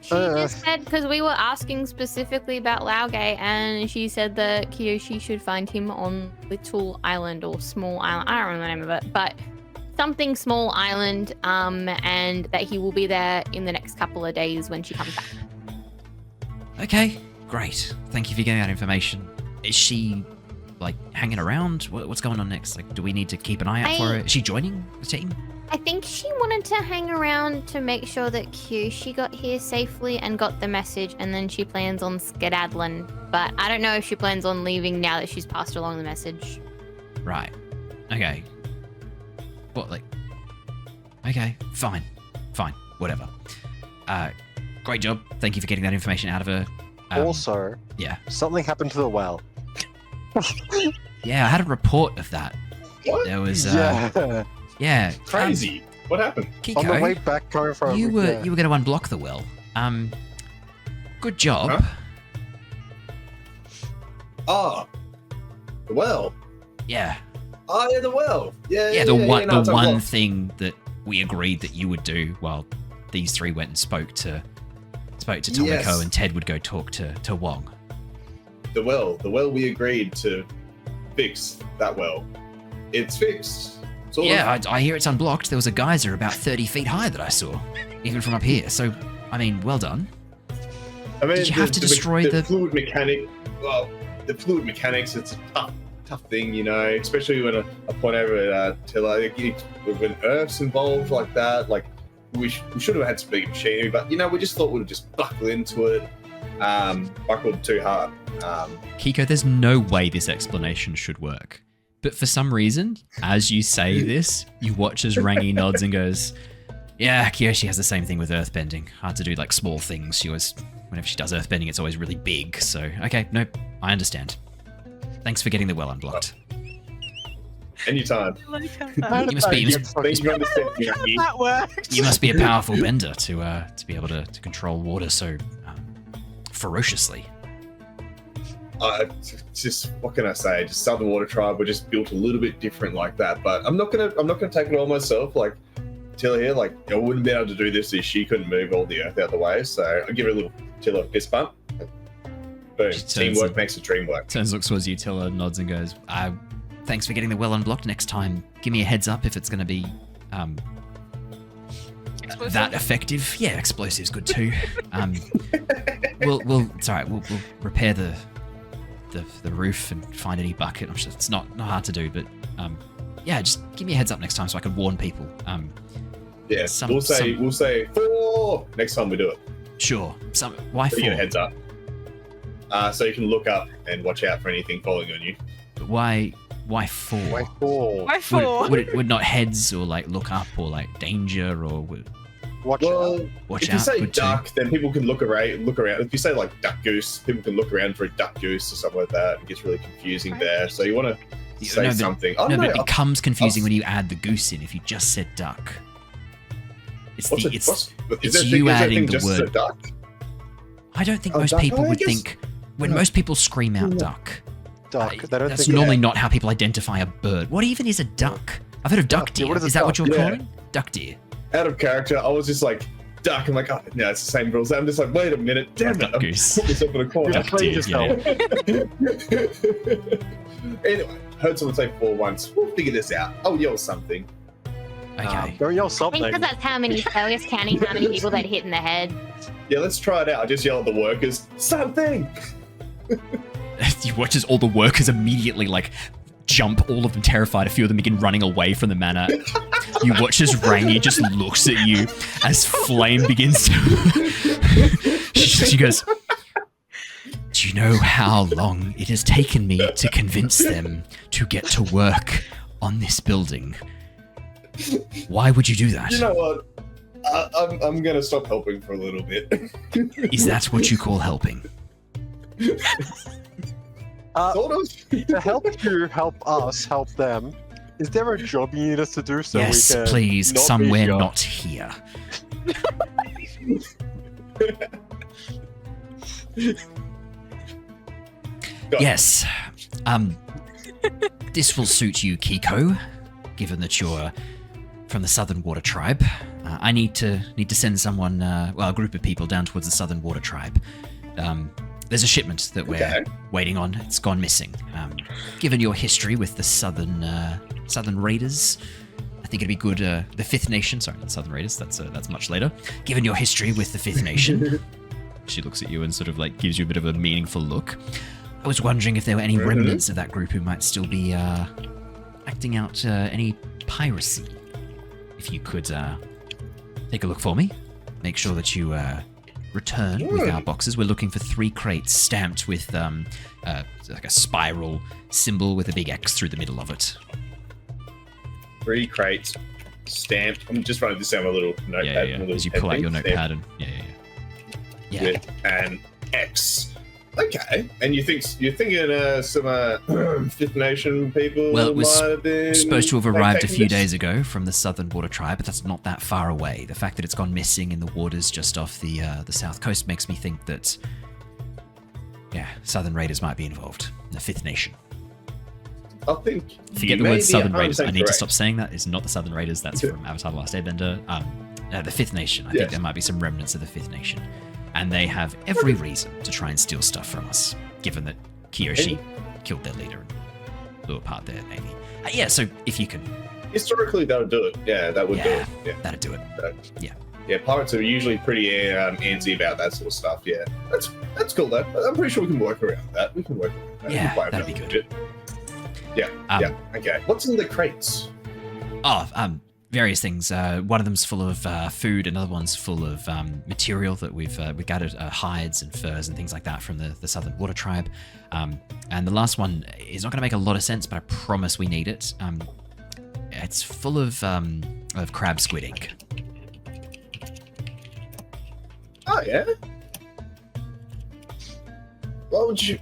[SPEAKER 7] She just said, because we were asking specifically about Laogay, and she said that Kyoshi should find him on Little Island or Small Island. I don't remember the name of it, but something Small Island, and that he will be there in the next couple of days when she comes back.
[SPEAKER 5] Okay, great. Thank you for getting that information. Is she hanging around? What's going on next? Do we need to keep an eye out for her? Is she joining the team?
[SPEAKER 7] I think she wanted to hang around to make sure that Kyoshi got here safely and got the message, and then she plans on skedaddling. But I don't know if she plans on leaving now that she's passed along the message.
[SPEAKER 5] Right. Okay. What, Okay, fine. Whatever. Great job. Thank you for getting that information out of her.
[SPEAKER 3] Also,
[SPEAKER 5] yeah.
[SPEAKER 3] Something happened to the well.
[SPEAKER 5] Yeah, I had a report of that.
[SPEAKER 4] What?
[SPEAKER 5] There was,
[SPEAKER 3] yeah.
[SPEAKER 4] Crazy. What happened?
[SPEAKER 5] Keeko,
[SPEAKER 3] On the way back coming from
[SPEAKER 5] you were going to unblock the well. Good job.
[SPEAKER 4] Huh? Ah, the well.
[SPEAKER 5] Yeah.
[SPEAKER 4] Oh yeah, the well. Yeah,
[SPEAKER 5] The
[SPEAKER 4] no, it's
[SPEAKER 5] one
[SPEAKER 4] unblocked.
[SPEAKER 5] thing that we agreed that you would do while these three went and spoke to Tomoko,
[SPEAKER 4] Yes.
[SPEAKER 5] and Ted would go talk to Wong.
[SPEAKER 4] The well we agreed to fix that well. It's fixed. Sort
[SPEAKER 5] Yeah,
[SPEAKER 4] of.
[SPEAKER 5] I hear it's unblocked. There was a geyser about 30 feet high that I saw, even from up here. So, I mean, well done.
[SPEAKER 4] I mean,
[SPEAKER 5] Did you have to destroy
[SPEAKER 4] the
[SPEAKER 5] the-
[SPEAKER 4] fluid mechanic? Well, the fluid mechanics. It's a tough thing, especially when I point over at Tilla. When Earth's involved like that, we should have had some big machinery, but we just thought we'd just buckle into it. Buckled too hard.
[SPEAKER 5] Keeko, there's no way this explanation should work. But for some reason, as you say this, you watch as Rangi nods and goes, yeah, Kyoshi has the same thing with earthbending. Hard to do small things. Whenever she does earthbending, it's always really big. So, okay, nope, I understand. Thanks for getting the well unblocked.
[SPEAKER 4] Anytime.
[SPEAKER 5] You must be
[SPEAKER 4] Thank you for understanding.
[SPEAKER 8] That worked.
[SPEAKER 5] you must be a powerful bender to be able to control water so ferociously.
[SPEAKER 4] Just what can I say? Just Southern Water Tribe were just built a little bit different like that. But I'm not gonna take it all myself. Tilla here, I wouldn't be able to do this if she couldn't move all the earth out of the way. So I'll give her a little Tilla fist bump. Boom. Teamwork makes the dream work.
[SPEAKER 5] Turns, looks towards you, Tilla, nods and goes, thanks for getting the well unblocked. Next time, give me a heads up if it's going to be that effective. Yeah, explosives good too. It's all right. We'll repair the roof and find any bucket. I'm sure it's not hard to do, but yeah, just give me a heads up next time so I can warn people.
[SPEAKER 4] Yeah, we'll say 4 next time we do it.
[SPEAKER 5] Sure. Why
[SPEAKER 4] So
[SPEAKER 5] 4?
[SPEAKER 4] you get a heads up. So you can look up and watch out for anything following on you.
[SPEAKER 5] But why 4?
[SPEAKER 3] Why 4?
[SPEAKER 8] Why 4?
[SPEAKER 5] Would not heads or look up or danger or
[SPEAKER 3] Watch out.
[SPEAKER 5] watch
[SPEAKER 4] if
[SPEAKER 5] out?
[SPEAKER 4] you say
[SPEAKER 5] good too?
[SPEAKER 4] duck, then people can look around. If you say duck goose, people can look around for a duck goose or something like that. It gets really confusing there. So you want to say something.
[SPEAKER 5] No, but it becomes confusing when you add the goose in if you just said duck. It's
[SPEAKER 4] What's
[SPEAKER 5] the
[SPEAKER 4] a-
[SPEAKER 5] it's
[SPEAKER 4] what's- is
[SPEAKER 5] it's
[SPEAKER 4] that
[SPEAKER 5] you
[SPEAKER 4] thing- is that
[SPEAKER 5] adding
[SPEAKER 4] thing
[SPEAKER 5] the
[SPEAKER 4] just
[SPEAKER 5] word-
[SPEAKER 4] a duck?
[SPEAKER 5] I don't think
[SPEAKER 4] Oh,
[SPEAKER 5] most
[SPEAKER 4] duck?
[SPEAKER 5] people
[SPEAKER 4] Oh, I
[SPEAKER 5] would
[SPEAKER 4] guess-
[SPEAKER 5] think when
[SPEAKER 4] Yeah.
[SPEAKER 5] most people scream out
[SPEAKER 4] Yeah.
[SPEAKER 5] duck.
[SPEAKER 3] Duck. They don't
[SPEAKER 5] That's
[SPEAKER 3] think
[SPEAKER 5] normally not how people identify a bird. What even is a duck? I've heard of duck
[SPEAKER 3] Duck, yeah,
[SPEAKER 5] deer.
[SPEAKER 3] what is a
[SPEAKER 5] Is that what
[SPEAKER 3] duck?
[SPEAKER 5] you're
[SPEAKER 4] Yeah.
[SPEAKER 5] calling? Duck deer.
[SPEAKER 4] Out of character, I was just like, duck. I'm like, oh, no, it's the same rules. I'm just like, wait a minute, damn it.
[SPEAKER 5] Duck
[SPEAKER 4] I'm
[SPEAKER 5] goose.
[SPEAKER 4] put myself in a corner.
[SPEAKER 5] Duck deer,
[SPEAKER 4] Anyway, heard someone say 4 once. We'll figure this out. I'll yell something.
[SPEAKER 5] Okay.
[SPEAKER 3] Don't yell
[SPEAKER 7] I think
[SPEAKER 3] something.
[SPEAKER 7] because that's how many failures counting how many people they'd hit in the head.
[SPEAKER 4] Yeah, let's try it out. I just yell at the workers, something.
[SPEAKER 5] You watch as all the workers immediately like jump, all of them terrified. A few of them begin running away from the manor. You watch as Rangi just looks at you as Flame begins to. She goes, "Do you know how long it has taken me to convince them to get to work on this building? Why would you do that?
[SPEAKER 4] You know what? I'm gonna stop helping for a little bit.
[SPEAKER 5] Is that what you call helping?"
[SPEAKER 4] Sort of.
[SPEAKER 3] To help you, help us, help them. Is there a job you need us to do so
[SPEAKER 5] Yes,
[SPEAKER 3] we can
[SPEAKER 5] please,
[SPEAKER 3] not be
[SPEAKER 5] somewhere
[SPEAKER 3] here?
[SPEAKER 5] not here. Yes. This will suit you, Keeko, given that you're from the Southern Water Tribe. I need to send someone, a group of people down towards the Southern Water Tribe. There's a shipment that we're waiting on. It's gone missing. Given your history with the Southern Raiders, I think it'd be good. The Fifth Nation, sorry, not the Southern Raiders. That's much later. Given your history with the Fifth Nation, she looks at you and sort of like gives you a bit of a meaningful look. I was wondering if there were any remnants of that group who might still be acting out any piracy. If you could take a look for me, make sure that you return with our boxes. We're looking for 3 crates stamped with like a spiral symbol with a big X through the middle of it.
[SPEAKER 4] 3 crates stamped. I'm just writing this down on a little notepad.
[SPEAKER 5] Yeah.
[SPEAKER 4] a little
[SPEAKER 5] As you
[SPEAKER 4] pen
[SPEAKER 5] pull out
[SPEAKER 4] thing,
[SPEAKER 5] your
[SPEAKER 4] stamped
[SPEAKER 5] notepad and yeah.
[SPEAKER 4] with an X. Okay, and you're thinking some Fifth Nation people
[SPEAKER 5] Well, it was
[SPEAKER 4] might have been
[SPEAKER 5] supposed to have arrived a
[SPEAKER 4] taking
[SPEAKER 5] few
[SPEAKER 4] this?
[SPEAKER 5] days ago from the Southern Water Tribe, but that's not that far away. The fact that it's gone missing in the waters just off the south coast makes me think that, Southern Raiders might be involved. The Fifth Nation.
[SPEAKER 4] I think.
[SPEAKER 5] Forget
[SPEAKER 4] you
[SPEAKER 5] the
[SPEAKER 4] may
[SPEAKER 5] word
[SPEAKER 4] be
[SPEAKER 5] Southern Raiders. I
[SPEAKER 4] 100%
[SPEAKER 5] need to
[SPEAKER 4] correct.
[SPEAKER 5] stop saying that. It's not the Southern Raiders. That's from Avatar: The Last Airbender. The Fifth Nation. I think
[SPEAKER 4] Yes.
[SPEAKER 5] there might be some remnants of the Fifth Nation, and they have every reason to try and steal stuff from us, given that Kyoshi killed their leader and blew apart their navy. So if you can,
[SPEAKER 4] Historically, that would do it. Yeah, that would do it. Yeah.
[SPEAKER 5] that'd do it.
[SPEAKER 4] Yeah, pirates are usually pretty antsy about that sort of stuff. Yeah, that's cool though. I'm pretty sure we can work around that. We can work around that.
[SPEAKER 5] Yeah,
[SPEAKER 4] We'll
[SPEAKER 5] that'd be
[SPEAKER 4] find out
[SPEAKER 5] good.
[SPEAKER 4] Yeah. Okay. What's in the crates?
[SPEAKER 5] Various things. One of them's full of food. Another one's full of material that we've gathered, hides and furs and things like that from the Southern Water Tribe. And the last one is not going to make a lot of sense, but I promise we need it. It's full of crab squid ink.
[SPEAKER 4] Oh yeah. What would you?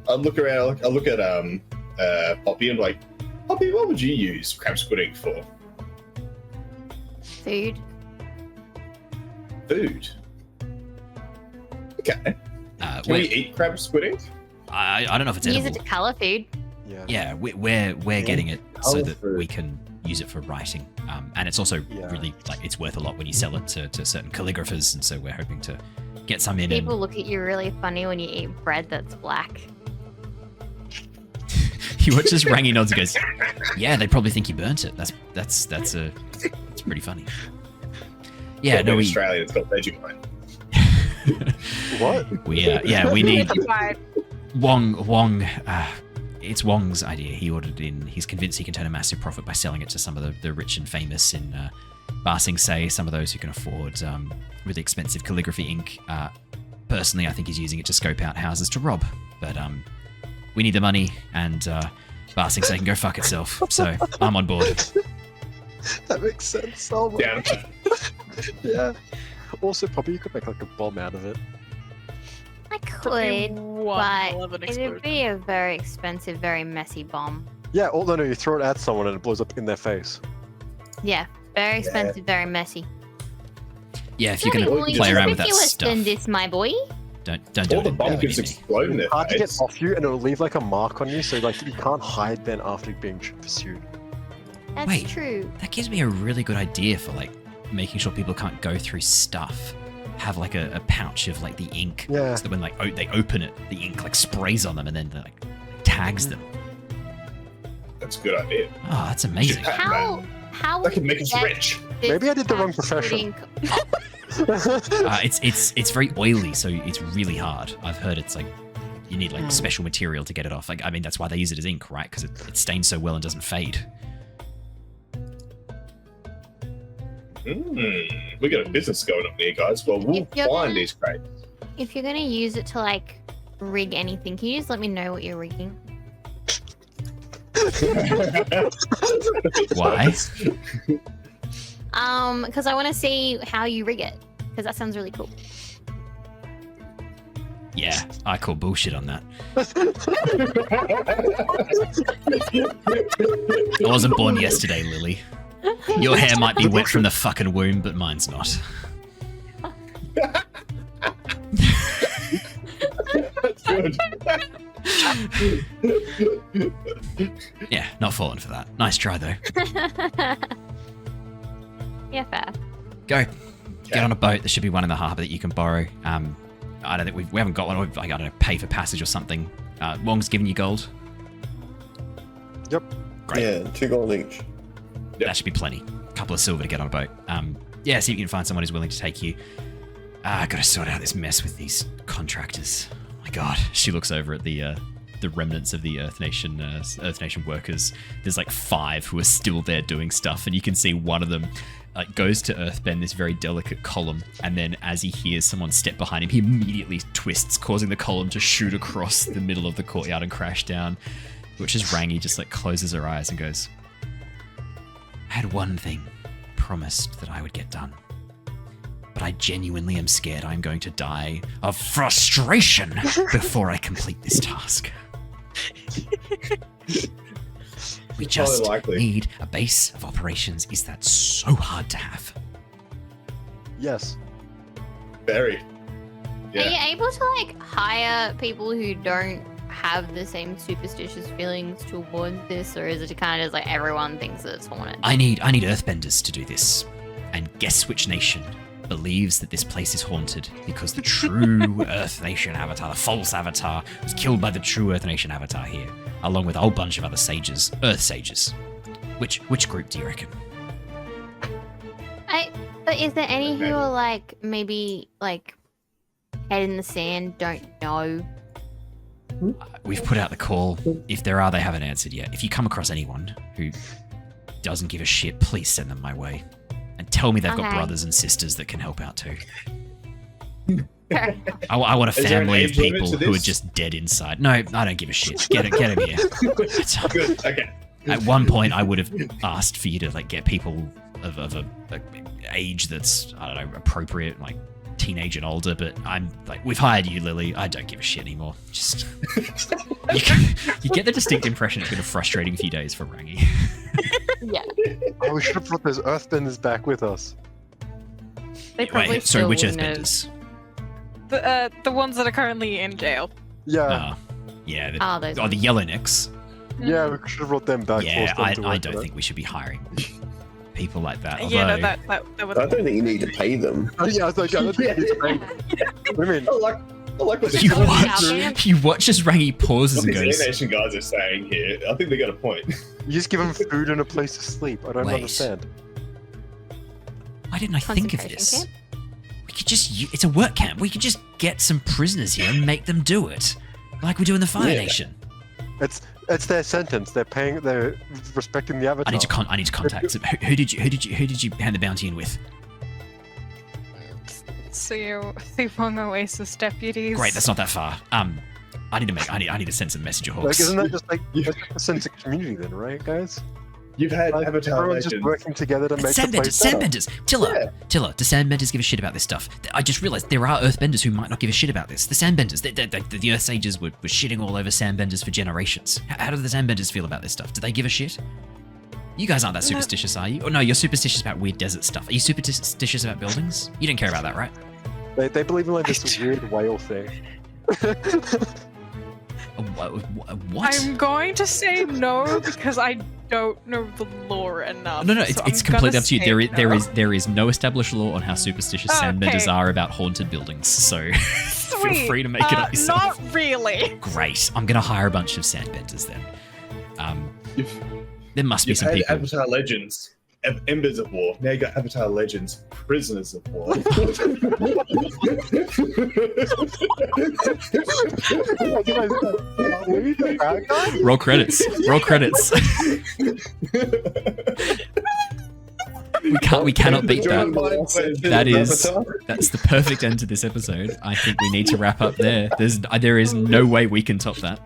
[SPEAKER 4] I look around. I look at Poppy and like, Poppy, what would you use crab squid ink for?
[SPEAKER 7] Food.
[SPEAKER 4] Food. Okay. Can we eat crab squid ink?
[SPEAKER 5] I don't know if it's
[SPEAKER 7] Use
[SPEAKER 5] edible.
[SPEAKER 7] it to color food.
[SPEAKER 3] Yeah.
[SPEAKER 5] Yeah, we're getting it so that
[SPEAKER 4] Colorful.
[SPEAKER 5] we can use it for writing, and it's also really it's worth a lot when you sell it to certain calligraphers, and so we're hoping to get some in.
[SPEAKER 7] People look at you really funny when you eat bread that's black.
[SPEAKER 5] You watch this Rangi nods and goes, "Yeah, they probably think you burnt it. That's pretty funny." Yeah, no, we
[SPEAKER 4] Australian. It's called Vegemite.
[SPEAKER 3] What?
[SPEAKER 5] we need Wong. It's Wong's idea. He ordered in. He's convinced he can turn a massive profit by selling it to some of the rich and famous in Ba Sing Se, some of those who can afford really expensive calligraphy ink. Personally, I think he's using it to scope out houses to rob. But we need the money, and Ba Sing Se can go fuck itself. So I'm on board.
[SPEAKER 3] That makes sense. Oh my
[SPEAKER 4] Down.
[SPEAKER 3] Yeah. Also, probably you could make like a bomb out of it.
[SPEAKER 7] I could, but it'd
[SPEAKER 8] Explode.
[SPEAKER 7] be a very expensive, very messy bomb.
[SPEAKER 3] Yeah. Oh no, you throw it at someone and it blows up in their face.
[SPEAKER 7] Yeah, very expensive, very messy.
[SPEAKER 5] Yeah, if you're gonna play around with that stuff,
[SPEAKER 7] than this, my boy.
[SPEAKER 5] don't do
[SPEAKER 4] All
[SPEAKER 5] it.
[SPEAKER 4] the
[SPEAKER 5] in
[SPEAKER 4] bomb
[SPEAKER 5] belly
[SPEAKER 4] gets
[SPEAKER 5] to me.
[SPEAKER 4] explode in their
[SPEAKER 3] Hard to get
[SPEAKER 4] face.
[SPEAKER 3] off you, and it'll leave like a mark on you, so like you can't hide then after being pursued.
[SPEAKER 7] That's
[SPEAKER 5] Wait.
[SPEAKER 7] true.
[SPEAKER 5] That gives me a really good idea for like making sure people can't go through stuff. Have like a pouch of like the ink,
[SPEAKER 3] Yeah.
[SPEAKER 5] so that when like they open it, the ink like sprays on them and then like tags them.
[SPEAKER 4] That's a good idea.
[SPEAKER 5] Oh, that's amazing.
[SPEAKER 7] How
[SPEAKER 4] That
[SPEAKER 7] would
[SPEAKER 4] could make us
[SPEAKER 7] get
[SPEAKER 4] rich.
[SPEAKER 7] this
[SPEAKER 3] Maybe I did the wrong
[SPEAKER 7] patch
[SPEAKER 3] profession.
[SPEAKER 7] putting-
[SPEAKER 5] It's very oily, so it's really hard. I've heard it's like you need like special material to get it off. Like I mean, that's why they use it as ink, right? Because it stains so well and doesn't fade.
[SPEAKER 4] We got a business going up there, guys. Well, we'll
[SPEAKER 7] If you're
[SPEAKER 4] find
[SPEAKER 7] gonna-
[SPEAKER 4] these crates.
[SPEAKER 7] If you're gonna use it to like rig anything, can you just let me know what you're rigging?
[SPEAKER 5] Why?
[SPEAKER 7] Because I want to see how you rig it. Because that sounds really cool.
[SPEAKER 5] Yeah, I call bullshit on that. I wasn't born yesterday, Lily. Your hair might be wet from the fucking womb, but mine's not.
[SPEAKER 4] That's good.
[SPEAKER 5] Yeah, not falling for that. Nice try though.
[SPEAKER 7] Yeah, fair.
[SPEAKER 5] Go. Get on a boat. There should be one in the harbour that you can borrow. I don't think we haven't got one. Or like, I don't know, pay for passage or something. Wong's giving you gold.
[SPEAKER 3] Yep.
[SPEAKER 5] Great.
[SPEAKER 6] Yeah, 2 gold each.
[SPEAKER 5] That should be plenty. A couple of silver to get on a boat. Yeah, see if you can find someone who's willing to take you. I gotta sort out this mess with these contractors. Oh my god. She looks over at the remnants of the Earth Nation workers. There's like 5 who are still there doing stuff, and you can see one of them goes to earthbend this very delicate column, and then as he hears someone step behind him, he immediately twists, causing the column to shoot across the middle of the courtyard and crash down. Which is Rangi just like closes her eyes and goes, I had one thing promised that I would get done. But I genuinely am scared I'm going to die of frustration before I complete this task. We just
[SPEAKER 4] likely.
[SPEAKER 5] need a base of operations. Is that so hard to have?
[SPEAKER 3] Yes.
[SPEAKER 4] Very.
[SPEAKER 7] Are
[SPEAKER 4] Yeah.
[SPEAKER 7] you able to like hire people who don't have the same superstitious feelings towards this, or is it kind of just like everyone thinks that it's haunted?
[SPEAKER 5] I need earthbenders to do this. And guess which nation believes that this place is haunted because the true Earth Nation avatar, the false avatar, was killed by the true Earth Nation avatar here, along with a whole bunch of other sages, Earth sages. Which group do you reckon?
[SPEAKER 7] But is there any who are like maybe like head in the sand, don't know?
[SPEAKER 5] We've put out the call. If there are, they haven't answered yet. If you come across anyone who doesn't give a shit, please send them my way. And tell me they've got
[SPEAKER 7] Okay.
[SPEAKER 5] brothers and sisters that can help out too.
[SPEAKER 7] Fair enough.
[SPEAKER 5] I want a
[SPEAKER 4] Is there an
[SPEAKER 5] family of
[SPEAKER 4] age limit
[SPEAKER 5] people
[SPEAKER 4] to
[SPEAKER 5] who are
[SPEAKER 4] this?
[SPEAKER 5] just dead inside. No, I don't give a shit. Get him here.
[SPEAKER 4] Good. Okay.
[SPEAKER 5] At one point, I would have asked for you to like get people of a age that's, I don't know, appropriate, like teenage and older. But I'm like, we've hired you, Lily. I don't give a shit anymore. Just you get the distinct impression it's been a frustrating few days for Rangi.
[SPEAKER 7] Yeah.
[SPEAKER 3] Oh, we should have brought those earthbenders back with us.
[SPEAKER 7] They probably
[SPEAKER 5] Wait, sorry,
[SPEAKER 7] still
[SPEAKER 5] which
[SPEAKER 7] wouldn't have-
[SPEAKER 5] earthbenders?
[SPEAKER 8] The ones that are currently in jail.
[SPEAKER 3] Yeah.
[SPEAKER 5] Yeah.
[SPEAKER 7] those
[SPEAKER 5] The Yellownicks.
[SPEAKER 3] Yeah, we should have brought them back.
[SPEAKER 5] Yeah,
[SPEAKER 3] forced them to
[SPEAKER 5] I
[SPEAKER 3] work
[SPEAKER 5] don't
[SPEAKER 3] for
[SPEAKER 5] think we should be hiring people like that.
[SPEAKER 8] Yeah, no,
[SPEAKER 5] although-
[SPEAKER 8] that would.
[SPEAKER 6] I don't think you need to pay them.
[SPEAKER 3] Oh, yeah, I was like, I don't think it's great. What do you mean?
[SPEAKER 4] I like what
[SPEAKER 5] You
[SPEAKER 7] Someone
[SPEAKER 5] watch,
[SPEAKER 7] out
[SPEAKER 5] you watch as Rangi pauses
[SPEAKER 4] what
[SPEAKER 5] and
[SPEAKER 4] these
[SPEAKER 5] goes,
[SPEAKER 4] Nation guys are saying here. I think they got a point.
[SPEAKER 3] You just give them food and a place to sleep. I don't
[SPEAKER 5] Wait.
[SPEAKER 3] understand.
[SPEAKER 5] why didn't I think of
[SPEAKER 7] Concentration
[SPEAKER 5] this?
[SPEAKER 7] camp?
[SPEAKER 5] We could it's a work camp. We could just get some prisoners here and make them do it. Like we do in the Fire
[SPEAKER 4] Yeah.
[SPEAKER 5] Nation.
[SPEAKER 3] It's their sentence. They're respecting the avatar.
[SPEAKER 5] I need to contact some, who did you hand the bounty in with?
[SPEAKER 8] See the Wong Oasis deputies.
[SPEAKER 5] Great, that's not that far. I need to send some messenger
[SPEAKER 3] Like,
[SPEAKER 5] hawks.
[SPEAKER 3] isn't that just like
[SPEAKER 4] Yeah.
[SPEAKER 3] that's just a sense of community then, right, guys?
[SPEAKER 4] You've had
[SPEAKER 3] Like,
[SPEAKER 4] Avatar
[SPEAKER 3] everyone's just
[SPEAKER 4] Legends.
[SPEAKER 3] working together to make the
[SPEAKER 5] Sandbenders,
[SPEAKER 3] place better.
[SPEAKER 5] Sandbenders, Tilla, do Sandbenders give a shit about this stuff? I just realised there are Earthbenders who might not give a shit about this. The Sandbenders, the Earth Sages were shitting all over Sandbenders for generations. How do the Sandbenders feel about this stuff? Do they give a shit? You guys aren't that superstitious, are you? Oh no, you're superstitious about weird desert stuff. Are you superstitious about buildings? You don't care about that, right?
[SPEAKER 3] They believe in like this weird whale thing.
[SPEAKER 5] What?
[SPEAKER 8] I'm going to say no because I don't know the lore enough.
[SPEAKER 5] No,
[SPEAKER 8] so
[SPEAKER 5] it's
[SPEAKER 8] I'm
[SPEAKER 5] completely
[SPEAKER 8] gonna
[SPEAKER 5] up to you.
[SPEAKER 8] say
[SPEAKER 5] There is no established law on how superstitious Sandbenders are about haunted buildings, so feel free to make it up yourself.
[SPEAKER 8] Not really.
[SPEAKER 5] Great. I'm gonna hire a bunch of Sandbenders then. There must be some
[SPEAKER 4] had
[SPEAKER 5] people.
[SPEAKER 4] Avatar Legends, Embers of War. Now you got Avatar Legends, Prisoners of War.
[SPEAKER 5] Roll credits. Roll credits. We cannot beat that. That's the perfect end to this episode. I think we need to wrap up there. There is no way we can top that.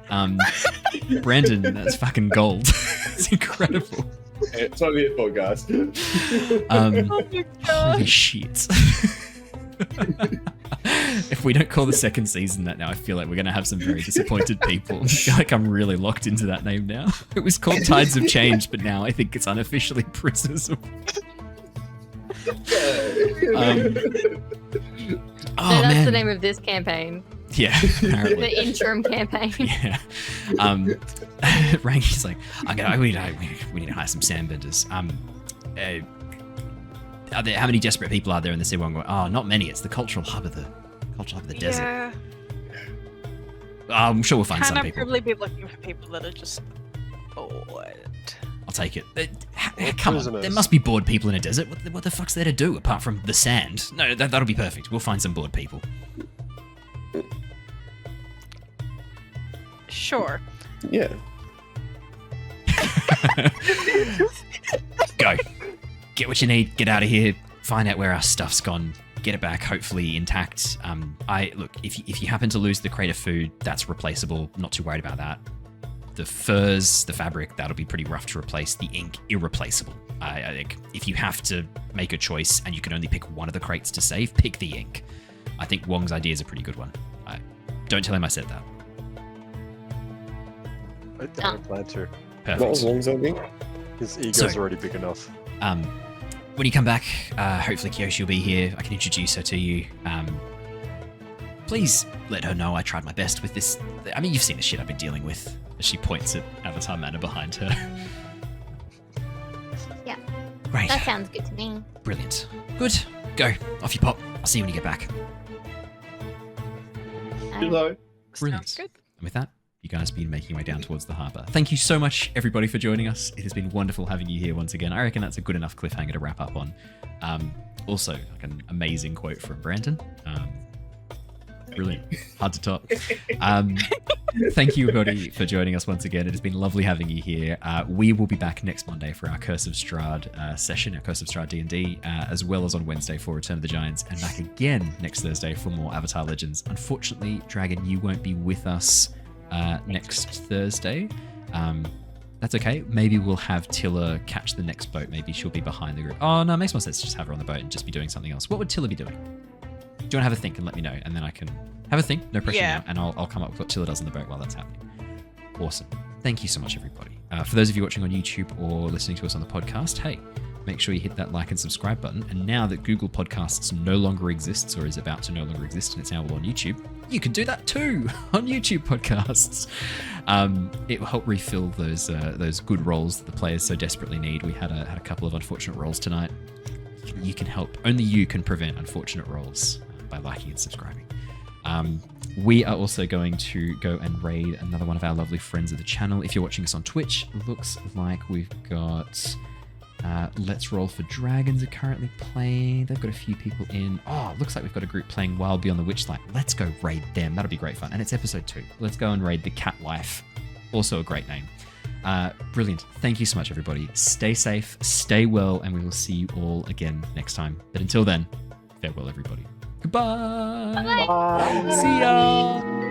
[SPEAKER 5] Brandon, that's fucking gold. It's incredible.
[SPEAKER 4] It's what I'm here for, guys.
[SPEAKER 8] Oh my God.
[SPEAKER 5] Holy shit. If we don't call the second season that now, I feel like we're going to have some very disappointed people. I feel like I'm really locked into that name now. It was called Tides of Change, but now I think it's unofficially Prisoners of...
[SPEAKER 7] No, that's the name of this campaign.
[SPEAKER 5] Yeah, apparently.
[SPEAKER 7] The interim campaign.
[SPEAKER 5] Yeah. Ranky's like, we need to hire some Sandbenders. How many desperate people are there in the city? Going, oh, not many. It's the cultural hub of the desert.
[SPEAKER 8] Yeah.
[SPEAKER 5] I'm sure we'll find some
[SPEAKER 8] Kind of
[SPEAKER 5] people.
[SPEAKER 8] probably be looking for people that are just bored.
[SPEAKER 5] I'll take it. Come on, there must be bored people in a desert. What the fuck's there to do apart from the sand? No, that'll be perfect. We'll find some bored people.
[SPEAKER 8] Sure.
[SPEAKER 6] Yeah.
[SPEAKER 5] Go. Get what you need. Get out of here. Find out where our stuff's gone. Get it back, hopefully intact. Look, if you happen to lose the crate of food, that's replaceable. Not too worried about that. The furs, the fabric, that'll be pretty rough to replace. The ink, irreplaceable. I think if you have to make a choice and you can only pick one of the crates to save, pick the ink. I think Wong's idea is a pretty good one. Don't tell him I said that.
[SPEAKER 3] I don't plan to.
[SPEAKER 5] Perfect.
[SPEAKER 6] What was Wong's idea?
[SPEAKER 3] His ego's already big enough.
[SPEAKER 5] When you come back, hopefully Kyoshi will be here. I can introduce her to you. Please let her know I tried my best with this. I mean, you've seen the shit I've been dealing with. As she points at Avatar Manor behind her.
[SPEAKER 7] Yeah.
[SPEAKER 5] Great.
[SPEAKER 7] That sounds good to me.
[SPEAKER 5] Brilliant. Good. Go. Off you pop. I'll see you when you get back.
[SPEAKER 4] Hello.
[SPEAKER 5] Brilliant.
[SPEAKER 8] Sounds good.
[SPEAKER 5] And with that, you guys been making your way down towards the harbour. Thank you so much, everybody, for joining us. It has been wonderful having you here once again. I reckon that's a good enough cliffhanger to wrap up on. Also, like an amazing quote from Brandon. Brilliant. Hard to top. Thank you, everybody, for joining us once again. It has been lovely having you here. We will be back next Monday for our Curse of Strahd session, our Curse of Strahd D&D, as well as on Wednesday for Return of the Giants, and back again next Thursday for more Avatar Legends. Unfortunately, Dragon, you won't be with us next Thursday. That's okay. Maybe we'll have Tilla catch the next boat. Maybe she'll be behind the group. Oh, no, it makes more sense to just have her on the boat and just be doing something else. What would Tilla be doing? Do you want to have a think and let me know? And then I can have a think, no pressure now, and I'll come up with what Tilla does on the boat while that's happening. Awesome. Thank you so much, everybody. For those of you watching on YouTube or listening to us on the podcast, hey, make sure you hit that like and subscribe button. And now that Google Podcasts no longer exists or is about to no longer exist and it's now all on YouTube, you can do that too on YouTube Podcasts. It will help refill those good roles that the players so desperately need. We had a couple of unfortunate rolls tonight. You can help. Only you can prevent unfortunate rolls by liking and subscribing. We are also going to go and raid another one of our lovely friends of the channel. If you're watching us on Twitch, looks like we've got Let's Roll for Dragons are currently playing. They've got a few people in. Oh, looks like we've got a group playing Wild Beyond the Witchlight. Let's go raid them. That'll be great fun. And it's episode 2. Let's go and raid the Cat Life. Also a great name. Brilliant. Thank you so much, everybody. Stay safe, stay well, and we will see you all again next time. But until then, farewell, everybody. Goodbye.
[SPEAKER 7] Bye.
[SPEAKER 3] Bye.
[SPEAKER 5] See ya.